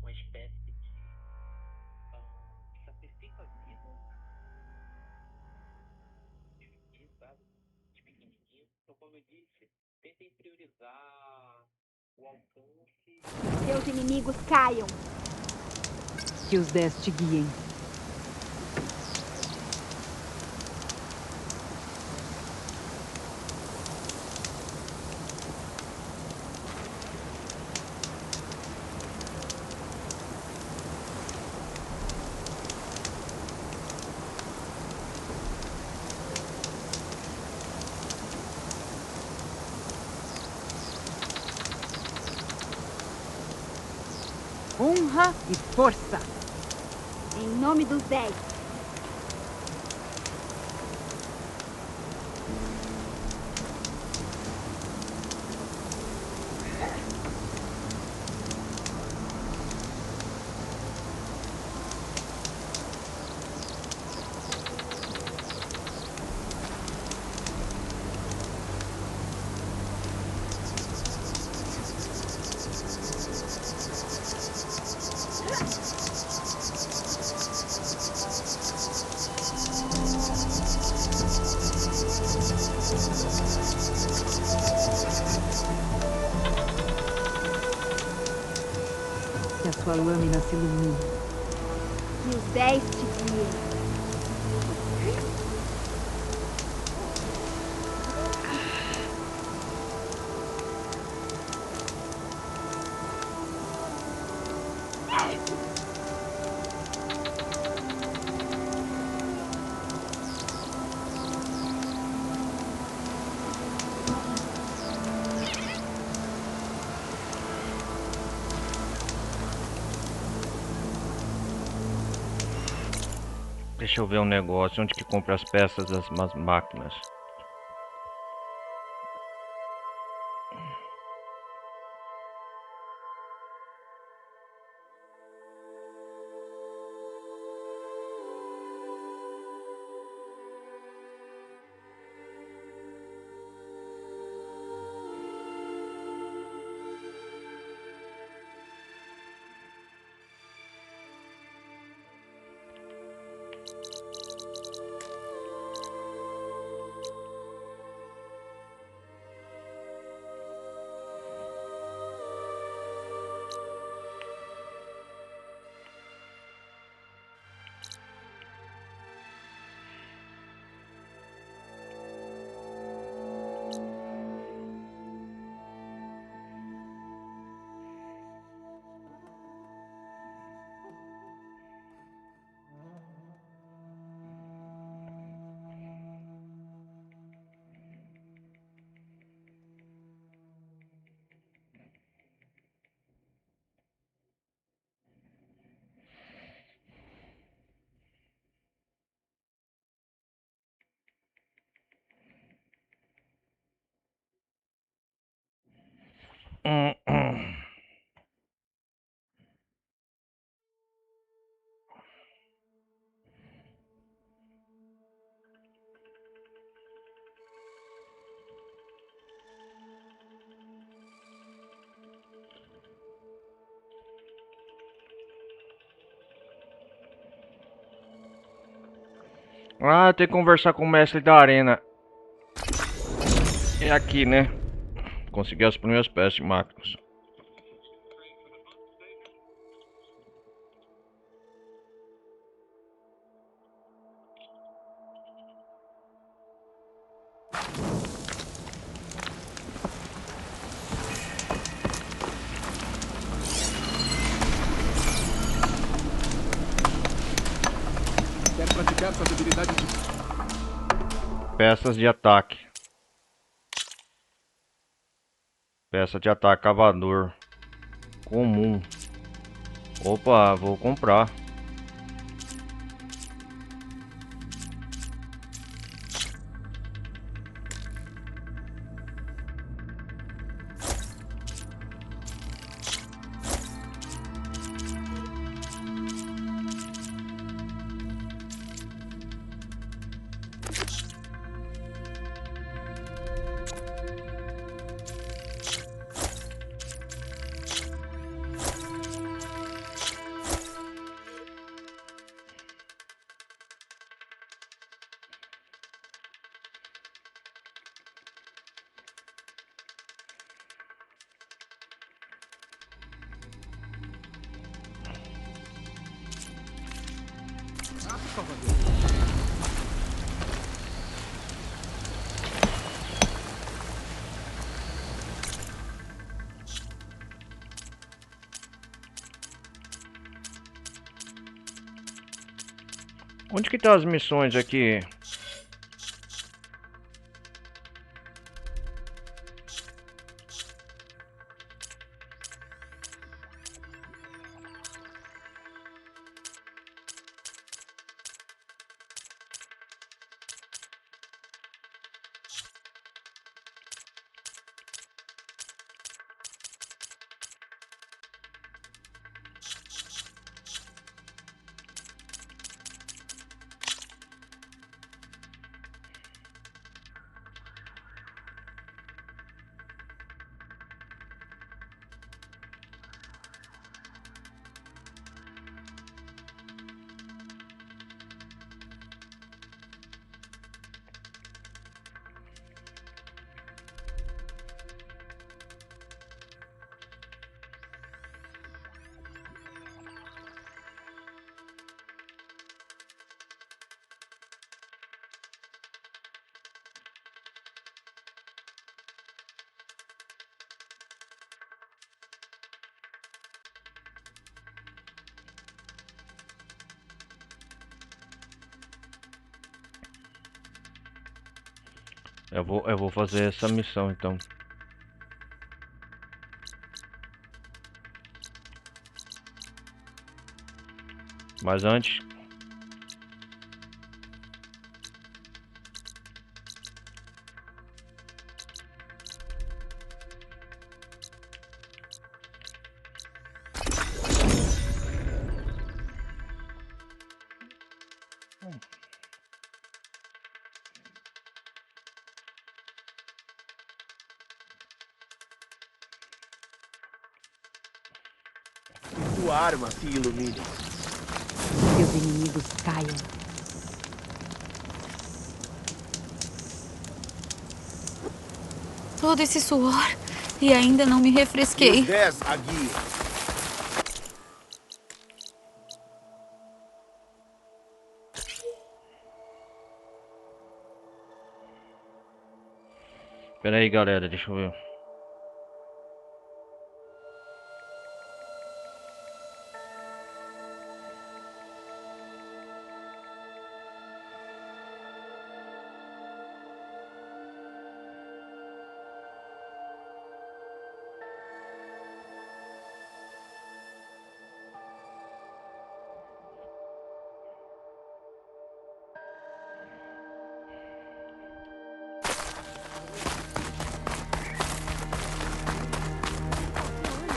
Uma espécie de sacrifica a vida de, sabe, de pequenininho. Então, como eu disse, tentem priorizar o alcance. Seus inimigos caiam. Que os 10 te guiem. Honra e força. Em nome dos 10. Que a sua lâmina se ilumine. Que os 10 te guiem. Deixa eu ver um negócio. Onde que compra as peças das máquinas? Ah, tem que conversar com o mestre da arena. É aqui, né? Consegui as primeiras peças de máquinas. Quer praticar suas habilidades de... Peças de ataque. Peça de ataque cavador. Comum. Opa, vou comprar. Onde que tá as missões aqui? Eu vou fazer essa missão então. Mas antes... Sua arma se ilumine. Seus inimigos caiam. Todo esse suor e ainda não me refresquei. Os 10 a guia. Pera aí, galera, deixa eu ver.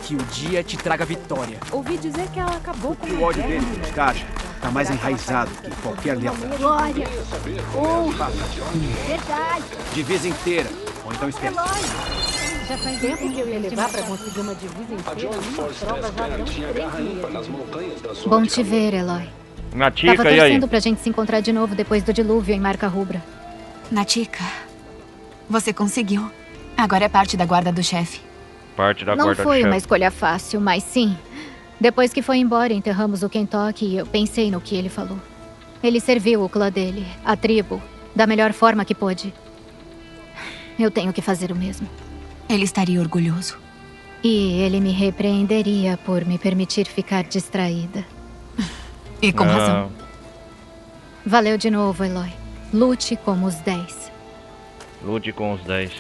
que o dia te traga vitória. Ouvi dizer que ela acabou com O ódio dele pelos Kaja tá mais enraizado que qualquer lealdade. Glória! Honra! Verdade! Divisa inteira. Ou então esquece. Já faz tempo que eu ia levar pra conseguir uma divisa inteira. Uma prova já deu 3 meses. Bom te ver, Eloy. Natica, Tava e aí? torcendo pra gente se encontrar de novo depois do dilúvio em Marca Rubra. Natica, você conseguiu. Agora é parte da guarda do chefe. Parte da Não guarda do foi uma chefe. escolha fácil, mas sim. Depois que foi embora, enterramos o Kentucky e eu pensei no que ele falou. Ele serviu o clã dele, a tribo, da melhor forma que pôde. Eu tenho que fazer o mesmo. Ele estaria orgulhoso. E ele me repreenderia por me permitir ficar distraída. E com razão. Valeu de novo, Eloy. Lute como os 10. Lute com os 10.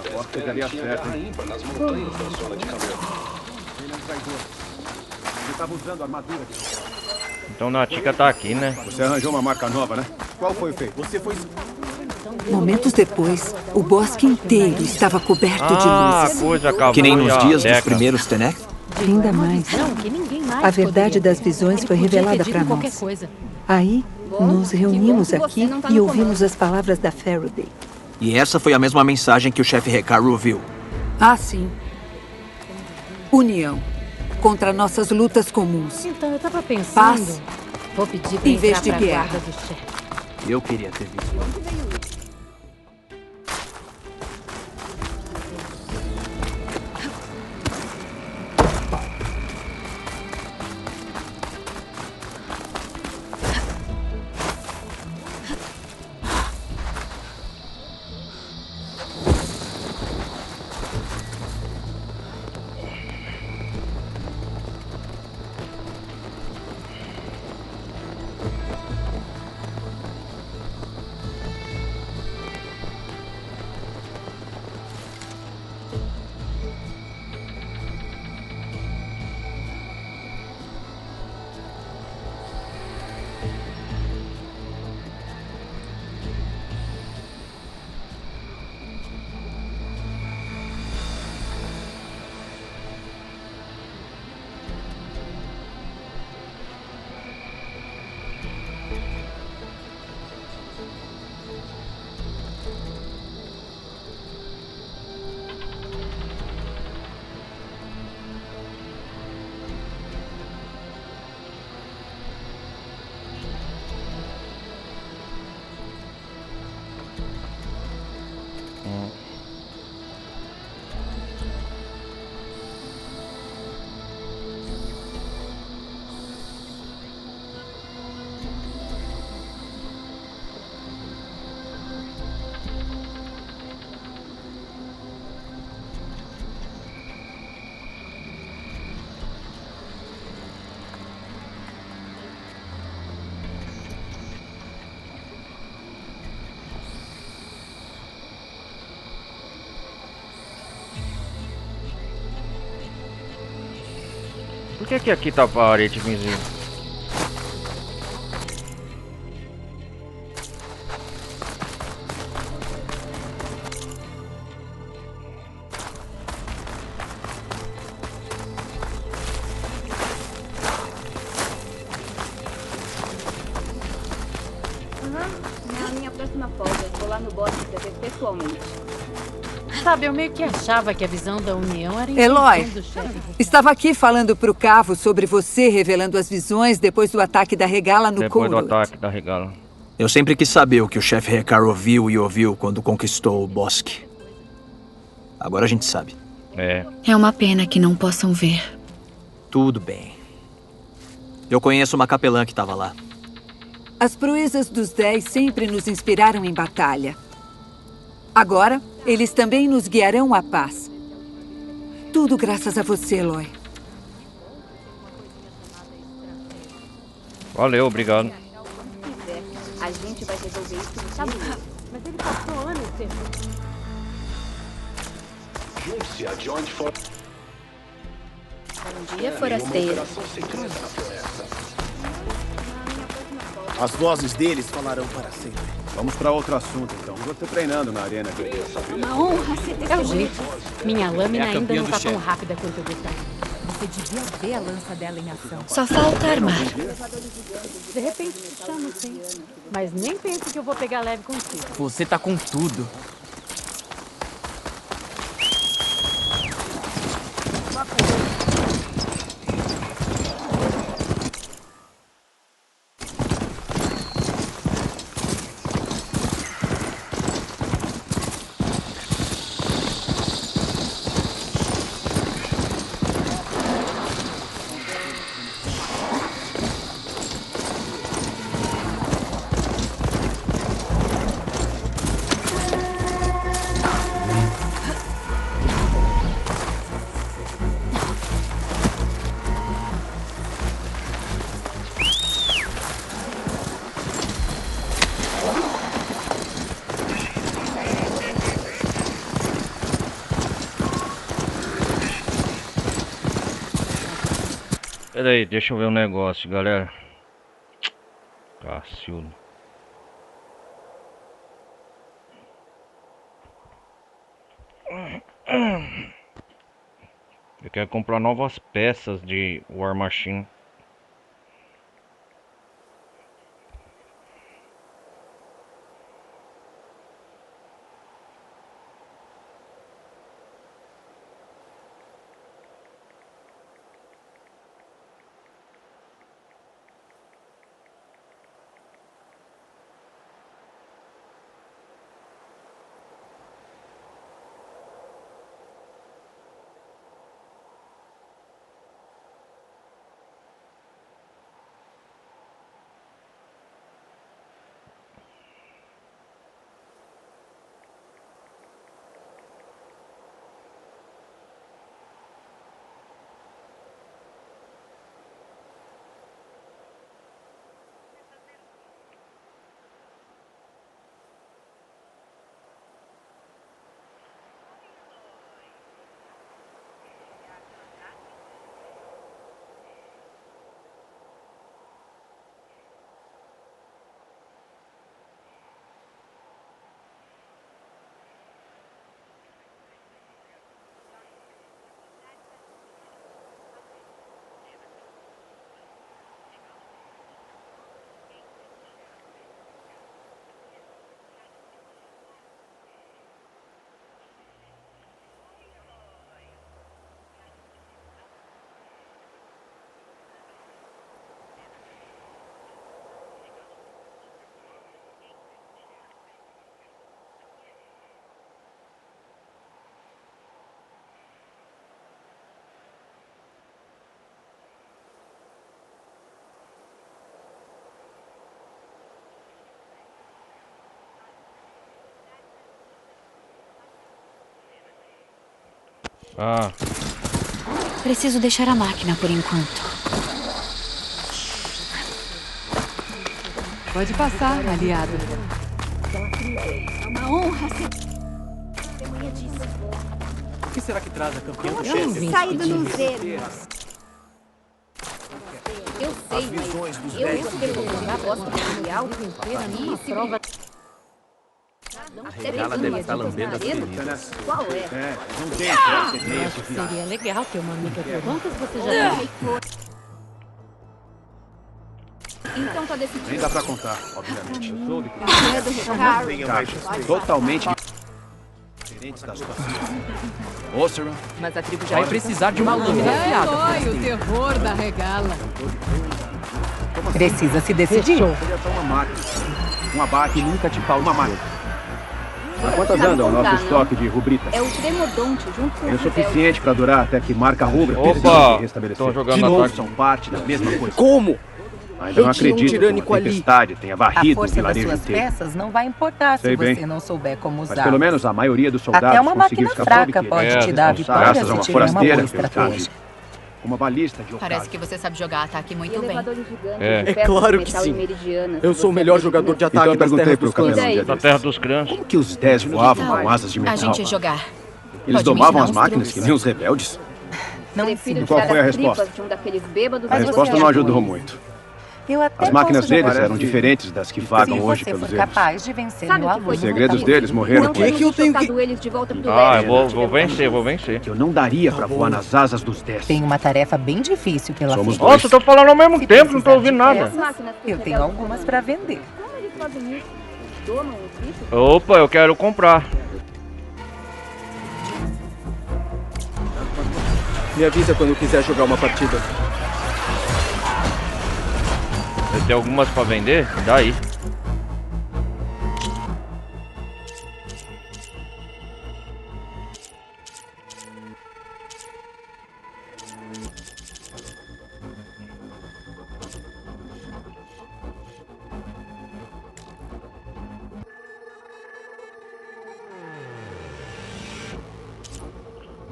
Agora pegaria certo, hein? Ele tava usando armadura. Então Natica tá aqui, né? Você arranjou uma marca nova, né? Qual foi o feito? Você foi... Momentos depois, o bosque inteiro estava coberto de luzes. Coisa acabou. Que nem nos já, dias dos década. primeiros Tenek? Ainda mais. Não, que ninguém mais A verdade poderia. das visões Ele foi podia ter revelada dito para qualquer nós. coisa. Aí, nos reunimos que você aqui não tá e no ouvimos comando. as palavras da Faraday. E essa foi a mesma mensagem que o chefe Hekaru ouviu. Ah, sim. União. Contra nossas lutas comuns. Então, eu tava pensando... Paz. Vou pedir pra Em vez entrar de pra guerra. guarda do chefe. Eu queria ter visto. Por que aqui tá a parede invisível? Na minha próxima folga, vou lá no bosque pra ver pessoalmente. Sabe, eu meio que achava que a visão da União era Eloy, invenção do chefe. estava aqui falando pro Cavo sobre você revelando as visões depois do ataque da Regala no Depois do Kourot. ataque da Regala. Eu sempre quis saber o que o chefe Hekaru viu e ouviu quando conquistou o bosque. Agora a gente sabe. É uma pena que não possam ver. Tudo bem. Eu conheço uma capelã que estava lá. As proezas dos 10 sempre nos inspiraram em batalha. Agora, eles também nos guiarão à paz. Tudo graças a você, Eloy. Valeu, obrigado. A gente vai resolver isso no tabuleiro. Mas ele passou anos tendo... Junte-se a John for... Bom dia, forasteiro. As vozes deles falarão para sempre. Vamos pra outro assunto, então. Você treinando na arena aqui. Uma honra ser testemunha. É o jeito. Minha lâmina É a ainda campeã não do tá tão chefe. rápida quanto eu gostaria. Você devia ver a lança dela em ação. Só falta armar. De repente te chamo, sim. Mas nem pense que eu vou pegar leve contigo. Você tá com tudo. Pera aí, deixa eu ver um negócio, galera. Cacildo. Eu quero comprar novas peças de War Machine. Ah, Preciso deixar a máquina por enquanto. Pode passar, aliado. É uma honra ser testemunha disso. O que será que traz a campeã do Eu chefe? não vim saído nos erros. Eu sei, As visões dos mas eu 10 recebo a posse material inteira e prova. A regala deve estar lambendo as feridas. Qual é? Não tem essa ideia. Seria legal ter uma amiga toda. Quantas você já tem? Então tá decidido. Nem dá pra contar, obviamente. Eu soube que É do Ricardo. totalmente diferentes das suas. Oceran. Mas a tribo já vai precisar de uma lâmina afiada. Dói o terror da regala. Precisa se decidir. Seria só uma máquina. Um abate. Nunca te falta uma máquina. Há quantas andam o nosso estoque de rubrita? É o Tremodonte junto com É o suficiente para durar até que marca rubra Opa! precise se restabelecer. Tão jogando De na novo, parte. são parte da mesma coisa. Como? Ainda Eu não tinha um acredito que tirânico uma ali. tempestade tenha A varrido o força das vilarejo suas inteiro. peças não vai importar Sei se bem. você não souber como Mas usar. pelo menos a maioria dos soldados Até uma conseguiu máquina escapar fraca do pode que te dar a vitória graças a se uma tiver uma boa forasteira, estratégia. uma balista de Parece ocásio. que você sabe jogar ataque muito bem. É claro que sim. Eu sou o melhor jogador de Então ataque eu das perguntei terras pro dos clãs. capelão um dia Da desses, terra dos crãs. como que os 10 voavam com asas de A metal? gente ia jogar. Eles Pode me domavam ensinar as uns máquinas que truques? nem os rebeldes? Não E qual foi a resposta? de um daqueles bêbados. A resposta não ajudou muito. Eu até As máquinas posso deles jogar eram diferentes das que vagam hoje se pelos você for erros. capaz de vencer Sabe meu o que foi aluno. Os segredos deles morreram Não com eles. temos chocado eles de volta pro Ah, leste. vou vencer, vou vencer. Eu não daria pra voar nas asas dos 10. Tem uma tarefa bem difícil pela Somos frente. Nossa, eu tô falando ao mesmo tempo, não tô ouvindo nada. Eu tenho algumas pra vender. Como eles fazem isso? Domam os bichos? Opa, eu quero comprar. Me avisa quando quiser jogar uma partida. Você tem algumas pra vender? Daí.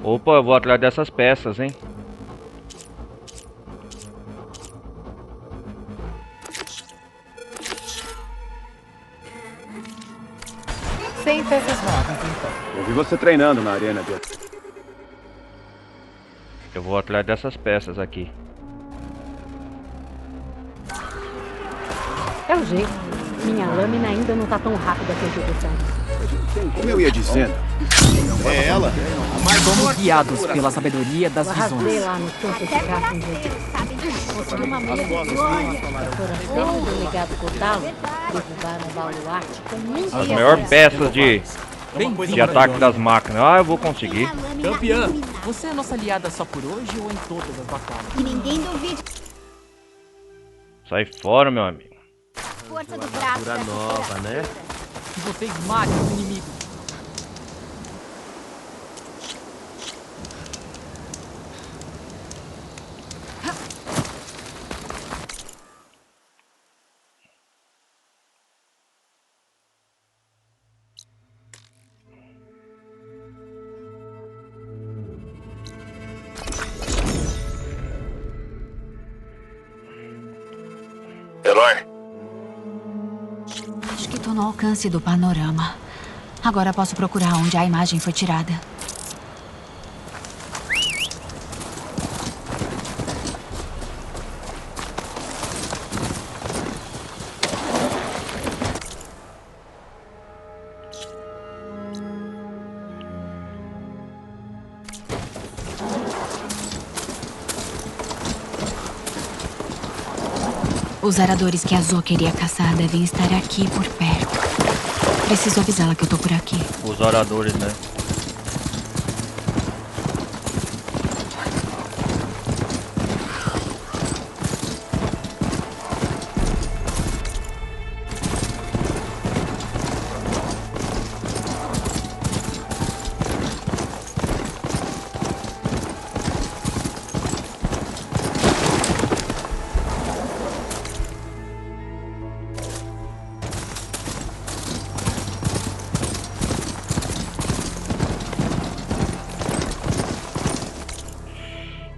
Opa, eu vou atrás dessas peças, hein? Sem peças novas, então. Eu vi você treinando na arena de... Eu vou atrás dessas peças aqui. É o jeito. Minha lâmina ainda não tá tão rápida quanto eu gostaria. Como eu ia dizendo. É ela. Somos guiados pela sabedoria das Eu arrasei visões. lá no campo de caça um dia. Consegui uma meia de glória. Foram sempre o delegado Cotalo. Derrubaram um baluarte com muita As maiores peças de ataque das máquinas. Ah, eu vou conseguir. Campeã, você é nossa aliada só por hoje ou em todas as batalhas? Que ninguém duvide. Sai fora, meu amigo. Força do braço. Armadura nova, né? Que você esmague os inimigos. Eloy, Acho que tô no alcance do panorama. Agora posso procurar onde a imagem foi tirada. Os aradores que a Zo queria caçar devem estar aqui por perto. Preciso avisá-la que eu tô por aqui. Os oradores, né?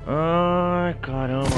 Ai, caramba.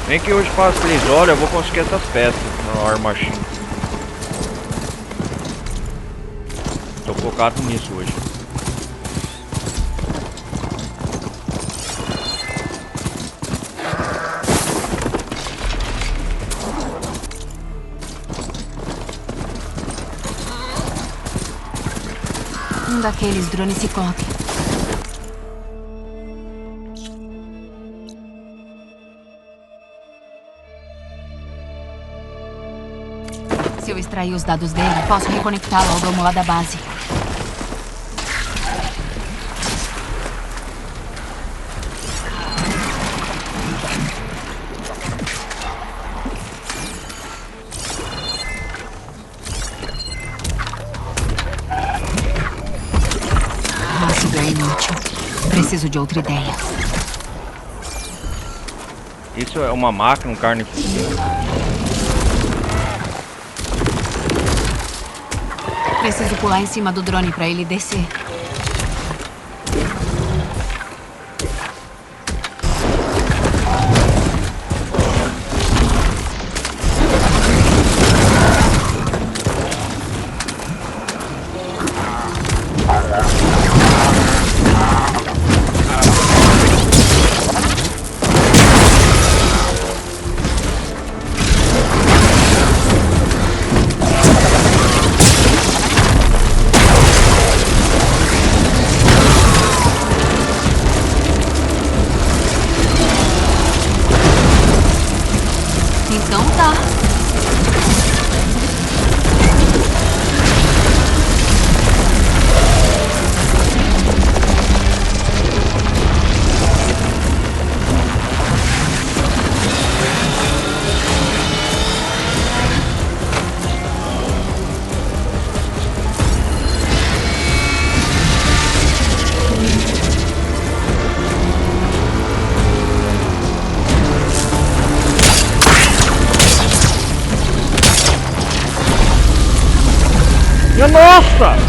Nem que hoje faça 3 horas eu vou conseguir essas peças na War Machine. Tô focado nisso hoje. Um daqueles drones ciclope. Se eu extrair os dados dele, posso reconectá-lo ao domo lá da base. líquido é inútil. Preciso de outra ideia. Isso é uma máquina, um carne. Preciso pular em cima do drone pra ele descer. Então tá. Minha nossa!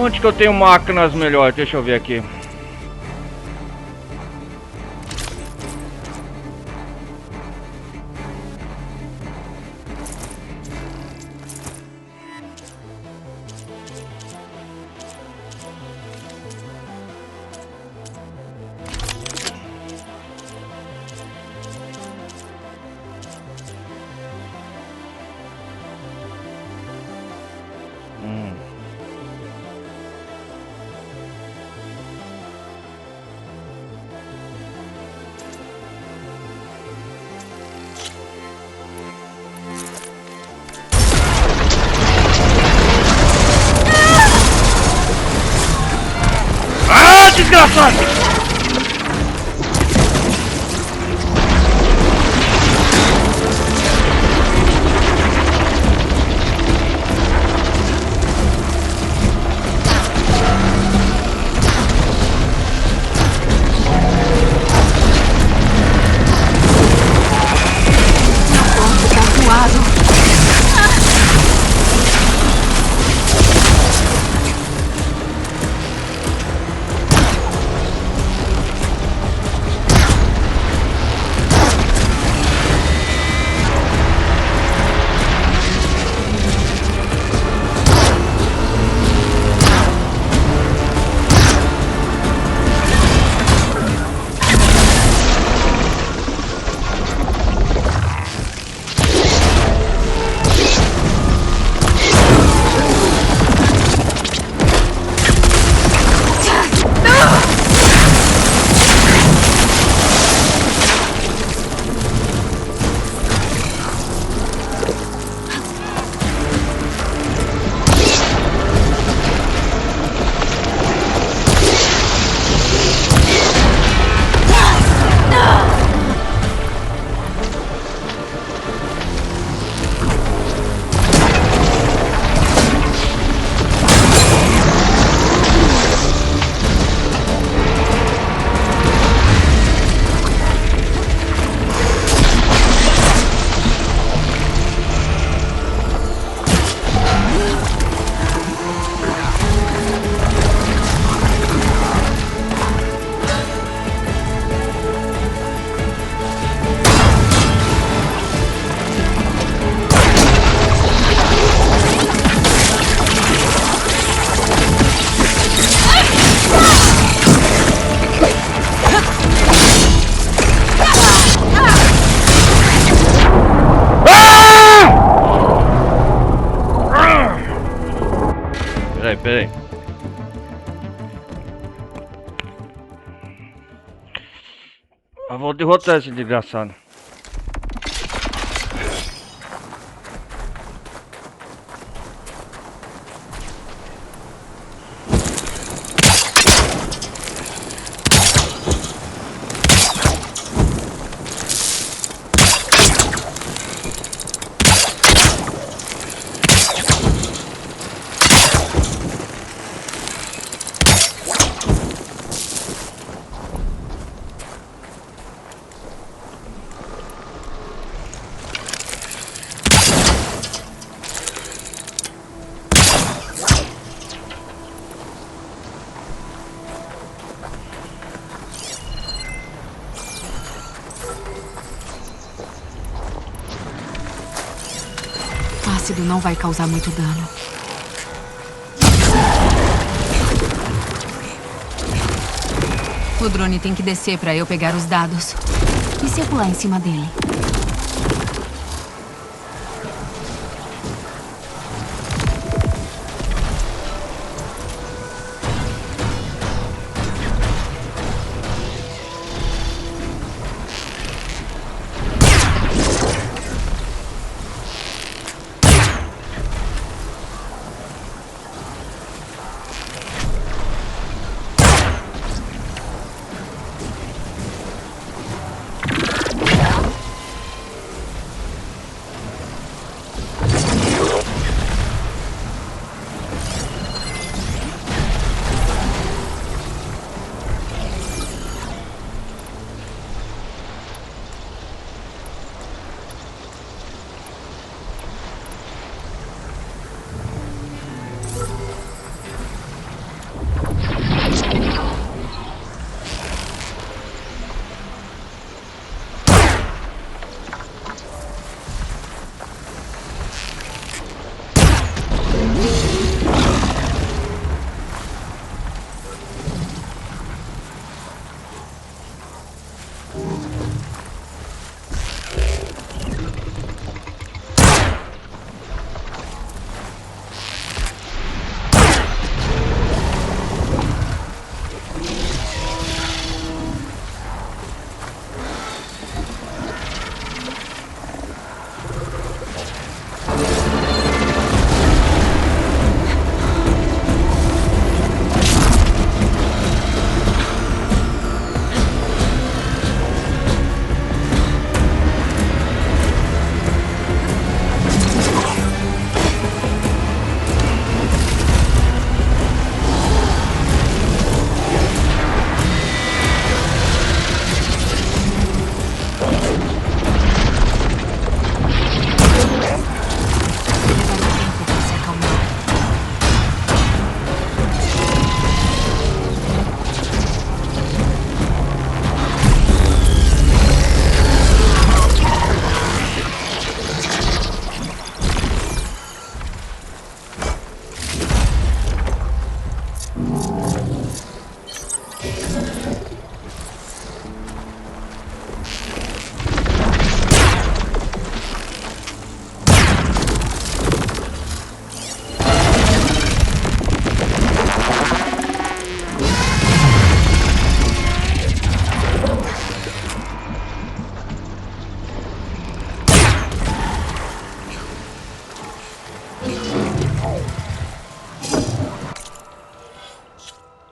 Onde que eu tenho máquinas melhores? Deixa eu ver aqui. Eu vou derrotar esse desgraçado. Ácido não vai causar muito dano. O drone tem que descer pra eu pegar os dados. E se eu pular em cima dele?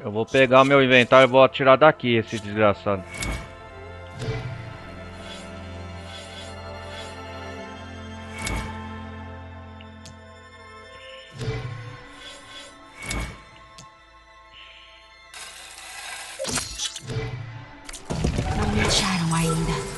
Eu vou pegar meu inventário e vou atirar daqui esse desgraçado. Não me acharam ainda.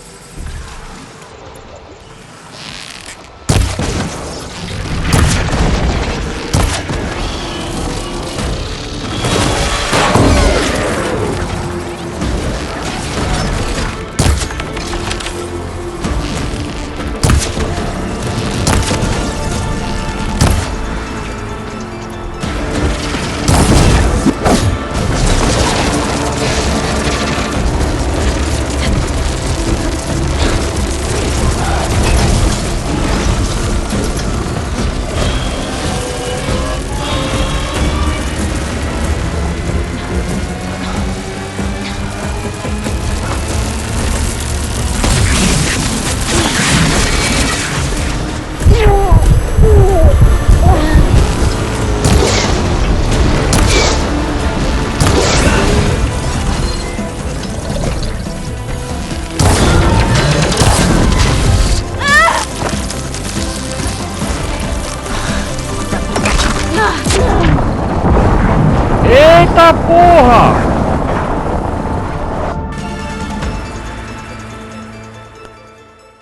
Eita porra!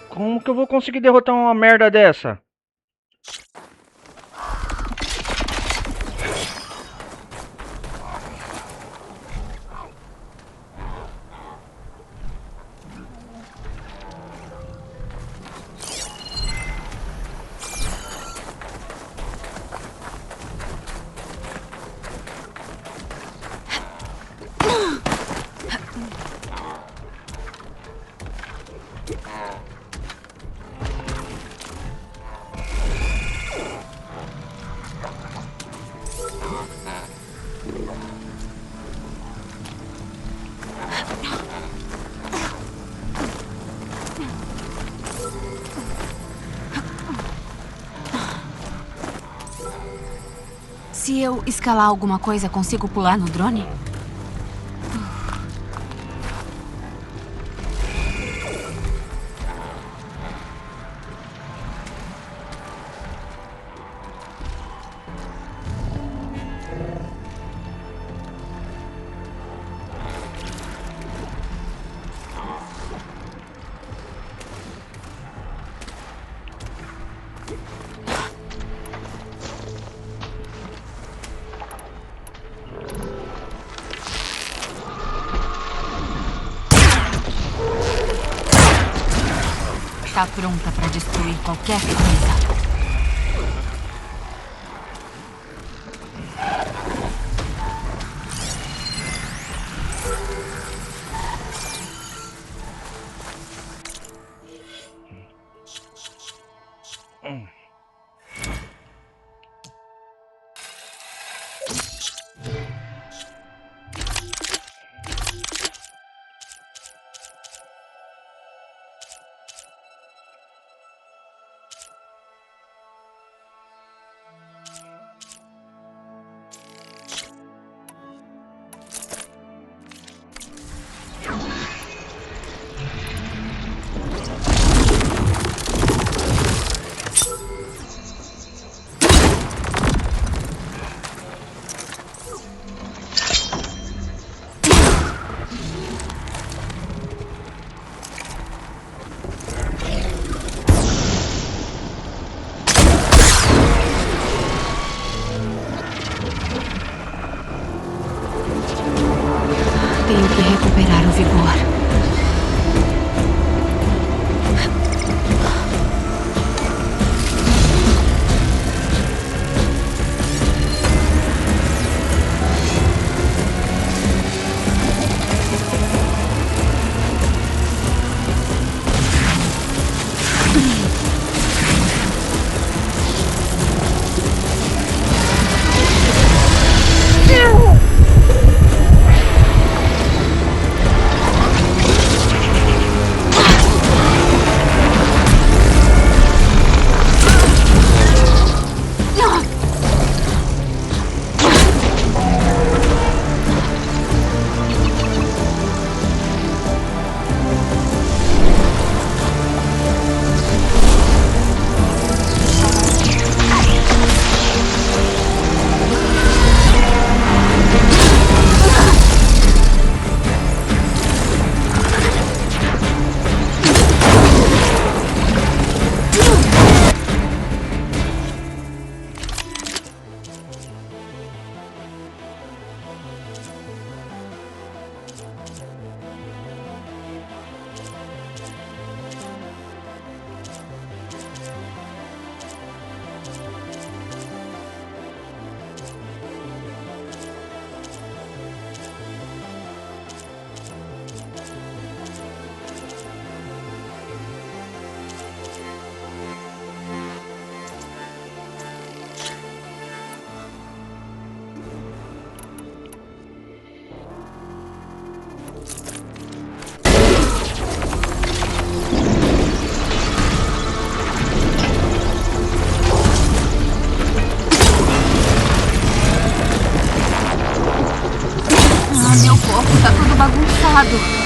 Como que eu vou conseguir derrotar uma merda dessa? Se eu escalar alguma coisa, consigo pular no drone? Está pronta para destruir qualquer coisa. Tenho que recuperar o vigor. Meu corpo tá todo bagunçado.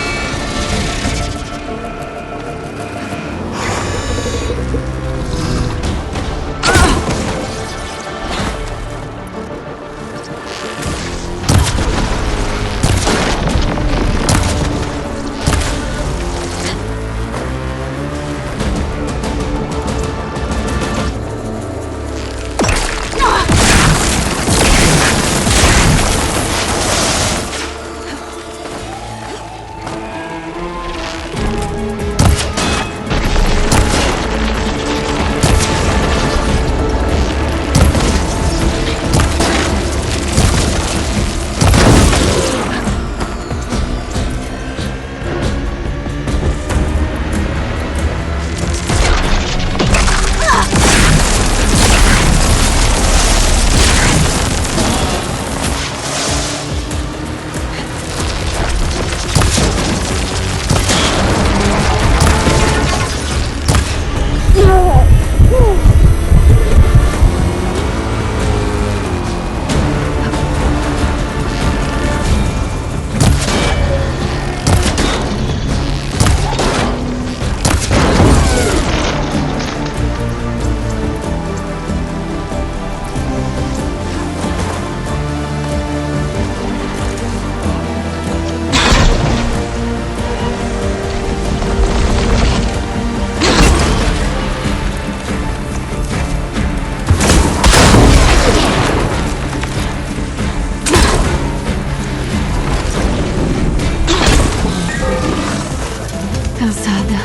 cansada.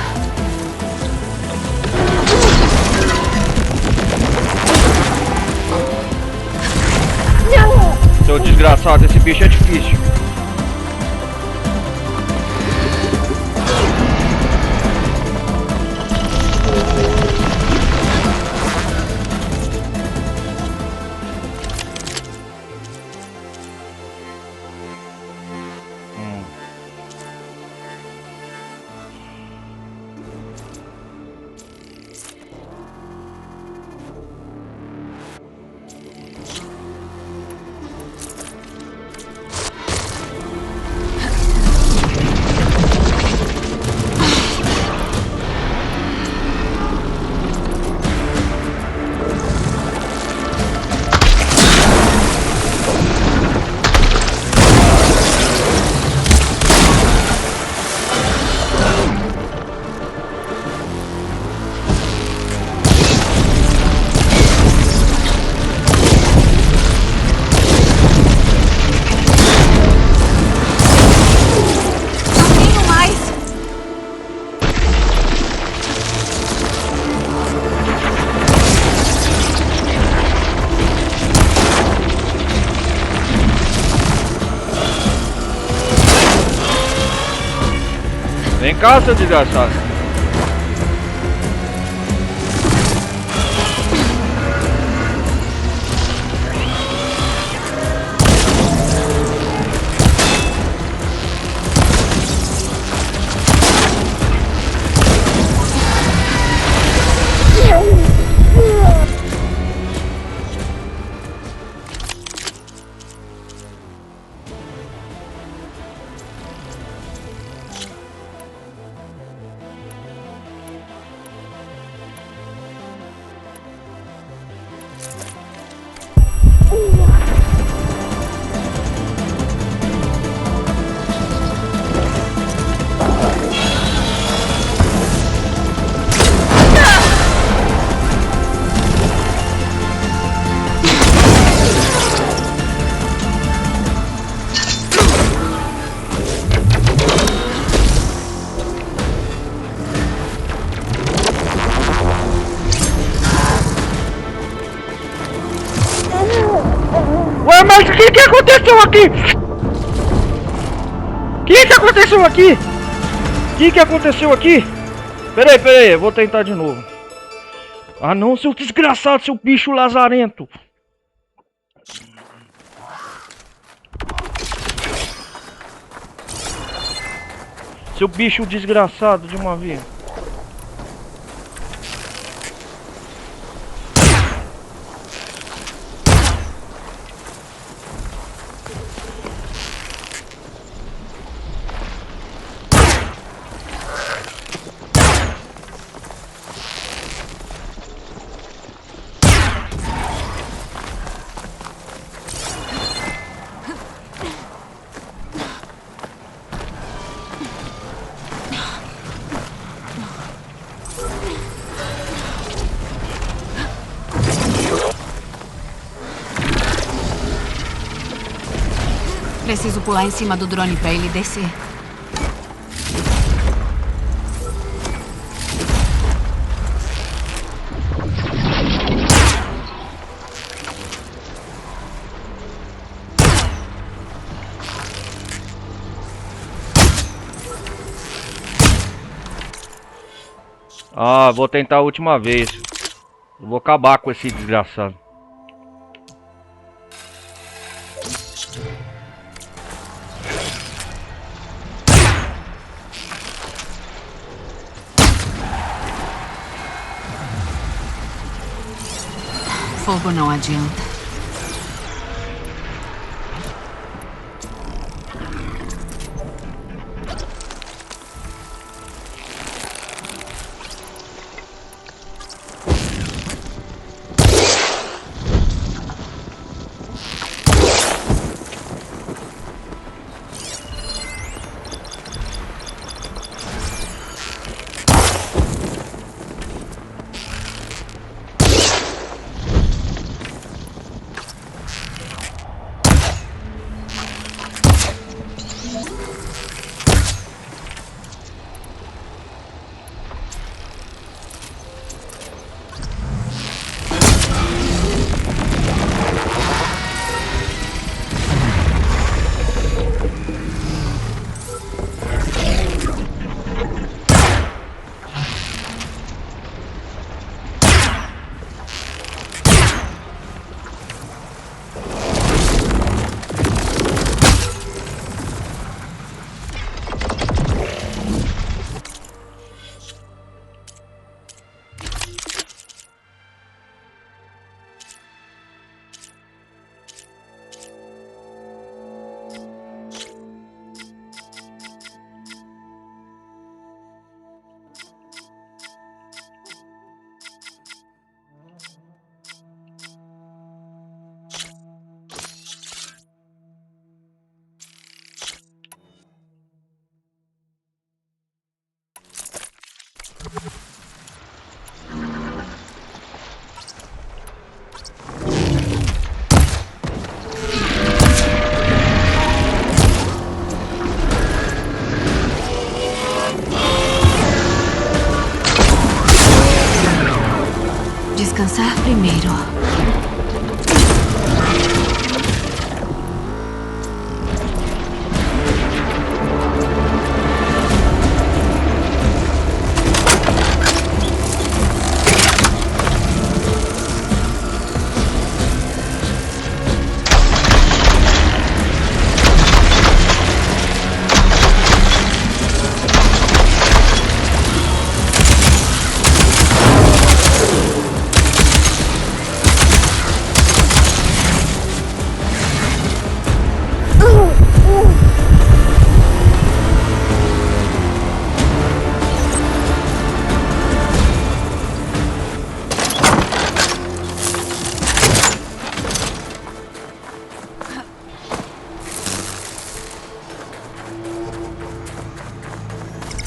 Seu desgraçado, esse bicho é difícil. Vem cá, seu desgraçado. Ué, mas o que aconteceu aqui? O que aconteceu aqui? O que aconteceu aqui? Peraí, eu vou tentar de novo. Ah não, seu desgraçado, seu bicho lazarento. Seu bicho desgraçado de uma vez. Preciso pular em cima do drone pra ele descer. Ah, vou tentar a última vez. Eu vou acabar com esse desgraçado. Fogo não adianta. descansar primeiro.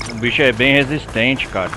O bicho é bem resistente, cara.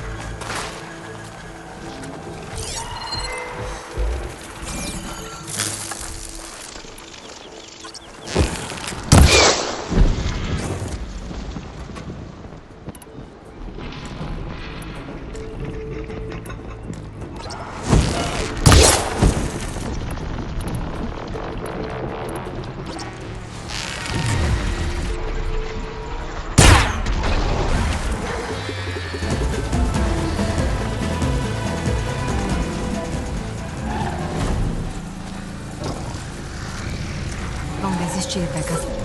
Vão desistir, Becas.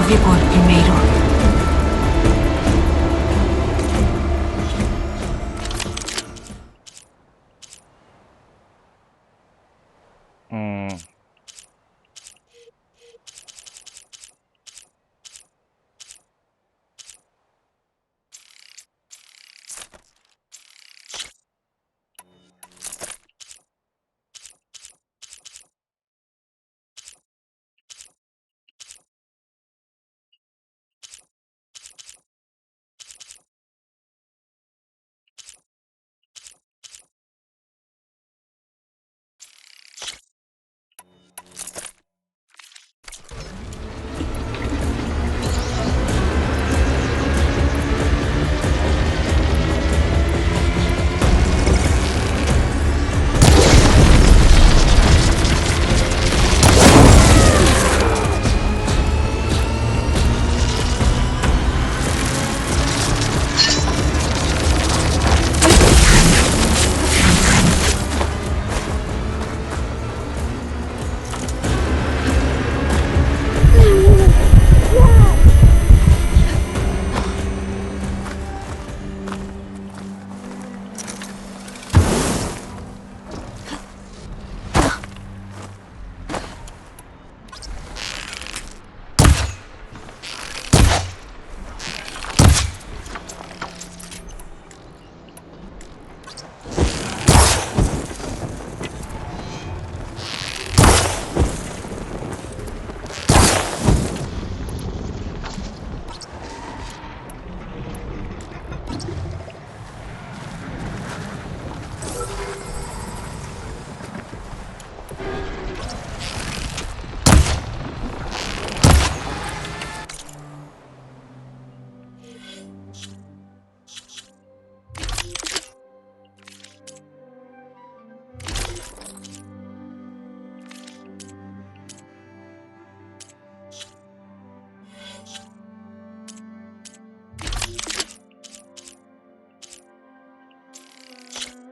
vigor primeiro.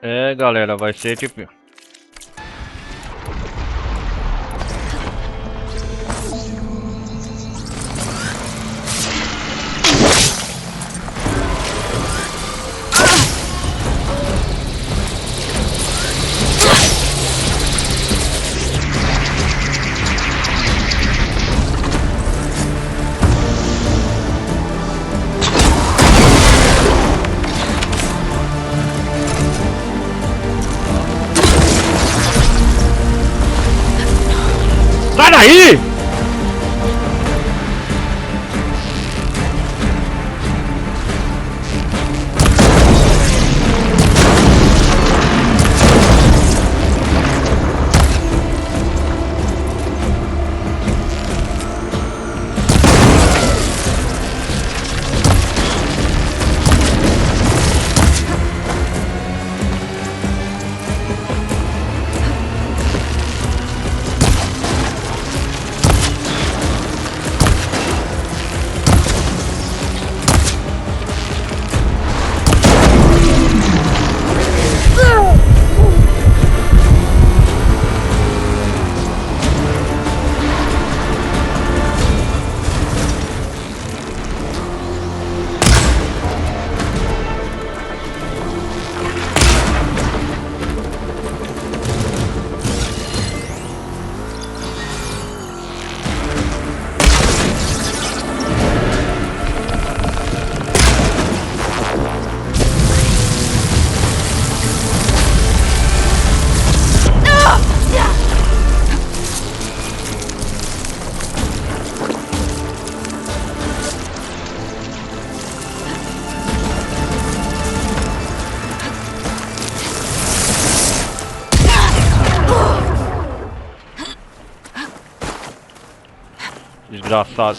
É, galera, vai ser tipo... Sai daí! Desgraçado.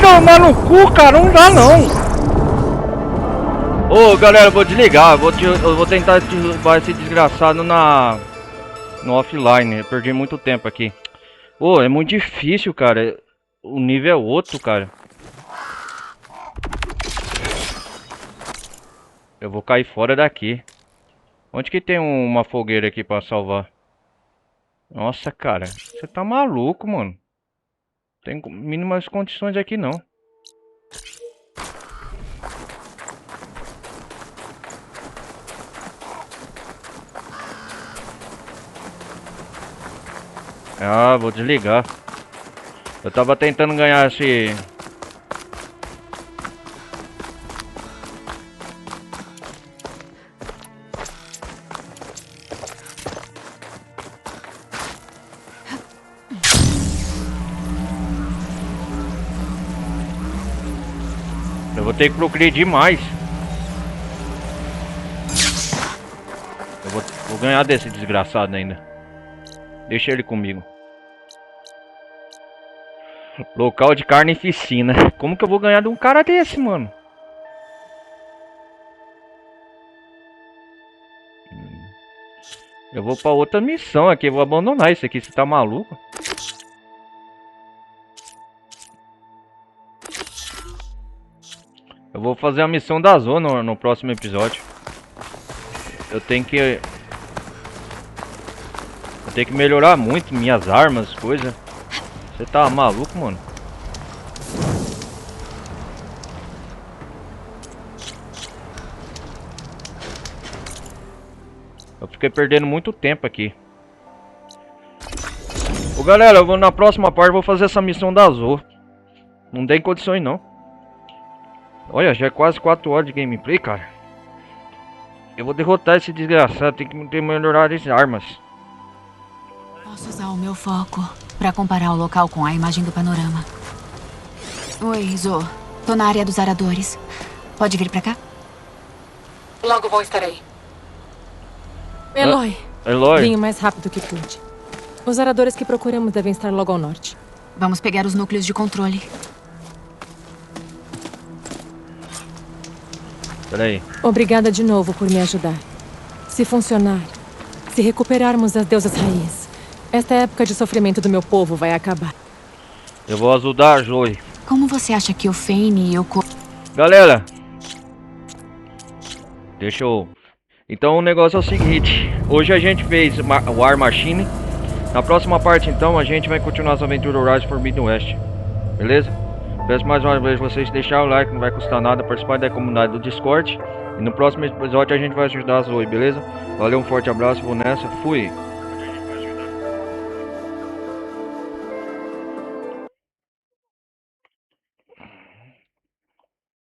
Tomar no cu, cara, não dá não. Ô, galera, eu vou desligar. Eu vou tentar derrubar esse desgraçado no offline. Eu perdi muito tempo aqui. Ô, é muito difícil, cara. O nível é outro, cara. Eu vou cair fora daqui. Onde que tem uma fogueira aqui pra salvar? Nossa, cara. Você tá maluco, mano. Tem mínimas condições aqui não. Ah, vou desligar. Eu tava tentando ganhar esse... tenho que progredir mais. Eu vou ganhar desse desgraçado ainda. Deixa ele comigo. Local de carnificina. Como que eu vou ganhar de um cara desse, mano? Eu vou pra outra missão aqui. Eu vou abandonar isso aqui. Você tá maluco? Eu vou fazer a missão da zona no próximo episódio. Eu tenho que melhorar muito minhas armas, coisa. Você tá maluco, mano? Eu fiquei perdendo muito tempo aqui. Ô galera, na próxima parte eu vou fazer essa missão da Zo. Não tem condições não. Olha, já é quase 4 horas de gameplay, cara. Eu vou derrotar esse desgraçado. Tem que melhorar as armas. Posso usar o meu foco pra comparar o local com a imagem do panorama. Oi, Zo. Tô na área dos aradores. Pode vir pra cá? Logo vou estar aí. Eloy. Eloy. Vim o mais rápido que pude. Os aradores que procuramos devem estar logo ao norte. Vamos pegar os núcleos de controle. Peraí. Obrigada de novo por me ajudar. Se funcionar, se recuperarmos as deusas raízes, esta época de sofrimento do meu povo vai acabar. Eu vou ajudar a Zoe. Como você acha que o Fane e o... Galera. Deixa eu... Então o negócio é o seguinte. Hoje a gente fez o War Machine. Na próxima parte então a gente vai continuar essa aventura Horizon Forbidden West. Beleza? Peço mais uma vez vocês deixarem o like, não vai custar nada, participar da comunidade do Discord. E no próximo episódio a gente vai ajudar a Zoe, beleza? Valeu, um forte abraço, vou nessa, fui!